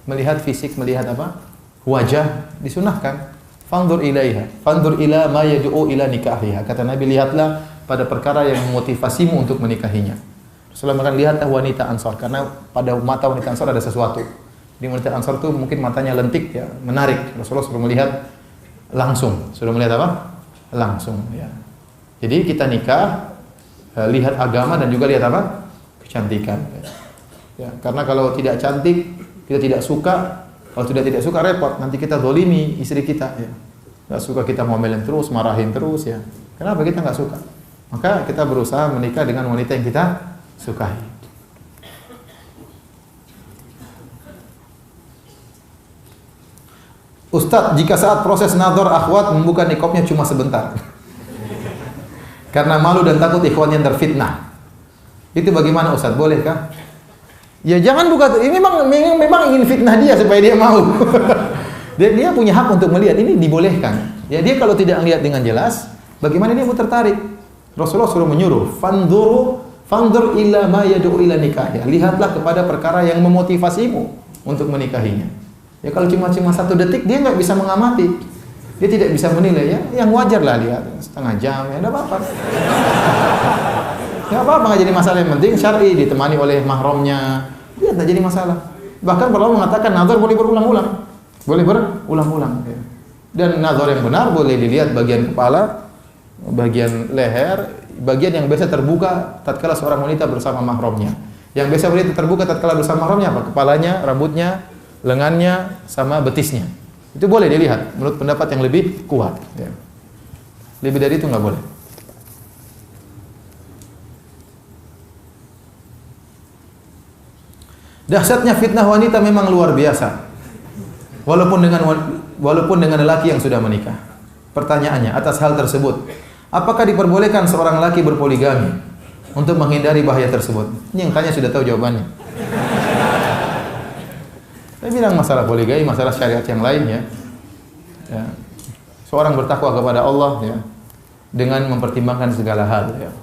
melihat fisik, melihat apa? Wajah disunahkan. Fanzur ilaiha, fanzur ila ma yad'u ila nikahiha. Kata Nabi, lihatlah pada perkara yang memotivasimu untuk menikahinya. Rasulullah makan lihatlah wanita Ansor, karena pada mata wanita Ansor ada sesuatu. Di wanita Ansor itu mungkin matanya lentik ya, menarik. Rasulullah suruh melihat langsung. Suruh melihat apa? Langsung ya. Jadi kita nikah lihat agama dan juga lihat apa? Kecantikan. Ya, karena kalau tidak cantik, kita tidak suka. Kalau tidak suka repot, nanti kita zalimi istri kita ya. Enggak suka kita ngomelin terus, marahin terus ya. Kenapa kita enggak suka? Maka kita berusaha menikah dengan wanita yang kita sukai. Ustadz, jika saat proses nadhar akhwat membuka niqabnya cuma sebentar karena malu dan takut ikhwannya terfitnah, itu bagaimana Ustadz? Bolehkah? Ya jangan buka, ini memang ingin fitnah dia supaya dia mau. dia punya hak untuk melihat, ini dibolehkan. Ya dia kalau tidak melihat dengan jelas, bagaimana dia mau tertarik? Rasulullah suruh menyuruh, fandur illa ma yad'u ila nikah. Lihatlah kepada perkara yang memotivasimu untuk menikahinya. Ya kalau cuma 1 detik dia nggak bisa mengamati, dia tidak bisa menilai ya, yang wajar lah lihat setengah jam ya, enggak apa-apa. Enggak apa-apa, nggak jadi masalah, yang penting syar'i ditemani oleh mahramnya, lihat nggak jadi masalah. Bahkan para ulama mengatakan nazar boleh berulang-ulang, ya. Dan nazar yang benar boleh dilihat bagian kepala, bagian leher, bagian yang biasa terbuka tatkala seorang wanita bersama mahramnya. Yang biasa wanita terbuka tatkala bersama mahramnya apa? Kepalanya, rambutnya, lengannya, sama betisnya. Itu boleh dilihat menurut pendapat yang lebih kuat. Ya. Lebih dari itu nggak boleh. Dahsyatnya fitnah wanita memang luar biasa. Walaupun dengan lelaki yang sudah menikah. Pertanyaannya atas hal tersebut, apakah diperbolehkan seorang laki berpoligami untuk menghindari bahaya tersebut? Ini yang tanya sudah tahu jawabannya. Saya bilang masalah poligami, masalah syariat yang lainnya. Ya. Seorang bertakwa kepada Allah ya, dengan mempertimbangkan segala hal. Ya.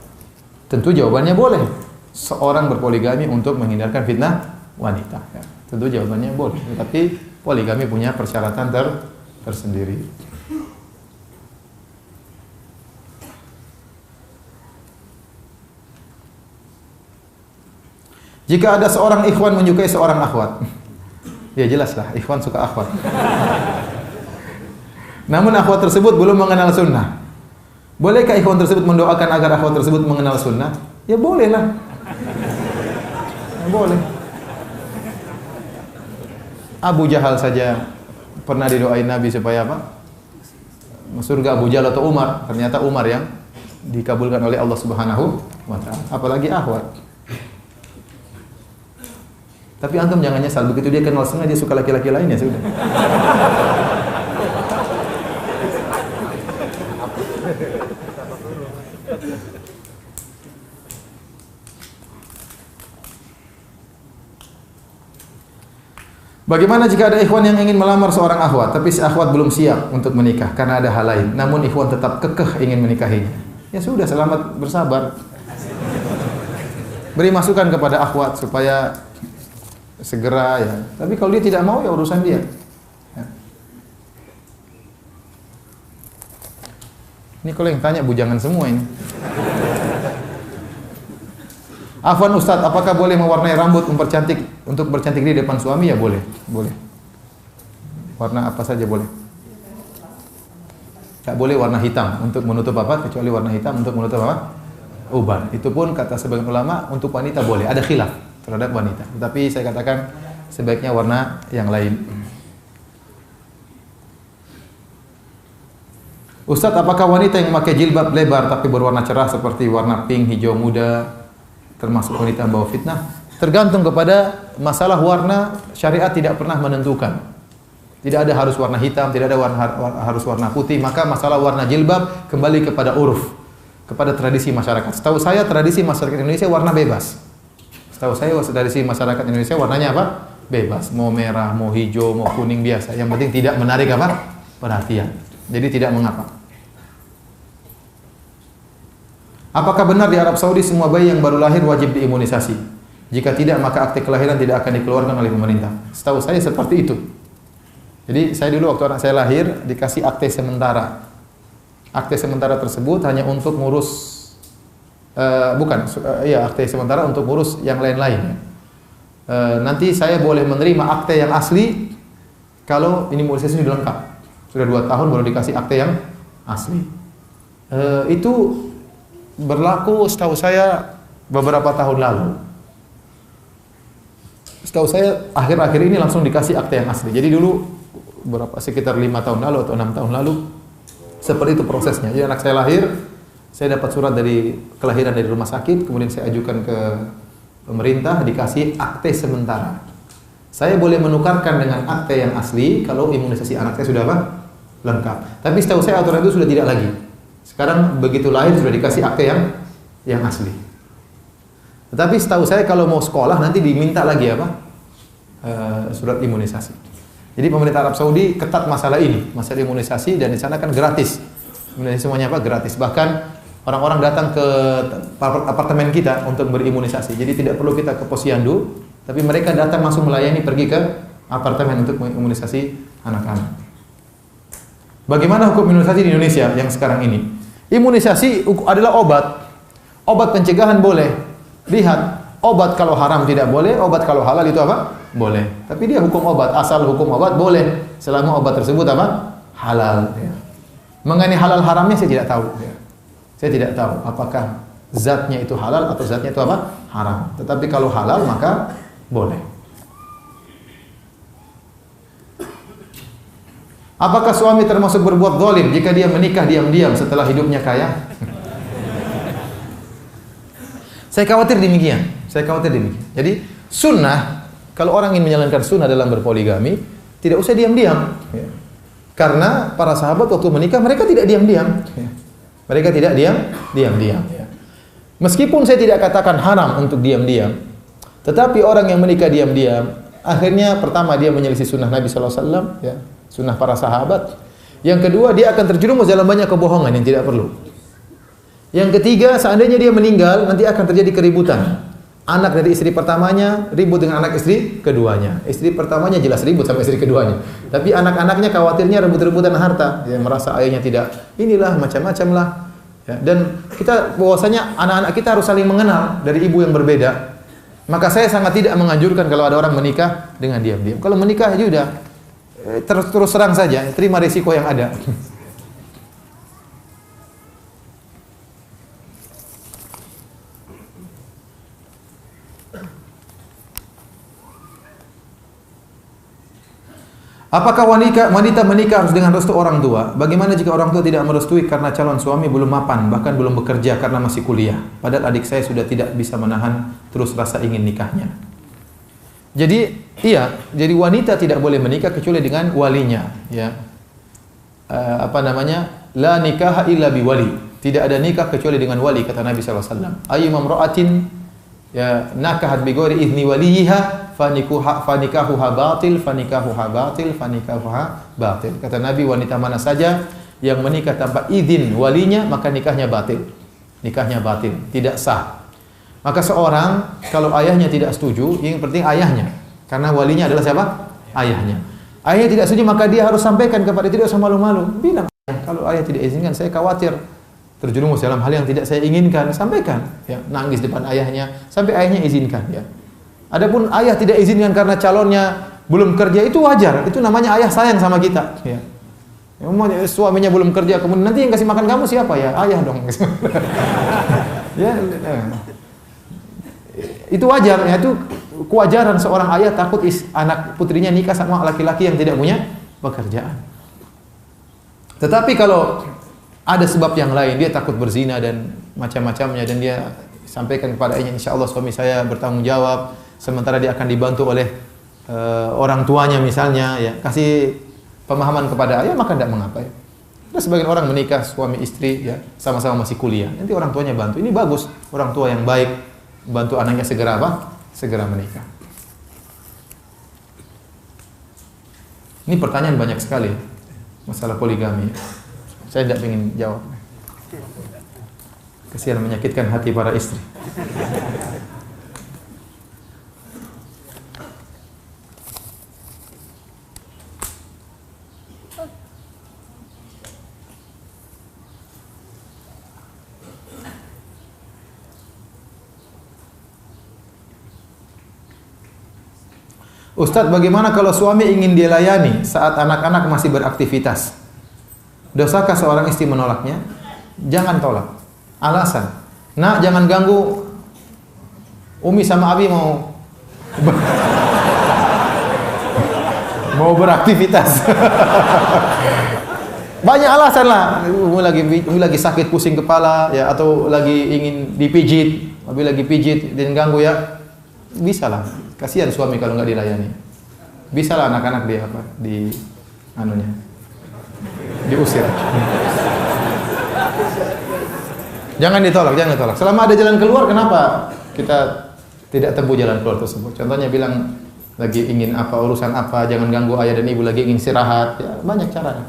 Tentu jawabannya boleh. Seorang berpoligami untuk menghindarkan fitnah wanita. Ya. Tentu jawabannya boleh. Tapi poligami punya persyaratan tersendiri. Jika ada seorang ikhwan menyukai seorang akhwat, ya jelaslah, ikhwan suka akhwat. Namun akhwat tersebut belum mengenal sunnah. Bolehkah ikhwan tersebut mendoakan agar akhwat tersebut mengenal sunnah? Ya bolehlah. Ya, boleh. Abu Jahal saja pernah didoain Nabi supaya apa? Surga Abu Jahal atau Umar. Ternyata Umar yang dikabulkan oleh Allah Subhanahu wa taala. Apalagi akhwat. Tapi antum jangan nyesal, begitu dia kenal sunnah dia suka laki-laki lain ya sudah. Bagaimana jika ada ikhwan yang ingin melamar seorang akhwat, tapi si akhwat belum siap untuk menikah karena ada hal lain, namun ikhwan tetap kekeh ingin menikahinya? Ya sudah, selamat bersabar. Beri masukan kepada akhwat supaya segera ya. Tapi kalau dia tidak mau ya urusan dia. Ya. Ini kalau yang tanya bujangan semua ini. Afwan Ustadz, apakah boleh mewarnai rambut untuk bercantik diri depan suami? Ya boleh, boleh. Warna apa saja boleh. Tak boleh warna hitam untuk menutup apa? Kecuali warna hitam untuk menutup apa? Uban. Itu pun kata sebagian ulama untuk wanita boleh. Ada khilaf terhadap wanita. Tetapi saya katakan sebaiknya warna yang lain. Ustadz, apakah wanita yang memakai jilbab lebar tapi berwarna cerah seperti warna pink, hijau muda termasuk wanita yang bawa fitnah? Tergantung kepada masalah warna. Syariat tidak pernah menentukan. Tidak ada harus warna hitam, tidak ada harus warna putih. Maka masalah warna jilbab kembali kepada uruf, kepada tradisi masyarakat. Setahu saya tradisi masyarakat Indonesia warna bebas. Setahu saya tradisi masyarakat Indonesia warnanya apa? Bebas. Mau merah, mau hijau, mau kuning biasa. Yang penting tidak menarik apa? Perhatian. Jadi tidak mengapa. Apakah benar di Arab Saudi semua bayi yang baru lahir wajib diimunisasi? Jika tidak, maka akte kelahiran tidak akan dikeluarkan oleh pemerintah. Setahu saya seperti itu. Jadi saya dulu waktu anak saya lahir dikasih akte sementara. Akte sementara tersebut hanya untuk ngurus akte sementara untuk ngurus yang lain-lain. Nanti saya boleh menerima akte yang asli kalau imunisasi sudah lengkap. Sudah 2 tahun baru dikasih akte yang asli. Itu berlaku setahu saya beberapa tahun lalu. Setahu saya akhir-akhir ini langsung dikasih akte yang asli. Jadi dulu sekitar 5 tahun lalu atau 6 tahun lalu seperti itu prosesnya. Jadi anak saya lahir, saya dapat surat dari kelahiran dari rumah sakit, kemudian saya ajukan ke pemerintah, dikasih akte sementara. Saya boleh menukarkan dengan akte yang asli kalau imunisasi anak saya sudah apa? Lengkap. Tapi setahu saya aturan itu sudah tidak lagi. Sekarang begitu lahir sudah dikasih akte yang asli. Tetapi setahu saya kalau mau sekolah nanti diminta lagi apa? Surat imunisasi. Jadi pemerintah Arab Saudi ketat masalah ini, masalah imunisasi, dan di sana kan gratis. Imunisasi semuanya apa? Gratis. Bahkan orang-orang datang ke apartemen kita untuk berimunisasi. Jadi tidak perlu kita ke posyandu, tapi mereka datang langsung melayani, pergi ke apartemen untuk mengimunisasi anak-anak. Bagaimana hukum imunisasi di Indonesia yang sekarang ini? Imunisasi adalah obat. Obat pencegahan boleh. Lihat, obat kalau haram tidak boleh, obat kalau halal itu apa? Boleh. Tapi dia hukum obat, asal hukum obat boleh selama obat tersebut apa? Halal. Ya. Mengenai halal haramnya saya tidak tahu. Ya. Saya tidak tahu apakah zatnya itu halal atau zatnya itu apa? Haram. Tetapi kalau halal maka boleh. Apakah suami termasuk berbuat zalim jika dia menikah diam-diam setelah hidupnya kaya? Saya khawatir demikian. Jadi sunnah, kalau orang ingin menjalankan sunnah dalam berpoligami, tidak usah diam-diam. Ya. Karena para sahabat waktu menikah mereka tidak diam-diam. Ya. Mereka tidak diam-diam. Ya. Meskipun saya tidak katakan haram untuk diam-diam, tetapi orang yang menikah diam-diam, akhirnya pertama dia menyelisih sunnah Nabi SAW, ya, sunnah para sahabat. Yang kedua, dia akan terjerumus dalam banyak kebohongan yang tidak perlu. Yang ketiga, seandainya dia meninggal, nanti akan terjadi keributan. Anak dari istri pertamanya ribut dengan anak istri keduanya. Istri pertamanya jelas ribut sama istri keduanya. Tapi anak-anaknya khawatirnya rebut-rebutan harta. Dia merasa ayahnya tidak, inilah macam-macam lah. Ya, dan kita bahwasanya anak-anak kita harus saling mengenal dari ibu yang berbeda. Maka saya sangat tidak menganjurkan kalau ada orang menikah dengan diam-diam. Kalau menikah aja udah terus terang saja, terima risiko yang ada. Apakah wanita menikah harus dengan restu orang tua? Bagaimana jika orang tua tidak merestui karena calon suami belum mapan, bahkan belum bekerja karena masih kuliah? Padahal adik saya sudah tidak bisa menahan terus rasa ingin nikahnya. Jadi, jadi wanita tidak boleh menikah kecuali dengan walinya, ya. La nikaha illa biwali. Tidak ada nikah kecuali dengan wali, kata Nabi sallallahu alaihi wasallam. Ayyuma imra'atin ya nakahat bi ghairi idzni waliha fanikahuha batil. Kata Nabi, wanita mana saja yang menikah tanpa izin walinya, maka nikahnya batil. Nikahnya batil, tidak sah. Maka seorang kalau ayahnya tidak setuju, yang penting ayahnya. Karena walinya adalah siapa? Ayahnya. Ayahnya tidak setuju, maka dia harus sampaikan kepada, tidak usah malu-malu. Bilang, kalau ayah tidak izinkan, saya khawatir terjerumus dalam hal yang tidak saya inginkan. Sampaikan, ya, nangis depan ayahnya sampai ayahnya izinkan, ya. Adapun ayah tidak izinkan karena calonnya belum kerja, itu wajar. Itu namanya ayah sayang sama kita, ya. Suaminya belum kerja, kemudian nanti yang kasih makan kamu siapa, ya? Ayah dong. Ya, itu wajar, ya. Itu kewajaran seorang ayah takut anak putrinya nikah sama laki-laki yang tidak punya pekerjaan. Tetapi kalau ada sebab yang lain, dia takut berzina dan macam-macamnya, dan dia sampaikan kepada ayahnya, insya Allah suami saya bertanggung jawab, sementara dia akan dibantu oleh orang tuanya misalnya, ya, kasih pemahaman kepada ayah, maka tidak mengapa, ya. Ada sebagian orang menikah suami istri, ya, sama-sama masih kuliah, nanti orang tuanya bantu, ini bagus, orang tua yang baik bantu anaknya segera apa? Segera menikah. Ini pertanyaan banyak sekali masalah poligami. Saya tidak ingin jawab. Kasihan, menyakitkan hati para istri. Ustadz, bagaimana kalau suami ingin dilayani saat anak-anak masih beraktivitas? Dosakah seorang istri menolaknya? Jangan tolak. Alasan, nak, jangan ganggu, Umi sama Abi mau beraktivitas. Banyak alasan lah. Umi lagi sakit, pusing kepala, ya, atau lagi ingin dipijit, Abi lagi pijit dan ganggu, ya. Bisa lah. Kasihan suami kalau nggak dilayani. Bisa lah anak-anak di apa? Di anunya. Diusir. Jangan ditolak, jangan ditolak. Selama ada jalan keluar, kenapa kita tidak tempuh jalan keluar tersebut? Contohnya bilang lagi ingin apa, urusan apa, jangan ganggu ayah dan ibu, lagi ingin istirahat. Ya, banyak cara.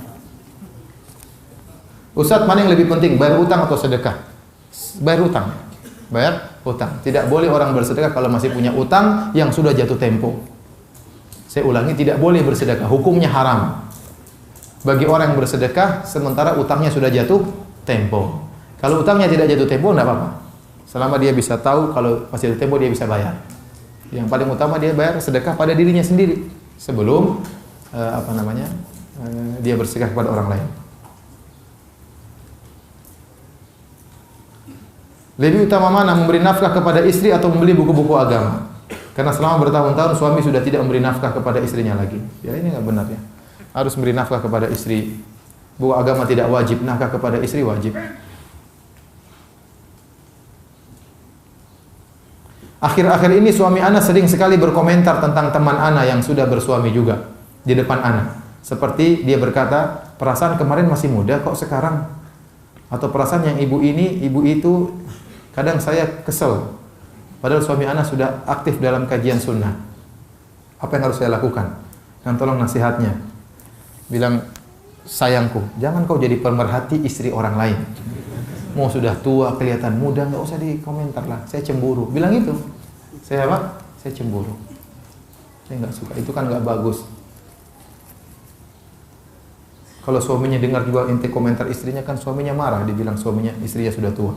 Ustaz, mana yang lebih penting, bayar utang atau sedekah? Bayar utang. Bayar utang. Tidak boleh orang bersedekah kalau masih punya utang yang sudah jatuh tempo. Saya ulangi, tidak boleh bersedekah. Hukumnya haram bagi orang yang bersedekah sementara utangnya sudah jatuh tempo. Kalau utangnya tidak jatuh tempo, tidak apa-apa. Selama dia bisa tahu kalau masih jatuh tempo, dia bisa bayar. Yang paling utama dia bayar sedekah pada dirinya sendiri sebelum dia bersedekah kepada orang lain. Lebih utama mana, memberi nafkah kepada istri atau membeli buku-buku agama? Karena selama bertahun-tahun suami sudah tidak memberi nafkah kepada istrinya lagi. Ya ini nggak benar ya. Harus memberi nafkah kepada istri. Buku agama tidak wajib, nafkah kepada istri wajib. Akhir-akhir ini suami ana sering sekali berkomentar tentang teman ana yang sudah bersuami juga di depan ana. Seperti dia berkata, perasaan kemarin masih muda kok sekarang. Atau perasaan yang ibu ini, ibu itu, kadang saya kesel. Padahal suami ana sudah aktif dalam kajian sunnah. Apa yang harus saya lakukan? Dan tolong nasihatnya. Bilang, sayangku, jangan kau jadi pemerhati istri orang lain. Mau sudah tua, kelihatan muda, nggak usah dikomentar lah. Saya cemburu. Bilang itu. Saya apa? Saya cemburu. Saya nggak suka. Itu kan nggak bagus. Kalau suaminya dengar juga inti komentar istrinya, kan suaminya marah. Dibilang suaminya, istrinya sudah tua.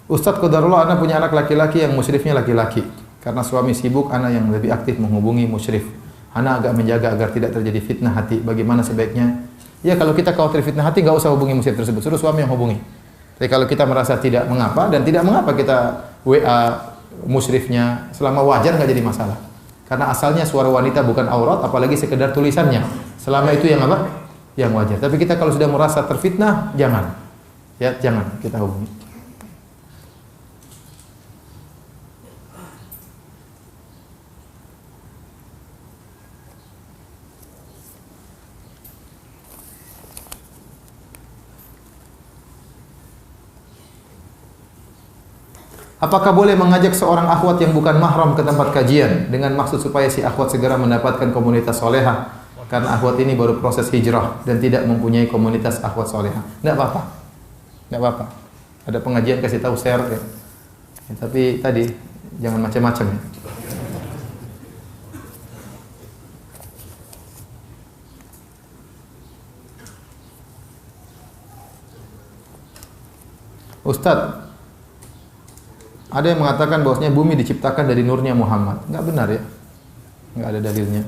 Ustadz qadarullah, ana punya anak laki-laki yang musyrifnya laki-laki. Karena suami sibuk, ana yang lebih aktif menghubungi musyrif. Ana agak menjaga agar tidak terjadi fitnah hati. Bagaimana sebaiknya? Ya kalau kita khawatir fitnah hati, enggak usah hubungi musyrif tersebut. Suruh suami yang hubungi. Tapi kalau kita merasa tidak mengapa dan tidak mengapa kita WA musyrifnya, selama wajar enggak jadi masalah. Karena asalnya suara wanita bukan aurat, apalagi sekedar tulisannya. Selama itu yang apa? Yang wajar. Tapi kita kalau sudah merasa terfitnah, jangan. Ya, jangan kita hubungi. Apakah boleh mengajak seorang akhwat yang bukan mahram ke tempat kajian dengan maksud supaya si akhwat segera mendapatkan komunitas solehah? Karena akhwat ini baru proses hijrah dan tidak mempunyai komunitas akhwat solehah. Tidak apa-apa. Tidak apa-apa. Ada pengajian kasih tahu share ya. Ya, tapi tadi jangan macam-macam ya. Ustadz, ada yang mengatakan bahwasanya bumi diciptakan dari nurnya Muhammad. Enggak benar ya. Enggak ada dalilnya.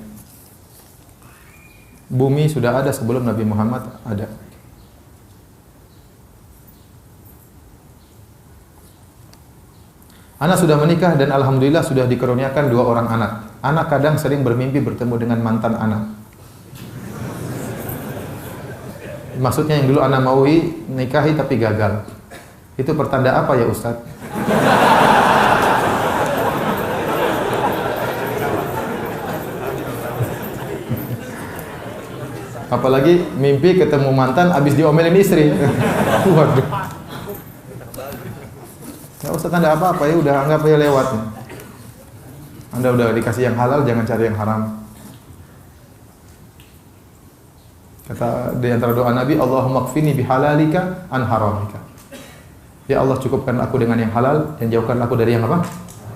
Bumi sudah ada sebelum Nabi Muhammad ada. Ana sudah menikah dan alhamdulillah sudah dikaruniakan 2 orang anak. Anak kadang sering bermimpi bertemu dengan mantan anak. Maksudnya yang dulu ana maui nikahi tapi gagal. Itu pertanda apa ya Ustadz? Apalagi mimpi ketemu mantan habis diomelin istri. Waduh. Enggak usah tanda apa-apa ya, udah anggap aja lewat. Anda udah dikasih yang halal, jangan cari yang haram. Kata di antara doa Nabi, Allahumma kfini bihalalika an haramika. Ya Allah, cukupkan aku dengan yang halal dan jauhkan aku dari yang apa?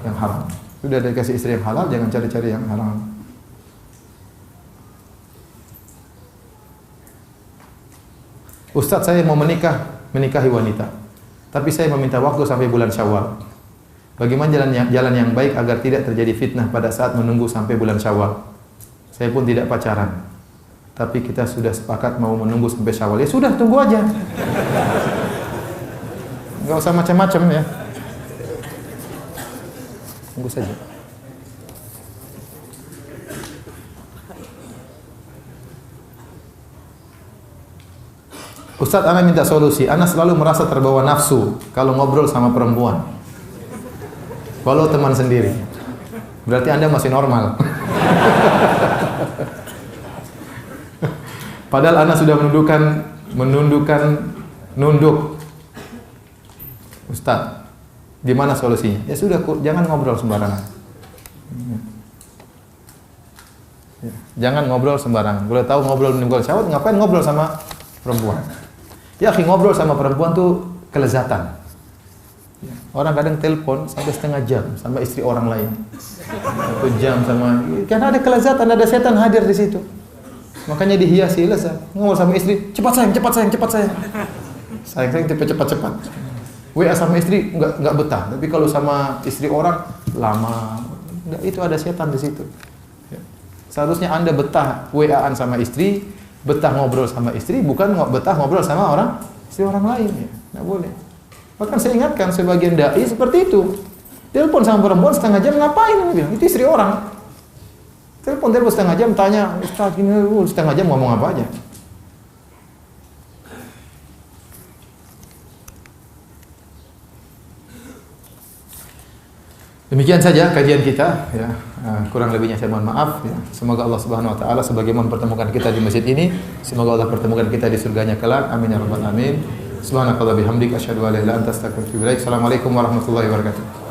Yang haram. Sudah dikasih istri yang halal, jangan cari-cari yang haram. Ustadz, saya mau menikahi wanita, tapi saya meminta waktu sampai bulan Syawal. Bagaimana jalan yang baik agar tidak terjadi fitnah pada saat menunggu sampai bulan Syawal? Saya pun tidak pacaran, tapi kita sudah sepakat mau menunggu sampai Syawal. Ya sudah, tunggu aja. Enggak usah macam-macam ya. Tunggu saja. Ustadz, ana minta solusi. Ana selalu merasa terbawa nafsu kalau ngobrol sama perempuan. Walau teman sendiri. Berarti Anda masih normal. Padahal ana sudah nunduk. Ustadz, di mana solusinya? Ya sudah, jangan ngobrol sembarangan. Jangan ngobrol sembarangan. Boleh tahu ngobrol menimbulkan syahwat, ngapain ngobrol sama perempuan? Ya, ngobrol sama perempuan tuh kelezatan. Orang kadang telepon sampai setengah jam sama istri orang lain. 1 jam sama, karena ada kelezatan, ada setan hadir di situ. Makanya dihiasi lezat. Ngobrol sama istri, cepat sayang. Sayang cepat. WA sama istri enggak betah, tapi kalau sama istri orang lama. Itu ada setan di situ. Seharusnya Anda betah WA-an sama istri, betah ngobrol sama istri, bukan betah ngobrol sama istri orang lain. Ya, nggak boleh. Bahkan saya ingatkan sebagian dai seperti itu. Telepon sama perempuan setengah jam, ngapain? Itu istri orang. Telepon setengah jam, tanya, Ustaz ini setengah jam ngomong apa aja. Demikian saja kajian kita, ya. Kurang lebihnya saya mohon maaf, ya. Semoga Allah Subhanahu wa taala sebagaimana mempertemukan kita di masjid ini, semoga Allah pertemukan kita di surganya kelak. Amin ya rabbal alamin. Subhanakallah bihamdika asyhadu an la ilaha illa anta astaghfiruka wa atubu ilaik. Assalamualaikum warahmatullahi wabarakatuh.